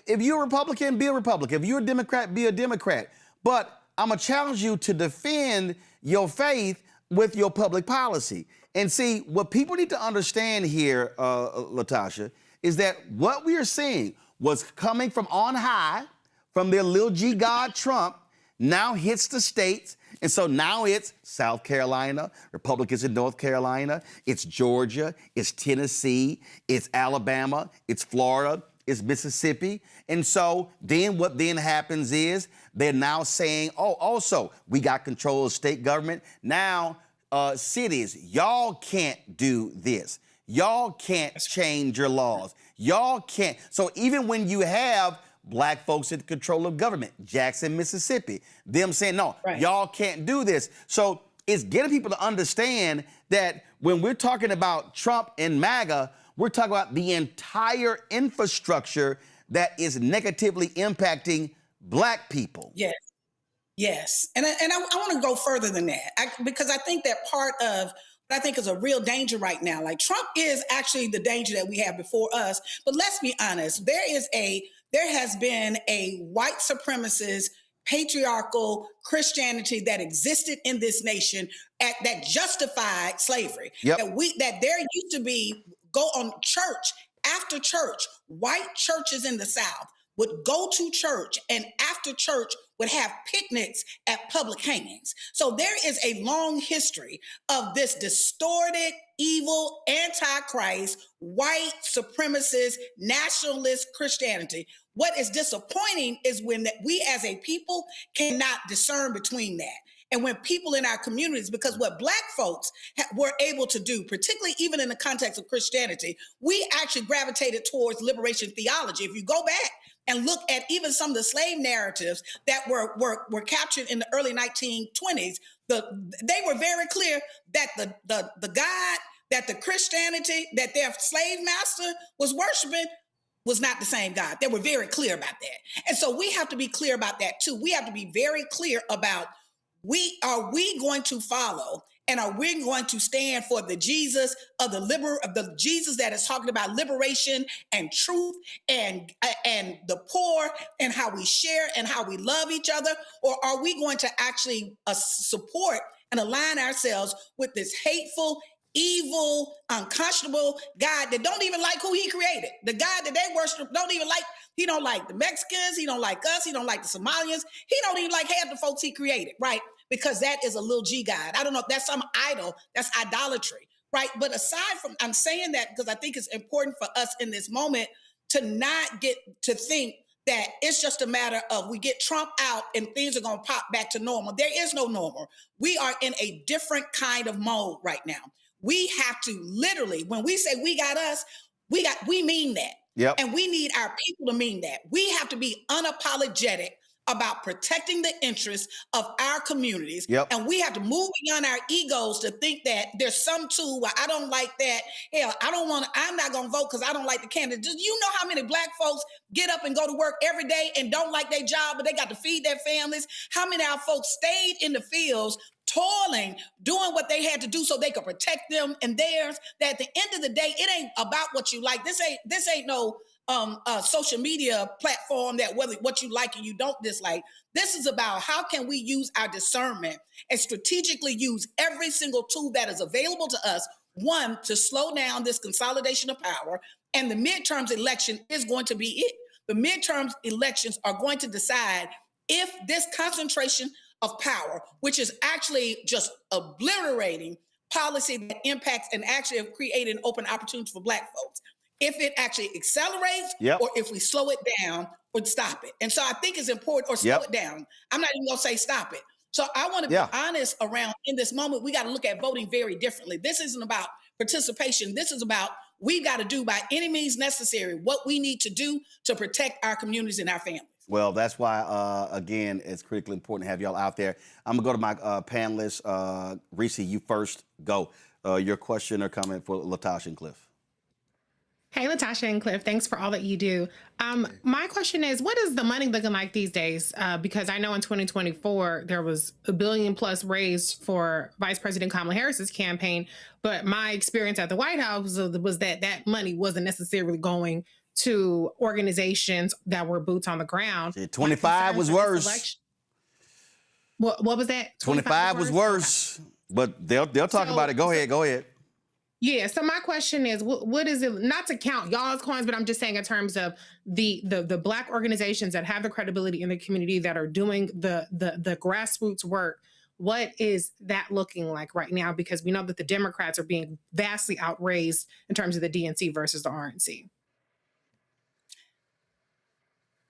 if you're a Republican, be a Republican. If you're a Democrat, be a Democrat. But I'm going to challenge you to defend your faith with your public policy. And see, what people need to understand here, Latasha, is that what we are seeing was coming from on high, from their little G God Trump, now hits the states. And so now it's South Carolina, Republicans in North Carolina, it's Georgia, it's Tennessee, it's Alabama, it's Florida, is Mississippi. And so then what then happens is they're now saying, oh, also, we got control of state government. Now, cities, y'all can't do this. Y'all can't change your laws. Y'all can't. So even when you have black folks in control of government, Jackson, Mississippi, them saying, no, y'all can't do this. So it's getting people to understand that when we're talking about Trump and MAGA, we're talking about the entire infrastructure that is negatively impacting black people. Yes. Yes. And I want to go further than that because I think that part of what I think is a real danger right now, like Trump is actually the danger that we have before us. But let's be honest, there has been a white supremacist, patriarchal Christianity that existed in this nation that justified slavery. Yep. That there used to be go on church after church, white churches in the South would go to church and after church would have picnics at public hangings. So there is a long history of this distorted, evil, antichrist, white supremacist, nationalist Christianity. What is disappointing is when we as a people cannot discern between that. And when people in our communities, because what black folks were able to do, particularly even in the context of Christianity, we actually gravitated towards liberation theology. If you go back and look at even some of the slave narratives that were captured in the early 1920s, they were very clear that the God, that the Christianity that their slave master was worshiping was not the same God. They were very clear about that. And so we have to be clear about that too. We have to be very clear about are we going to follow and are we going to stand for the Jesus of the Jesus that is talking about liberation and truth and the poor and how we share and how we love each other? Or are we going to actually support and align ourselves with this hateful, evil, unconscionable God that don't even like who he created? The God that they worship he don't like the Mexicans, he don't like us, he don't like the Somalians, he don't even like half the folks he created, right? Because that is a little G God. I don't know if that's some idol, that's idolatry, right? But aside from, I'm saying that because I think it's important for us in this moment to not get to think that it's just a matter of we get Trump out and things are going to pop back to normal. There is no normal. We are in a different kind of mode right now. We have to literally, when we say we got us, we mean that. Yep. And we need our people to mean that. We have to be unapologetic about protecting the interests of our communities. Yep. And we have to move beyond our egos to think that there's some tool where I don't like that. Hell, I'm not going to vote because I don't like the candidate. Do you know how many black folks get up and go to work every day and don't like their job, but they got to feed their families? How many of our folks stayed in the fields toiling, doing what they had to do so they could protect them and theirs? That at the end of the day, it ain't about what you like. This ain't no social media platform that whether what you like and you don't dislike. This is about how can we use our discernment and strategically use every single tool that is available to us, one, to slow down this consolidation of power, and the midterms election is going to be it. The midterms elections are going to decide if this concentration of power, which is actually just obliterating policy that impacts and actually have created an open opportunity for black folks, if it actually accelerates or if we slow it down or stop it. And so I think it's important, or slow it down. I'm not even gonna say stop it. So I want to be honest around in this moment, we got to look at voting very differently. This isn't about participation. This is about we've got to do by any means necessary what we need to do to protect our communities and our families. Well, that's why, again, it's critically important to have y'all out there. I'm going to go to my panelists. Reese, you first go. Your question or comment for Latasha and Cliff. Hey, Latasha and Cliff, thanks for all that you do. My question is, what is the money looking like these days? Because I know in 2024, there was $1 billion plus raised for Vice President Kamala Harris's campaign. But my experience at the White House was that money wasn't necessarily going to organizations that were boots on the ground. 25 was worse. What was that? 25 was worse. But they'll talk about it. Go ahead. Yeah. So my question is, what is it? Not to count y'all's coins, but I'm just saying in terms of the black organizations that have the credibility in the community that are doing the grassroots work. What is that looking like right now? Because we know that the Democrats are being vastly outraised in terms of the DNC versus the RNC.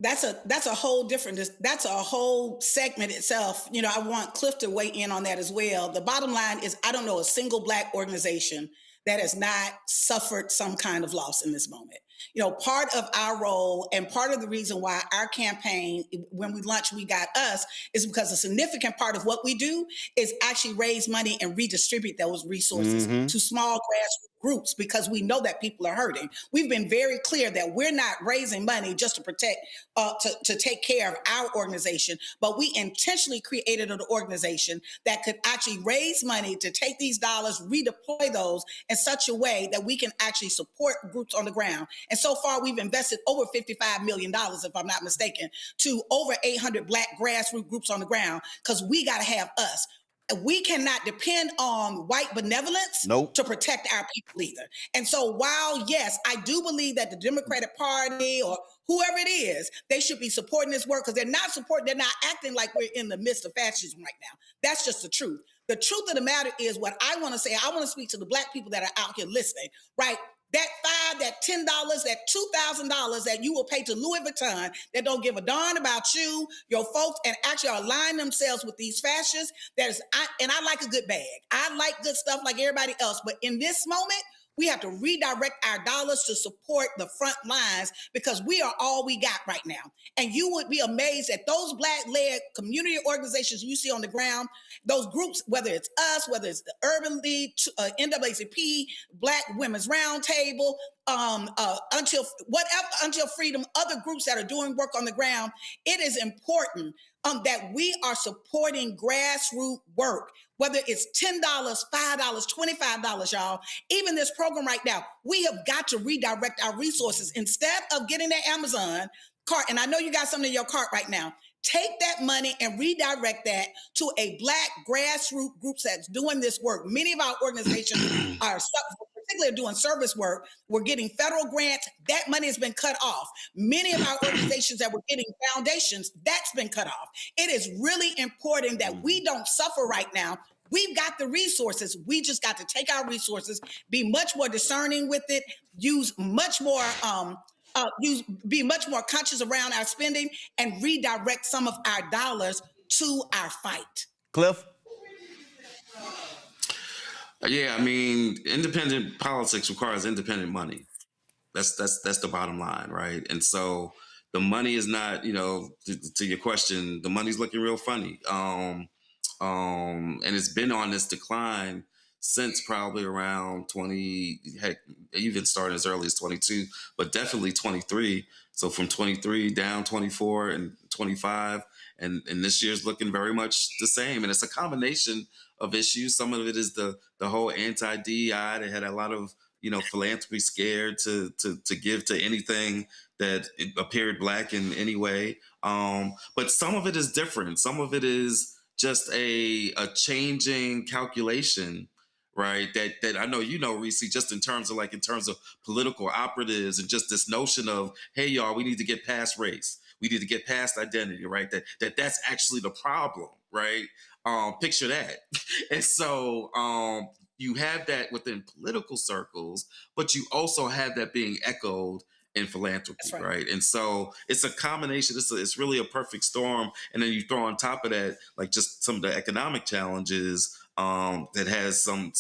That's a whole different, that's a whole segment itself. You know, I want Cliff to weigh in on that as well. The bottom line is, I don't know a single Black organization that has not suffered some kind of loss in this moment. You know, part of our role and part of the reason why our campaign, when we launched We Got Us, is because a significant part of what we do is actually raise money and redistribute those resources to small grassroots groups, because we know that people are hurting. We've been very clear that we're not raising money just to protect, to take care of our organization, but we intentionally created an organization that could actually raise money to take these dollars, redeploy those in such a way that we can actually support groups on the ground. And so far, we've invested over $55 million, if I'm not mistaken, to over 800 Black grassroots groups on the ground, because we got to have us. We cannot depend on white benevolence to protect our people either. And so while, yes, I do believe that the Democratic Party or whoever it is, they should be supporting this work, because they're not acting like we're in the midst of fascism right now. That's just the truth. The truth of the matter is, what I want to say, I want to speak to the Black people that are out here listening, right? That $5, that $10, that $2,000 that you will pay to Louis Vuitton, that don't give a darn about you, your folks, and actually align themselves with these fascists. I like a good bag. I like good stuff like everybody else. But in this moment, we have to redirect our dollars to support the front lines, because we are all we got right now. And you would be amazed at those Black-led community organizations you see on the ground, those groups, whether it's us, whether it's the Urban League, NAACP, Black Women's Roundtable, Until Freedom, other groups that are doing work on the ground. It is important that we are supporting grassroots work, whether it's $10, $5, $25, y'all. Even this program right now, we have got to redirect our resources. Instead of getting that Amazon cart, and I know you got something in your cart right now, take that money and redirect that to a Black grassroots group that's doing this work. Many of our organizations are particularly doing service work. We're getting federal grants. That money has been cut off. Many of our organizations that were getting foundations, that's been cut off. It is really important that we don't suffer right now. We've got the resources. We just got to take our resources, be much more discerning with it, be much more conscious around our spending, and redirect some of our dollars to our fight. Cliff? Yeah, I mean, independent politics requires independent money. That's the bottom line, right? And so the money is not, to your question, the money's looking real funny. And it's been on this decline since probably around 20, heck, even started as early as 22, but definitely 23. So from 23 down 24 and 25, and this year's looking very much the same. And it's a combination of issues. Some of it is the whole anti-DEI. They had a lot of, philanthropy, scared to give to anything that appeared Black in any way. But some of it is different. Some of it is just a changing calculation, right? That I know, Reese, just in terms of political operatives, and just this notion of, hey, y'all, we need to get past race. We need to get past identity, right? That's actually the problem, right? Picture that. And so you have that within political circles, but you also have that being echoed in philanthropy, right? And so it's a combination. It's really a perfect storm. And then you throw on top of that, like just some of the economic challenges that has some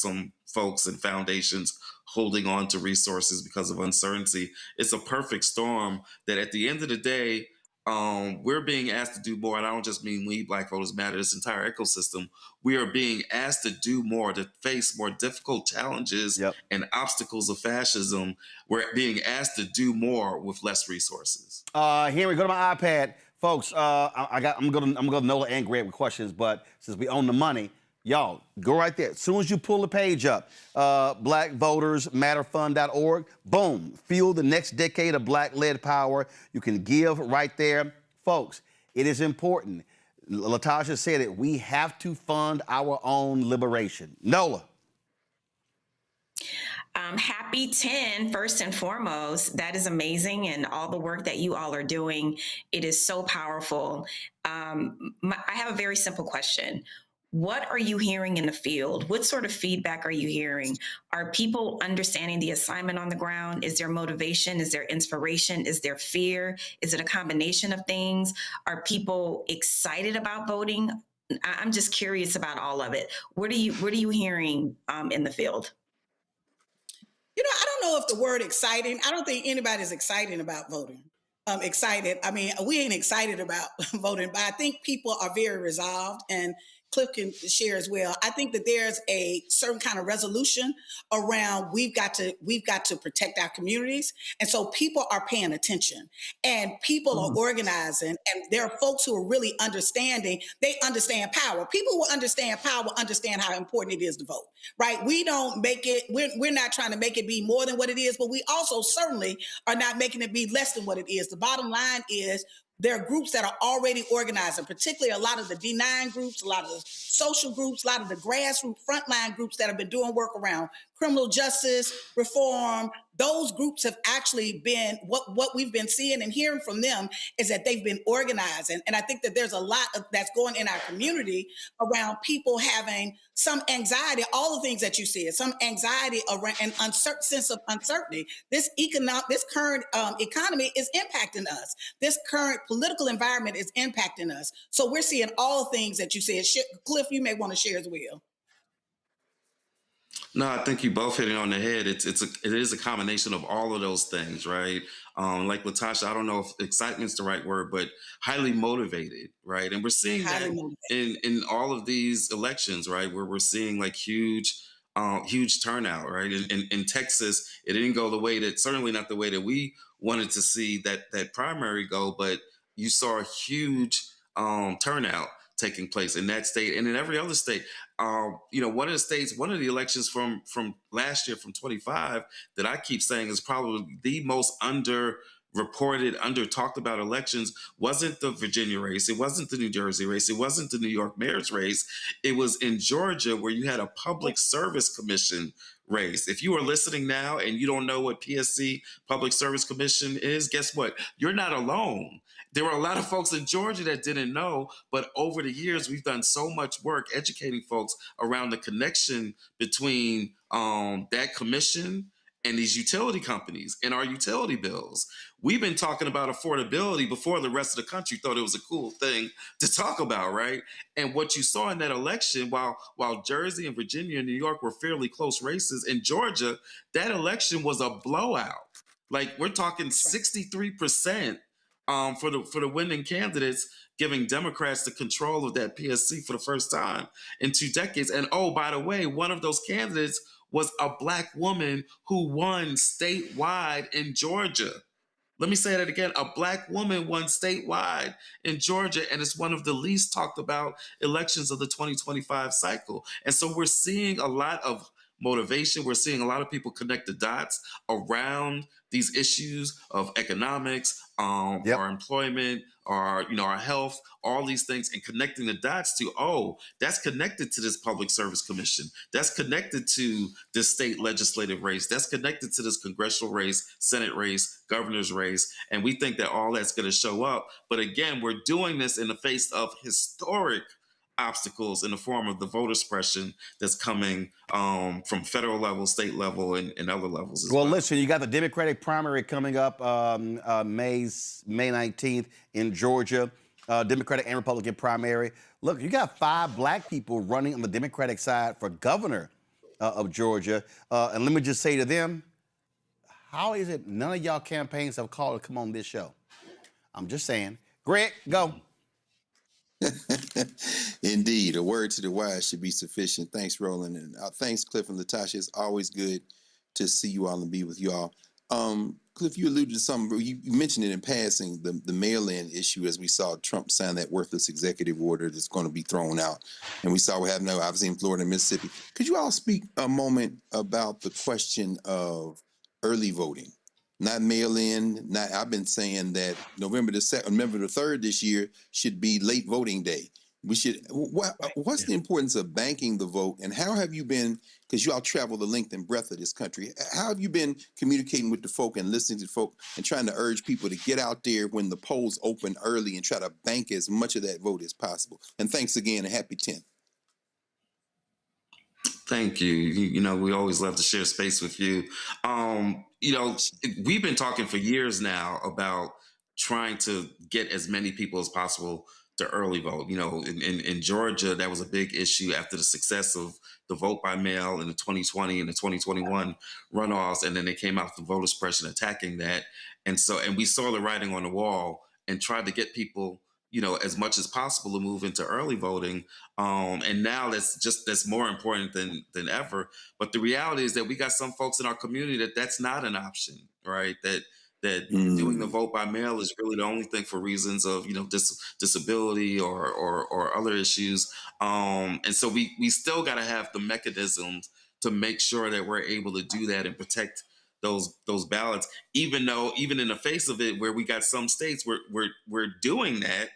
folks and foundations holding on to resources because of uncertainty. It's a perfect storm that at the end of the day, we're being asked to do more. And I don't just mean we, Black Voters Matter, this entire ecosystem. We are being asked to do more, to face more difficult challenges and obstacles of fascism. We're being asked to do more with less resources. Here we go to my iPad. Folks, I'm going to Nola and Greg with questions, but since we own the money, y'all, go right there. As soon as you pull the page up, blackvotersmatterfund.org, boom, fuel the next decade of Black-led power. You can give right there. Folks, it is important. Latasha said it. We have to fund our own liberation. Nola. Happy 10, first and foremost. That is amazing. And all the work that you all are doing, it is so powerful. I have a very simple question. What are you hearing in the field? What sort of feedback are you hearing? Are people understanding the assignment on the ground? Is there motivation? Is there inspiration? Is there fear? Is it a combination of things? Are people excited about voting? I'm just curious about all of it. What are you hearing in the field? I don't know if the word exciting, I don't think anybody's excited about voting. Excited. I mean, we ain't excited about voting, but I think people are very resolved, and Cliff can share as well. I think that there's a certain kind of resolution around we've got to protect our communities. And so people are paying attention and people are organizing, and there are folks who are really understanding. They understand power. People who understand power understand how important it is to vote, right? We don't make it, we're not trying to make it be more than what it is, but we also certainly are not making it be less than what it is. The bottom line is there are groups that are already organizing, particularly a lot of the D9 groups, a lot of the social groups, a lot of the grassroots frontline groups that have been doing work around criminal justice reform. Those groups have actually been, what we've been seeing and hearing from them is that they've been organizing. And I think that there's a lot that's going in our community around people having some anxiety, all the things that you said, some anxiety around an uncertain sense of uncertainty. This current economy is impacting us. This current political environment is impacting us. So we're seeing all things that you said. Cliff, you may want to share as well. No, I think you both hit it on the head. It is a combination of all of those things, right? Like Latasha, I don't know if excitement's the right word, but highly motivated, right? And we're seeing that in all of these elections, right? Where we're seeing like huge turnout, right? In Texas, it didn't go the way that, certainly not the way that we wanted to see that primary go, but you saw a huge turnout taking place in that state and in every other state. One of the elections from last year, from 25, that I keep saying is probably the most under-reported, under-talked about elections wasn't the Virginia race. It wasn't the New Jersey race. It wasn't the New York mayor's race. It was in Georgia, where you had a public service commission race. If you are listening now and you don't know what PSC, Public Service Commission, is, guess what? You're not alone. There were a lot of folks in Georgia that didn't know, but over the years, we've done so much work educating folks around the connection between that commission and these utility companies and our utility bills. We've been talking about affordability before the rest of the country thought it was a cool thing to talk about, right? And what you saw in that election, while Jersey and Virginia and New York were fairly close races, in Georgia, that election was a blowout. Like, we're talking 63%. For the winning candidates, giving Democrats the control of that PSC for the first time in 2 decades. And oh, by the way, one of those candidates was a Black woman who won statewide in Georgia. Let me say that again. A Black woman won statewide in Georgia, and it's one of the least talked about elections of the 2025 cycle. And so we're seeing a lot of motivation. We're seeing a lot of people connect the dots around these issues of economics, our employment, our health, all these things, and connecting the dots to, oh, that's connected to this public service commission. That's connected to this state legislative race. That's connected to this congressional race, Senate race, governor's race. And we think that all that's going to show up. But again, we're doing this in the face of historic obstacles in the form of the voter suppression that's coming from federal level, state level, and other levels as well. Well, listen, you got the Democratic primary coming up May 19th in Georgia, Democratic and Republican primary. Look, you got 5 Black people running on the Democratic side for governor of Georgia. And let me just say to them, how is it none of y'all campaigns have called to come on this show? I'm just saying. Greg, go. Indeed, a word to the wise should be sufficient. Thanks, Roland, and thanks, Cliff and Latasha. It's always good to see you all and be with you all. Cliff, you alluded to something. You mentioned it in passing, the mail-in issue, as we saw Trump sign that worthless executive order that's going to be thrown out, and we saw what happened, obviously, in Florida and Mississippi. Could you all speak a moment about the question of early voting? Not mail-in. I've been saying that November the 3rd this year should be late voting day. We should. What's the importance of banking the vote, and how have you been? Because you all travel the length and breadth of this country. How have you been communicating with the folk and listening to the folk and trying to urge people to get out there when the polls open early and try to bank as much of that vote as possible? And thanks again, and happy 10th. Thank you. You know, we always love to share space with you. You know, we've been talking for years now about trying to get as many people as possible to early vote. You know, in Georgia, that was a big issue after the success of the vote by mail in the 2020 and the 2021 runoffs. And then they came out with the voter suppression attacking that. And we saw the writing on the wall and tried to get people, you know, as much as possible to move into early voting. And now that's more important than ever. But the reality is that we got some folks in our community that's not an option, right? That doing the vote by mail is really the only thing for reasons of, you know, disability or other issues. And so we still got to have the mechanisms to make sure that we're able to do that and protect those ballots, even in the face of it, where we got some states we're doing that,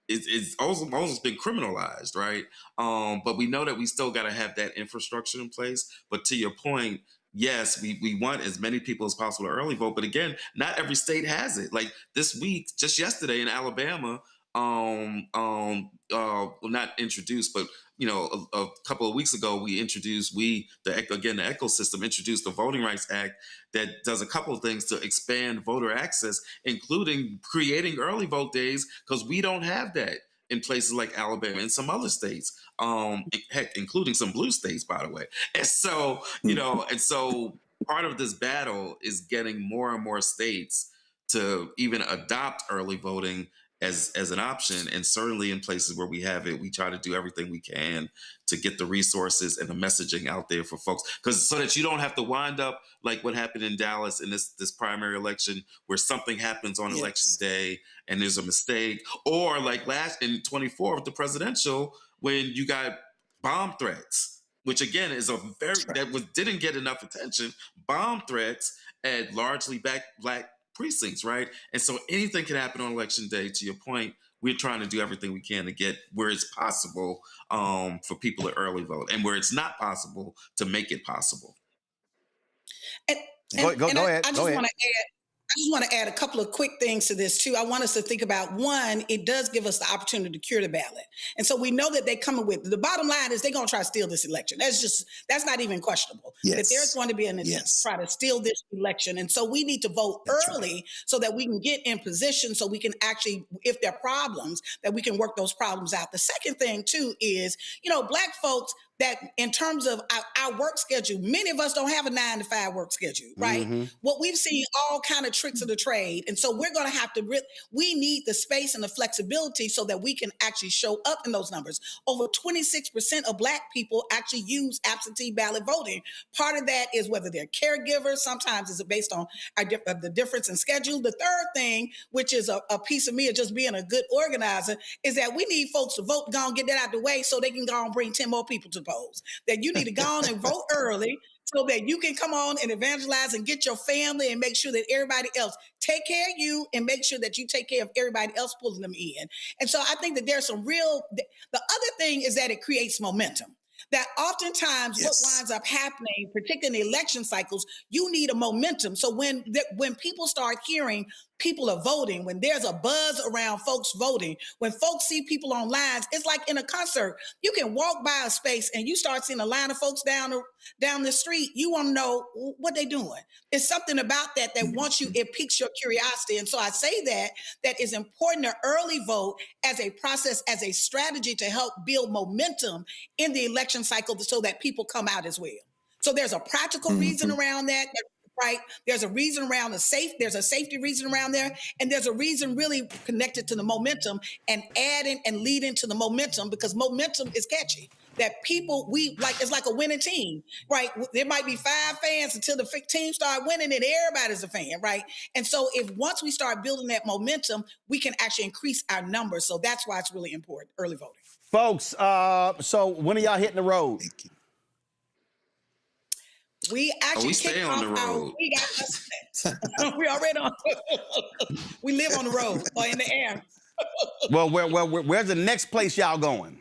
it's almost been criminalized, right? But we know that we still got to have that infrastructure in place. But to your point, yes, we want as many people as possible to early vote. But again, not every state has it. Like this week, just yesterday in Alabama, well, not introduced, but you know, a couple of weeks ago, we introduced the ecosystem introduced the Voting Rights Act that does a couple of things to expand voter access, including creating early vote days, because we don't have that in places like Alabama and some other states, heck, including some blue states, by the way. And so, you know, part of this battle is getting more and more states to even adopt early voting as an option. And certainly in places where we have it, we try to do everything we can to get the resources and the messaging out there for folks, so that you don't have to wind up like what happened in Dallas in this primary election, where something happens on election day and there's a mistake, or like last in 24 with the presidential, when you got bomb threats, which again is didn't get enough attention. Bomb threats at largely black precincts, right? And so anything can happen on election day. To your point, we're trying to do everything we can to get where it's possible for people to early vote, and where it's not possible to make it possible. Go ahead. I just want to add a couple of quick things to this too. I want us to think about, one, it does give us the opportunity to cure the ballot. And so we know that they're coming with, the bottom line is they're going to try to steal this election. That's not even questionable. Yes. That there's going to be an attempt to try to steal this election. And so we need to vote early so that we can get in position, so we can actually, if there are problems, that we can work those problems out. The second thing too is, you know, Black folks, that in terms of our work schedule, many of us don't have a 9-to-5 work schedule, right? Mm-hmm. What we've seen all kind of tricks of the trade. And so we're going to have to, we need the space and the flexibility so that we can actually show up in those numbers. Over 26% of Black people actually use absentee ballot voting. Part of that is whether they're caregivers. Sometimes it's based on the difference in schedule. The third thing, which is a piece of me of just being a good organizer, is that we need folks to vote, go and get that out of the way so they can go and bring 10 more people to polls. That you need to go on and vote early so that you can come on and evangelize and get your family and make sure that everybody else take care of you and make sure that you take care of everybody else pulling them in. And so I think that there's the other thing is that it creates momentum. That oftentimes what winds up happening, particularly in election cycles, you need a momentum. So when people start hearing people are voting, when there's a buzz around folks voting, when folks see people on lines, it's like in a concert. You can walk by a space and you start seeing a line of folks down the street. You want to know what they're doing. It's something about that once it piques your curiosity. And so I say that it's important to early vote as a process, as a strategy to help build momentum in the election cycle so that people come out as well. So there's a practical reason around that. Right. There's a reason around there's a safety reason around there. And there's a reason really connected to the momentum and adding and leading to the momentum, because momentum is catchy. That people, it's like a winning team, right? There might be 5 fans until the team start winning and everybody's a fan, right? And so once we start building that momentum, we can actually increase our numbers. So that's why it's really important, early voting. Folks, so when are y'all hitting the road? We actually stay on the road. We already on. We live on the road or in the air. Well, where's the next place y'all going?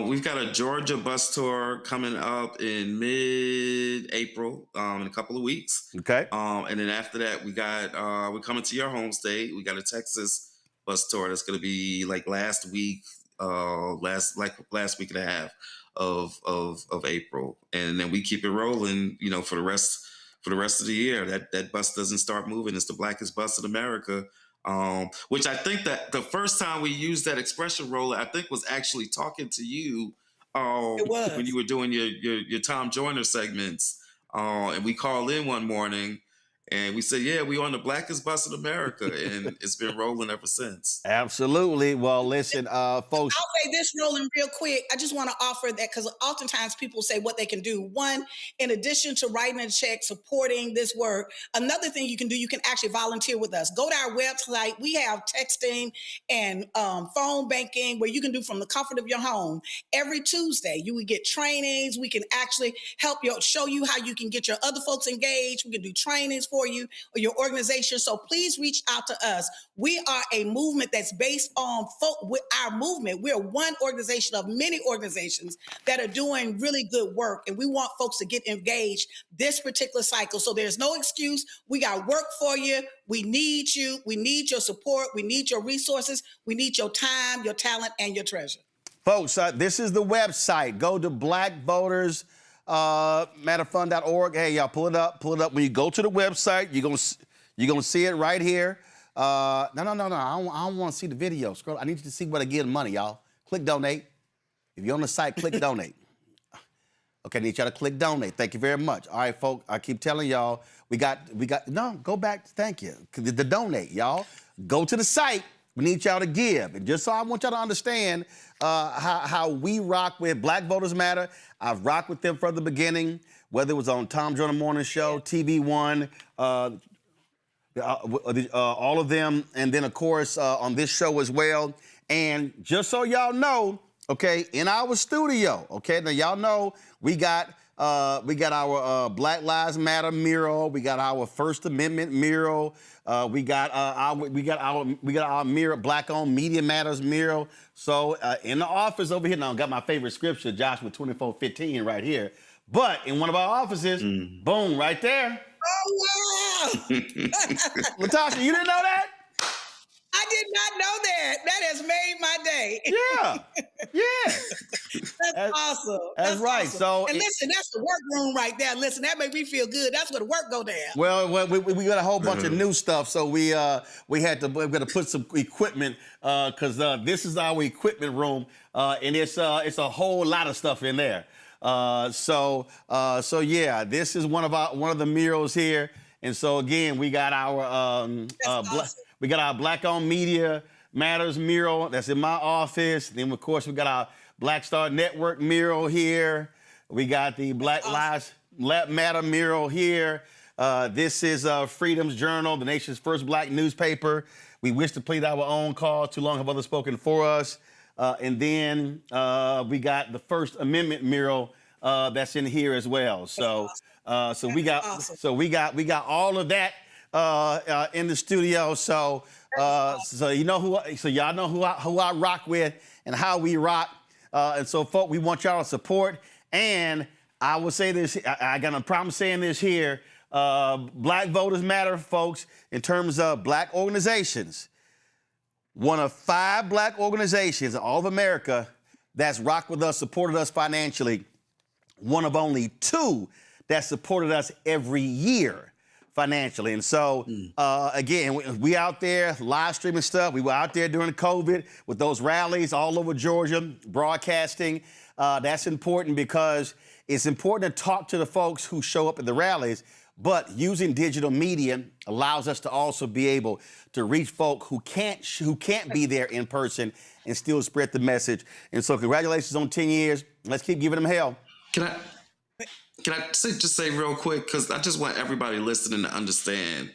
We've got a Georgia bus tour coming up in mid-April, in a couple of weeks. Okay. And then after that, we're coming to your home state. We got a Texas bus tour that's going to be like last week last week and a half of April, and then we keep it rolling, for the rest of the year. That bus doesn't start moving. It's the blackest bus in America. Which I think that the first time we used that expression, Roland, I think was actually talking to you when you were doing your Tom Joyner segments. And we called in one morning and we said, yeah, we on the blackest bus in America. And it's been rolling ever since. Absolutely. Well, listen, folks. I'll say this, Roland, real quick. I just want to offer that because oftentimes people say what they can do. One, in addition to writing a check, supporting this work, another thing you can do, you can actually volunteer with us. Go to our website. We have texting and phone banking where you can do from the comfort of your home. Every Tuesday, you would get trainings. We can actually help you, show you how you can get your other folks engaged. We can do trainings for you or your organization. So please reach out to us. We are a movement that's based on with our movement. We're one organization of many organizations that are doing really good work. And we want folks to get engaged this particular cycle. So there's no excuse. We got work for you. We need you. We need your support. We need your resources. We need your time, your talent, and your treasure. Folks, this is the website. Go to blackvotersmatterfund.org. Hey, y'all, pull it up. When you go to the website, you're gonna see it right here. No. I don't want to see the video. Scroll. I need you to see where to give money, y'all. Click donate. If you're on the site, click donate. Okay, I need y'all to click donate. Thank you very much. All right, folks. I keep telling y'all, go back. Thank you. The donate, y'all. Go to the site. We need y'all to give. And just so I want y'all to understand how we rock with Black Voters Matter. I've rocked with them from the beginning, whether it was on Tom Joyner Morning Show, TV One, all of them, and then of course on this show as well. And just so y'all know, okay, in our studio, okay, now y'all know we got our Black Lives Matter mural, we got our First Amendment mural, we got our mural, Black Owned Media Matters mural. So in the office over here, now I got my favorite scripture, Joshua 24:15 right here. But in one of our offices, boom, right there. Oh, wow. Latasha, you didn't know that? I did not know that. That has made my day. Yeah. That's awesome. That's right. Awesome. So, and listen, that's the workroom right there. Listen, that made me feel good. That's where the work go down. Well, we got a whole bunch of new stuff, so we got to put some equipment because this is our equipment room, and it's a whole lot of stuff in there. So yeah, this is one of the murals here, and so again, we got our we got our Black Owned Media Matters mural that's in my office. Then of course we got our Black Star Network mural here. We got the Black Lives Matter mural here. This is Freedom's Journal, the nation's first Black newspaper. We wish to plead our own cause. Too long have others spoken for us. And then we got the First Amendment mural that's in here as well. So we got all of that in the studio. So y'all know who I rock with and how we rock. And so, folks, we want y'all to support. And I will say this. I got no problem saying this here. Black Voters Matter, folks, in terms of Black organizations. One of 5 Black organizations in all of America that's rocked with us, supported us financially. One of only 2 that supported us every year financially. And so, again, we out there live streaming stuff. We were out there during COVID with those rallies all over Georgia, broadcasting. That's important because it's important to talk to the folks who show up at the rallies, but using digital media allows us to also be able to reach folk who can't be there in person and still spread the message. And so congratulations on 10 years. Let's keep giving them hell. Can I just say real quick, because I just want everybody listening to understand,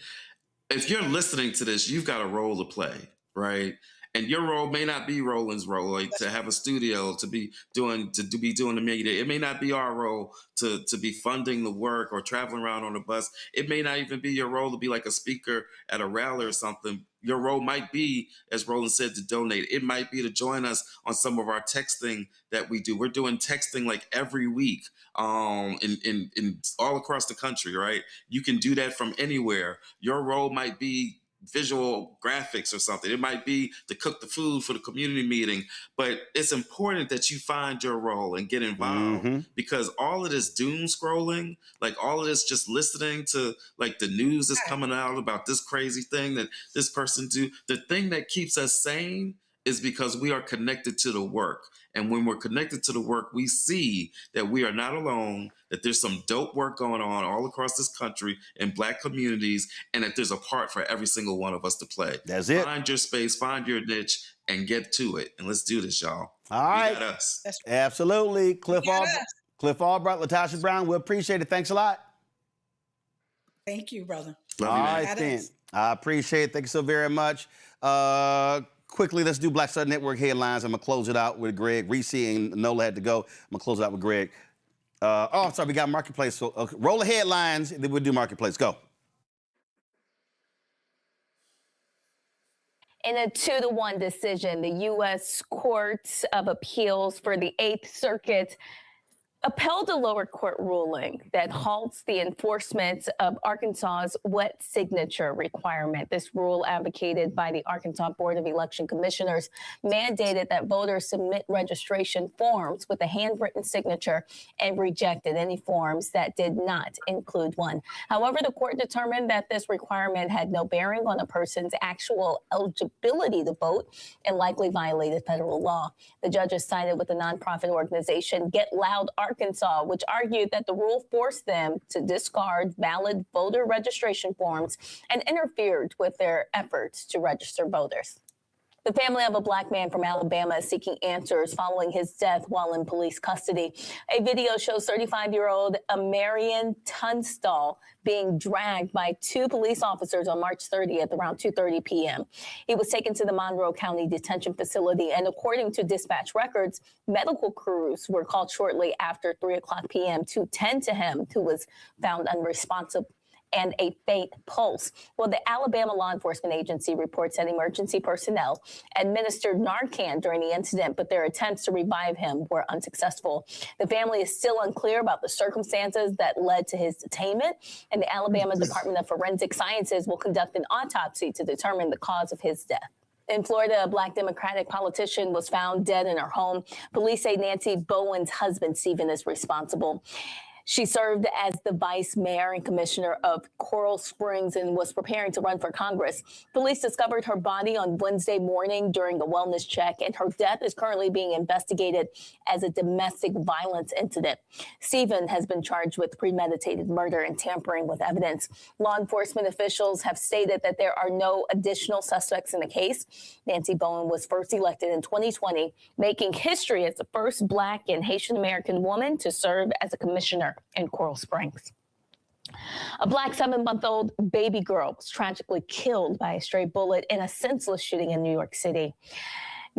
if you're listening to this, you've got a role to play, right? And your role may not be Roland's role, like to have a studio, to be doing the media. It may not be our role to be funding the work or traveling around on a bus. It may not even be your role to be like a speaker at a rally or something. Your role might be, as Roland said, to donate. It might be to join us on some of our texting that we do. We're doing texting like every week in all across the country, right? You can do that from anywhere. Your role might be visual graphics or something. It might be to cook the food for the community meeting, but it's important that you find your role and get involved because all of this doom scrolling, like all of this just listening to like the news is coming out about this crazy thing that this person do, the thing that keeps us sane is because we are connected to the work. And when we're connected to the work, we see that we are not alone, that there's some dope work going on all across this country in Black communities, and that there's a part for every single one of us to play. That's it. Find your space, find your niche, and get to it. And let's do this, y'all. All right. We got us. Absolutely. Cliff Albright, Latasha Brown, we appreciate it. Thanks a lot. Thank you, brother. Love All you, right, man. then. I appreciate it. Thank you so very much. Quickly, let's do Black Star Network headlines. I'm going to close it out with Greg. Reese and Nola had to go. I'm going to close it out with Greg. I'm sorry, we got Marketplace. So roll the headlines, and then we'll do Marketplace. Go. In a 2-1 decision, the U.S. Court of Appeals for the Eighth Circuit upheld a lower court ruling that halts the enforcement of Arkansas's wet signature requirement. This rule, advocated by the Arkansas Board of Election Commissioners, mandated that voters submit registration forms with a handwritten signature and rejected any forms that did not include one. However, the court determined that this requirement had no bearing on a person's actual eligibility to vote and likely violated federal law. The judges sided with the nonprofit organization Get Loud Arkansas, which argued that the rule forced them to discard valid voter registration forms and interfered with their efforts to register voters. The family of a Black man from Alabama is seeking answers following his death while in police custody. A video shows 35-year-old Amarian Tunstall being dragged by 2 police officers on March 30th around 2:30 p.m. He was taken to the Monroe County Detention Facility, and according to dispatch records, medical crews were called shortly after 3 o'clock p.m. to tend to him, who was found unresponsive and a faint pulse. Well, the Alabama Law Enforcement Agency reports that emergency personnel administered Narcan during the incident, but their attempts to revive him were unsuccessful. The family is still unclear about the circumstances that led to his detainment, and the Alabama Department of Forensic Sciences will conduct an autopsy to determine the cause of his death. In Florida, a Black Democratic politician was found dead in her home. Police say Nancy Bowen's husband, Stephen, is responsible. She served as the vice mayor and commissioner of Coral Springs and was preparing to run for Congress. Police discovered her body on Wednesday morning during a wellness check, and her death is currently being investigated as a domestic violence incident. Stephen has been charged with premeditated murder and tampering with evidence. Law enforcement officials have stated that there are no additional suspects in the case. Nancy Bowen was first elected in 2020, making history as the first Black and Haitian American woman to serve as a commissioner in Coral Springs. A Black 7-month-old baby girl was tragically killed by a stray bullet in a senseless shooting in New York City.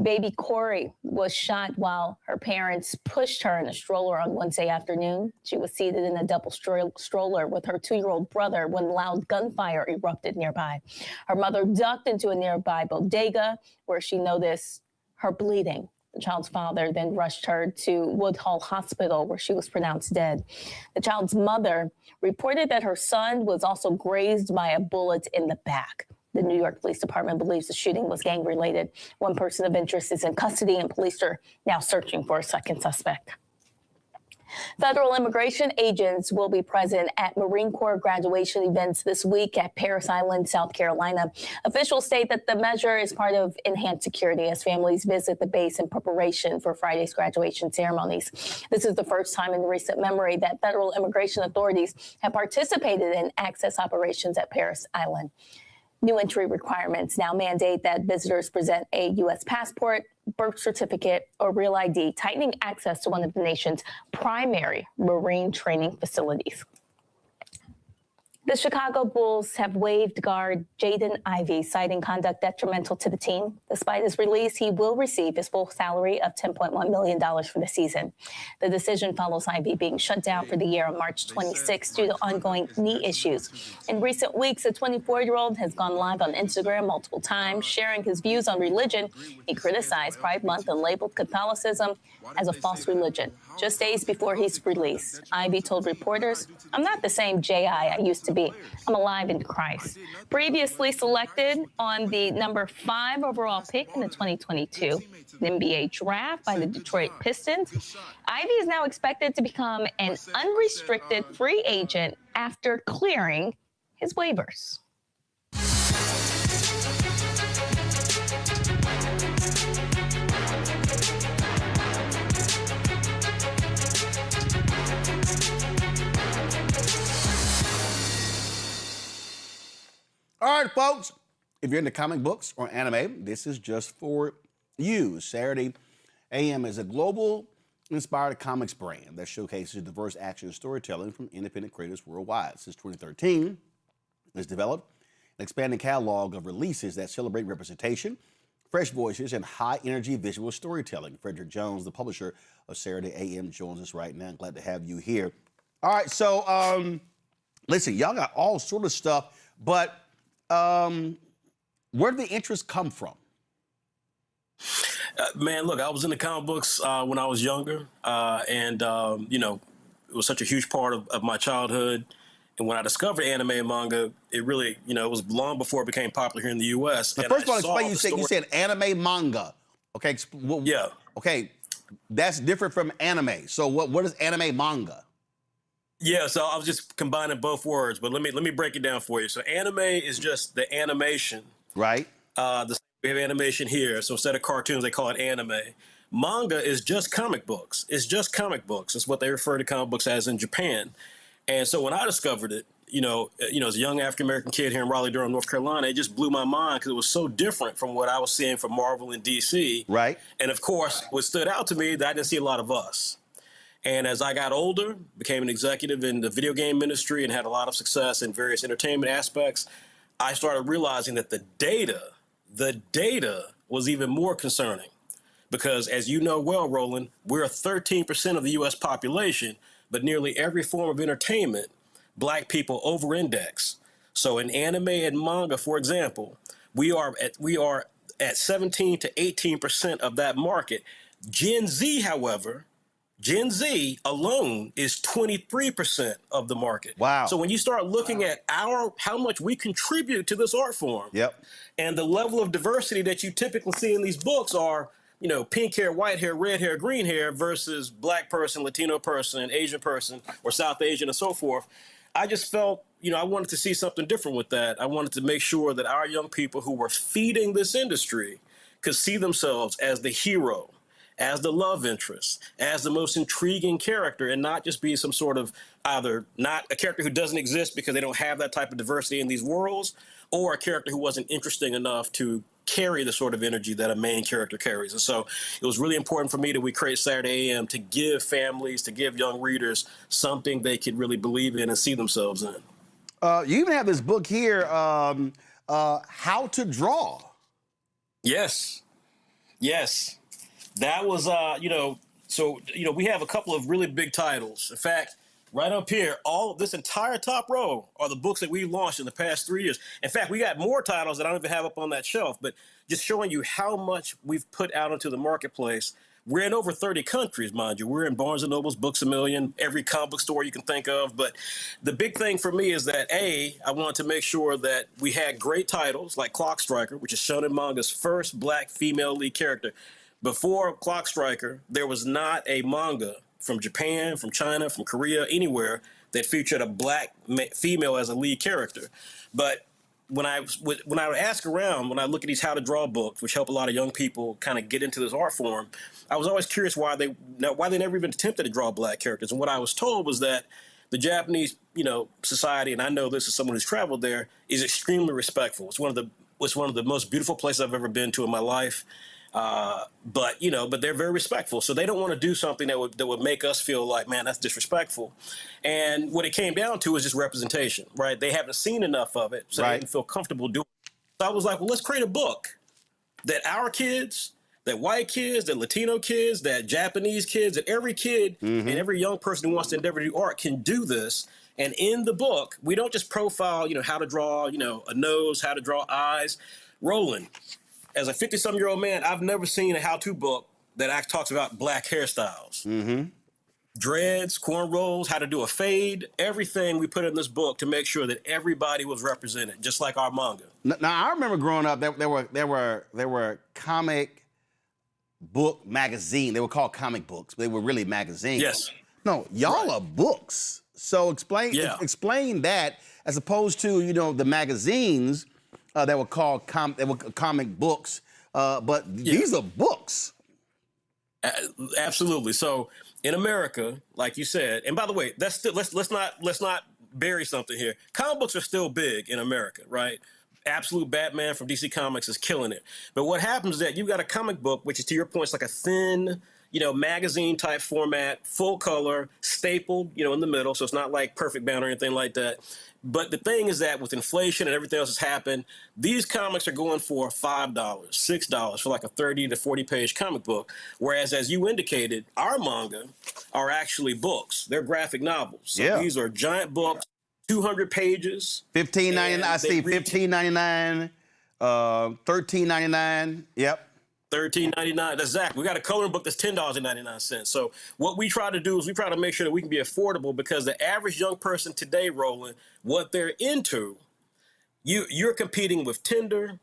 Baby Corey was shot while her parents pushed her in a stroller on Wednesday afternoon. She was seated in a double stroller with her 2-year-old brother when loud gunfire erupted nearby. Her mother ducked into a nearby bodega where she noticed her bleeding. The child's father then rushed her to Woodhull Hospital, where she was pronounced dead. The child's mother reported that her son was also grazed by a bullet in the back. The New York Police Department believes the shooting was gang-related. One person of interest is in custody, and police are now searching for a second suspect. Federal immigration agents will be present at Marine Corps graduation events this week at Parris Island, South Carolina. Officials state that the measure is part of enhanced security as families visit the base in preparation for Friday's graduation ceremonies. This is the first time in recent memory that federal immigration authorities have participated in access operations at Parris Island. New entry requirements now mandate that visitors present a U.S. passport, birth certificate, or real ID, tightening access to one of the nation's primary marine training facilities. The Chicago Bulls have waived guard Jaden Ivey, citing conduct detrimental to the team. Despite his release, he will receive his full salary of $10.1 million for the season. The decision follows Ivey being shut down for the year on March 26 due to ongoing knee issues. In recent weeks, the 24-year-old has gone live on Instagram multiple times, sharing his views on religion. He criticized Pride Month and labeled Catholicism as a false religion. Just days before he's released, Ivey told reporters, "I'm not the same J.I. I used to be. be I'm Alive in Christ. Previously selected on the number 5 overall pick in the 2022 NBA draft by the Detroit Pistons, Ivy is now expected to become an unrestricted free agent after clearing his waivers. All right, folks, if you're into comic books or anime, this is just for you. Saturday AM is a global inspired comics brand that showcases diverse action storytelling from independent creators worldwide. Since 2013, it's developed an expanding catalog of releases that celebrate representation, fresh voices, and high-energy visual storytelling. Frederick Jones, the publisher of Saturday AM, joins us right now. I'm glad to have you here. All right, so listen, y'all got all sort of stuff, but where did the interest come from? Man, look, I was into comic books when I was younger, and you know, it was such a huge part of my childhood. And when I discovered anime and manga, it really, you know, it was long before it became popular here in the U.S. Now, first of all, explain. You said anime manga. Okay. Yeah. Okay, that's different from anime. So what is anime manga? Yeah, so I was just combining both words, but let me break it down for you. So anime is just the animation. Right. We have animation here. So instead of cartoons, they call it anime. Manga is just comic books. It's just comic books. It's what they refer to comic books as in Japan. And so when I discovered it, you know, as a young African-American kid here in Raleigh-Durham, North Carolina, it just blew my mind because it was so different from what I was seeing from Marvel and DC. Right. And of course, what stood out to me that I didn't see a lot of us. And as I got older, became an executive in the video game industry and had a lot of success in various entertainment aspects, I started realizing that the data was even more concerning. Because as you know well, Roland, we're 13% of the U.S. population, but nearly every form of entertainment, Black people over-index. So in anime and manga, for example, we are at 17 to 18% of that market. Gen Z, however, Gen Z alone is 23% of the market. Wow. So when you start looking at how much we contribute to this art form, yep, and the level of diversity that you typically see in these books are, you know, pink hair, white hair, red hair, green hair versus Black person, Latino person, Asian person, or South Asian and so forth. I just felt, you know, I wanted to see something different with that. I wanted to make sure that our young people who were feeding this industry could see themselves as the hero, as the love interest, as the most intriguing character, and not just be some sort of either not a character who doesn't exist because they don't have that type of diversity in these worlds, or a character who wasn't interesting enough to carry the sort of energy that a main character carries. And so it was really important for me that we create Saturday AM to give families, to give young readers something they could really believe in and see themselves in. You even have this book here, How to Draw. Yes. Yes. That was, you know, so, you know, we have a couple of really big titles. In fact, right up here, all of this entire top row are the books that we launched in the past 3 years. In fact, we got more titles that I don't even have up on that shelf, but just showing you how much we've put out into the marketplace. We're in over 30 countries, mind you. We're in Barnes & Noble's, Books A Million, every comic book store you can think of. But the big thing for me is that, A, I wanted to make sure that we had great titles like Clock Striker, which is Shonen Manga's first Black female lead character. Before Clock Striker, there was not a manga from Japan, from China, from Korea, anywhere that featured a Black female as a lead character. But when I would ask around, when I look at these how to draw books, which help a lot of young people kind of get into this art form, I was always curious why they never even attempted to draw Black characters. And what I was told was that the Japanese, you know, society, and I know this as someone who's traveled there, is extremely respectful. It's one of the most beautiful places I've ever been to in my life. But they're very respectful. So they don't want to do something that would make us feel like, man, that's disrespectful. And what it came down to is just representation, right? They haven't seen enough of it, so they didn't feel comfortable doing it. So I was like, well, let's create a book that our kids, that white kids, that Latino kids, that Japanese kids, that every kid and every young person who wants to endeavor to do art can do this. And in the book, we don't just profile, you know, how to draw, you know, a nose, how to draw eyes. Roland, as a 50-some-year-old man, I've never seen a how-to book that talks about Black hairstyles. dreads, cornrows, how to do a fade, everything we put in this book to make sure that everybody was represented, just like our manga. Now I remember growing up, there were comic book magazine. They were called comic books, but they were really magazines. Yes. No, y'all are books. So explain that as opposed to the magazines that were called comic books, but these are books. Absolutely. So in America, like you said, and by the way, that's still let's not bury something here. Comic books are still big in America, right? Absolute Batman from DC Comics is killing it. But what happens is that you've got a comic book, which is, to your point, it's like a thin, magazine type format, full color, stapled, in the middle. So it's not like perfect bound or anything like that. But the thing is that with inflation and everything else that's happened, these comics are going for $5, $6 for like a 30 to 40 page comic book. Whereas, as you indicated, our manga are actually books. They're graphic novels. So these are giant books, 200 pages. $15.99. I see $15.99, $13.99. Yep. $13.99. That's exactly. We got a coloring book that's $10.99. So what we try to do is we try to make sure that we can be affordable, because the average young person today, Roland, what they're into, you're competing with Tinder,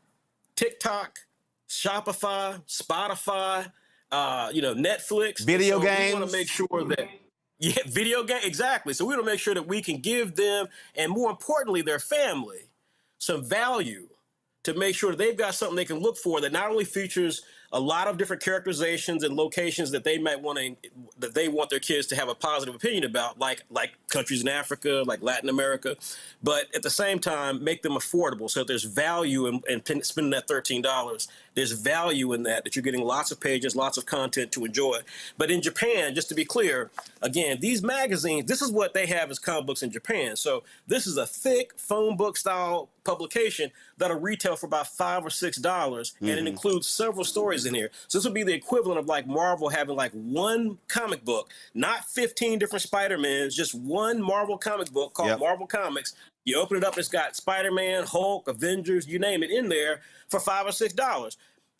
TikTok, Shopify, Spotify, Netflix, video games. We want to make sure that video game, exactly. So we want to make sure that we can give them, and more importantly, their family, some value to make sure that they've got something they can look for that not only features a lot of different characterizations and locations that they might want their kids to have a positive opinion about, like countries in Africa, like Latin America, but at the same time make them affordable. So there's value in spending that $13. There's value in that you're getting lots of pages, lots of content to enjoy. But in Japan, just to be clear, again, these magazines, this is what they have as comic books in Japan. So this is a thick phone book style publication that'll retail for about $5 or $6, and it includes several stories in here. So this would be the equivalent of like Marvel having like one comic book, not 15 different Spider-Mans, just one Marvel comic book called Marvel Comics. You open it up, it's got Spider-Man, Hulk, Avengers, you name it, in there for $5 or $6.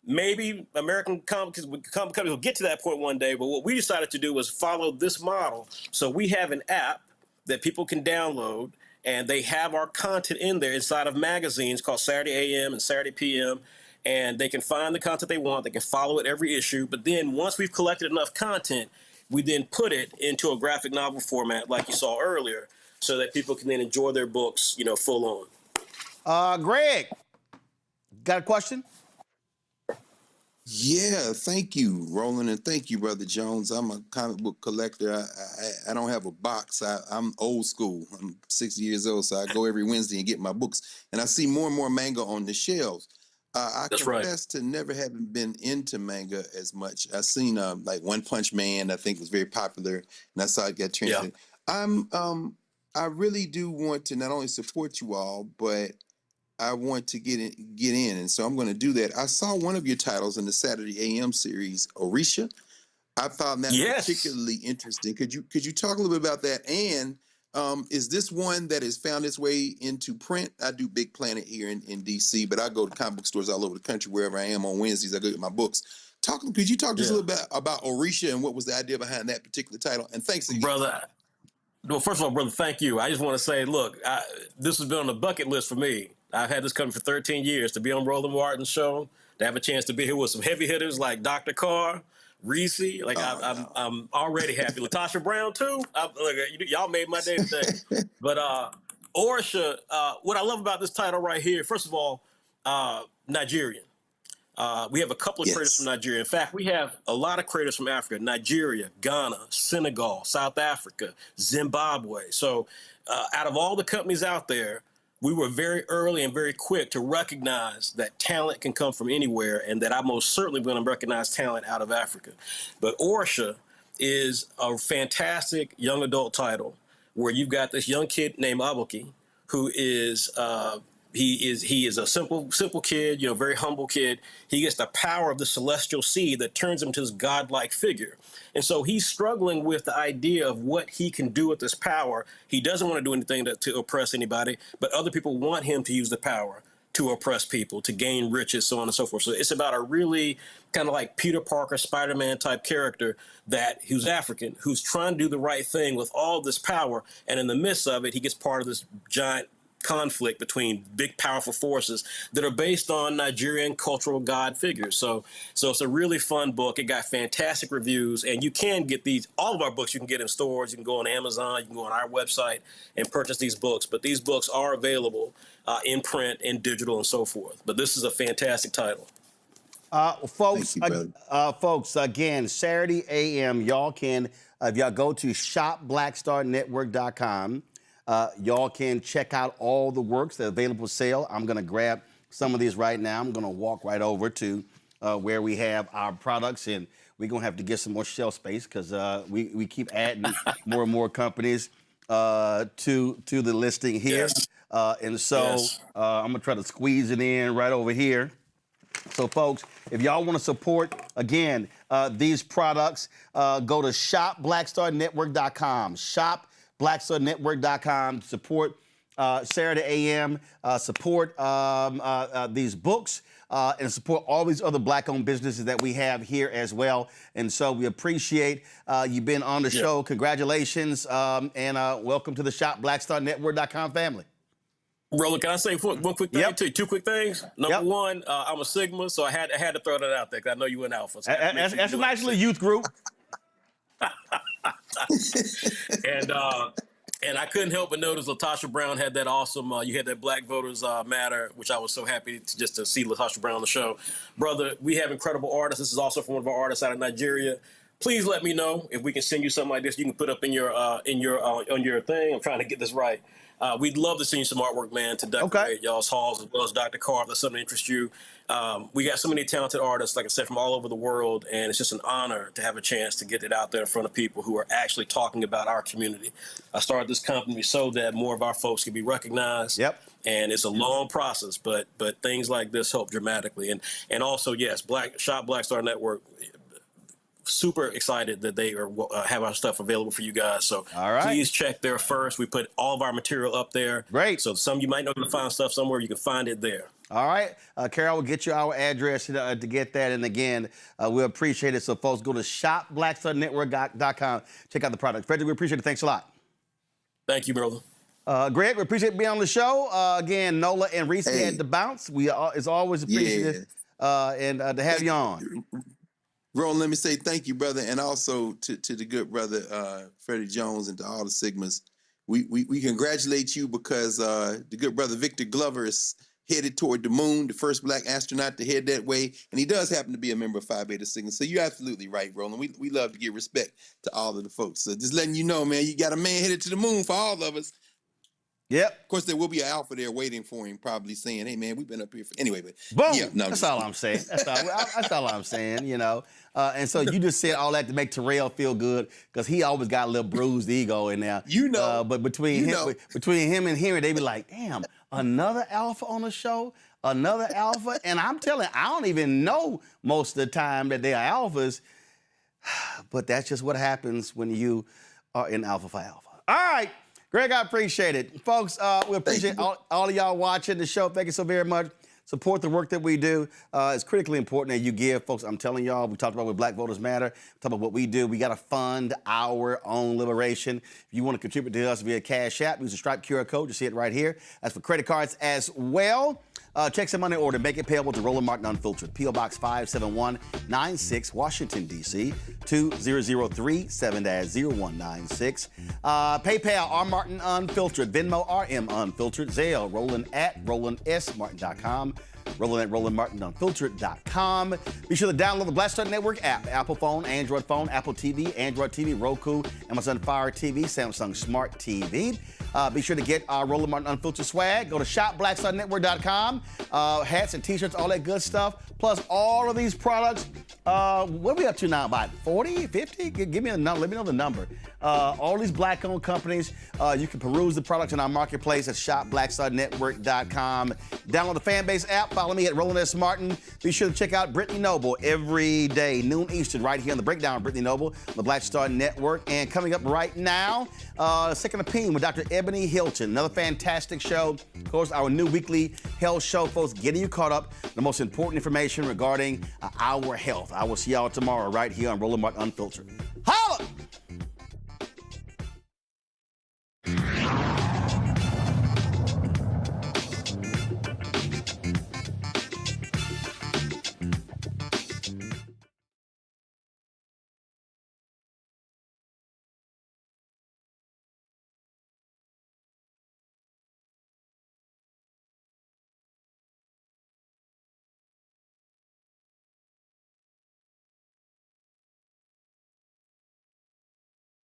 Maybe American comics will get to that point one day, but what we decided to do was follow this model. So we have an app that people can download, and they have our content in there inside of magazines called Saturday AM and Saturday PM, and they can find the content they want. They can follow it every issue. But then once we've collected enough content, we then put it into a graphic novel format like you saw earlier, so that people can then enjoy their books, full on. Greg, got a question? Yeah, thank you, Roland, and thank you, Brother Jones. I'm a comic book collector. I don't have a box. I'm old school. I'm 60 years old, so I go every Wednesday and get my books, and I see more and more manga on the shelves. I confess to never having been into manga as much. I've seen like One Punch Man, I think was very popular, and I saw it get trending. I really do want to not only support you all, but I want to get in, and so I'm going to do that. I saw one of your titles in the Saturday AM series, Orisha. I found that particularly interesting. Could you talk a little bit about that? And is this one that has found its way into print? I do Big Planet here in DC, but I go to comic book stores all over the country. Wherever I am on Wednesdays, I go get my books. Could you talk just a little bit about Orisha and what was the idea behind that particular title? And thanks again, brother. Well, first of all, brother, thank you. I just want to say, look, this has been on the bucket list for me. I've had this coming for 13 years, to be on Roland Martin's show, to have a chance to be here with some heavy hitters like Dr. Carr, Reese. I'm already happy. Latasha Brown, too. Y'all made my day today. But Orisha, what I love about this title right here, first of all, Nigerian. We have a couple of creators from Nigeria. In fact, we have a lot of creators from Africa: Nigeria, Ghana, Senegal, South Africa, Zimbabwe. So out of all the companies out there, we were very early and very quick to recognize that talent can come from anywhere, and that I most certainly going to recognize talent out of Africa. But Orisha is a fantastic young adult title where you've got this young kid named Abuki, who is he is a simple kid, very humble kid. He gets the power of the celestial seed that turns him to this godlike figure. And so he's struggling with the idea of what he can do with this power. He doesn't want to do anything to oppress anybody, but other people want him to use the power to oppress people, to gain riches, so on and so forth. So it's about a really kind of like Peter Parker, Spider-Man type character who's African, who's trying to do the right thing with all this power. And in the midst of it, he gets part of this giant conflict between big, powerful forces that are based on Nigerian cultural god figures. So it's a really fun book. It got fantastic reviews, and you can get all of our books you can get in stores. You can go on Amazon, you can go on our website and purchase these books. But these books are available in print, in digital, and so forth. But this is a fantastic title. Folks, again, Saturday AM, y'all can, if y'all go to shopblackstarnetwork.com, y'all can check out all the works that are available for sale. I'm going to grab some of these right now. I'm going to walk right over to where we have our products, and we're going to have to get some more shelf space because we keep adding more and more companies to the listing here. Yes. And so I'm going to try to squeeze it in right over here. So, folks, if y'all want to support, again, these products, go to shopblackstarnetwork.com. Shopblackstarnetwork.com. Support Saturday AM. Support these books. And support all these other Black-owned businesses that we have here as well. And so we appreciate you being on the show. Congratulations, and welcome to the shopblackstarnetwork.com family. Roland, can I say one quick thing to you? Two quick things. Number one, I'm a Sigma, so I had to throw that out there because I know you in Alpha. So that's a nice little youth group. And I couldn't help but notice Latasha Brown had that awesome, you had that Black Voters Matter, which I was so happy to see Latasha Brown on the show. Brother, we have incredible artists. This is also from one of our artists out of Nigeria. Please let me know if we can send you something like this. You can put up on your thing. I'm trying to get this right. We'd love to send you some artwork, man, to decorate y'all's halls as well as Dr. Carr, if that's something that interests you. We got so many talented artists, like I said, from all over the world, and it's just an honor to have a chance to get it out there in front of people who are actually talking about our community. I started this company so that more of our folks can be recognized. Yep. And it's a long process, but things like this help dramatically. And also, yes, Shop Black Star Network, super excited that they have our stuff available for you guys. So please check there first. We put all of our material up there. Great. So some you might know to find stuff somewhere. You can find it there. All right. Carol will get you our address to get that. And again, we appreciate it. So folks, go to shopblackstarnetwork.com. Check out the product. Frederick, we appreciate it. Thanks a lot. Thank you, brother. Greg, we appreciate being on the show. Again, Nola and Reese had to bounce. It's always appreciative and to have you on. Roland, let me say thank you, brother, and also to the good brother Freddie Jones and to all the Sigmas. We congratulate you because the good brother Victor Glover is headed toward the moon, the first Black astronaut to head that way, and he does happen to be a member of Phi Beta Sigma. So you're absolutely right, Roland. We love to give respect to all of the folks. So just letting you know, man, you got a man headed to the moon for all of us. Yep. Of course, there will be an alpha there waiting for him, probably saying, "Hey, man, we've been up here for anyway." But boom. Yeah, no, that's all I'm saying. That's all I'm saying. You know. And so you just said all that to make Terrell feel good because he always got a little bruised ego in there. You know. But between him and Henry, they be like, "Damn, another alpha on the show, another alpha." And I'm telling, I don't even know most of the time that they are alphas. But that's just what happens when you are in Alpha Phi Alpha. All right. Greg, I appreciate it. Folks, we appreciate all of y'all watching the show. Thank you so very much. Support the work that we do. It's critically important that you give. Folks, I'm telling y'all, we talked about with Black Voters Matter, talk about what we do. We got to fund our own liberation. If you want to contribute to us via Cash App, use the Stripe QR code. You see it right here. That's for credit cards as well. Check some money order. Make it payable to Roland Martin Unfiltered. P.O. Box 57196, Washington, D.C. 2003 7-0196. PayPal, R. Martin Unfiltered. Venmo, RM Unfiltered. Zelle, Roland at RolandSMartin.com. Roland at RolandMartinUnfiltered.com. Be sure to download the Black Star Network app. Apple phone, Android phone, Apple TV, Android TV, Roku, Amazon Fire TV, Samsung Smart TV. Be sure to get our Roland Martin Unfiltered swag. Go to shopblackstarnetwork.com. Hats and T-shirts, all that good stuff. Plus all of these products What are we up to now? About 40, 50? Give me a number. Let me know the number. All these black-owned companies, you can peruse the products in our marketplace at shopblackstarnetwork.com. Download the Fanbase app. Follow me at Roland S. Martin. Be sure to check out Brittany Noble every day, noon Eastern, right here on the Breakdown of Brittany Noble on the Black Star Network. And coming up right now, Second Opinion with Dr. Ebony Hilton. Another fantastic show. Of course, our new weekly health show, folks, getting you caught up the most important information regarding our health. I will see y'all tomorrow right here on Roland Martin Unfiltered.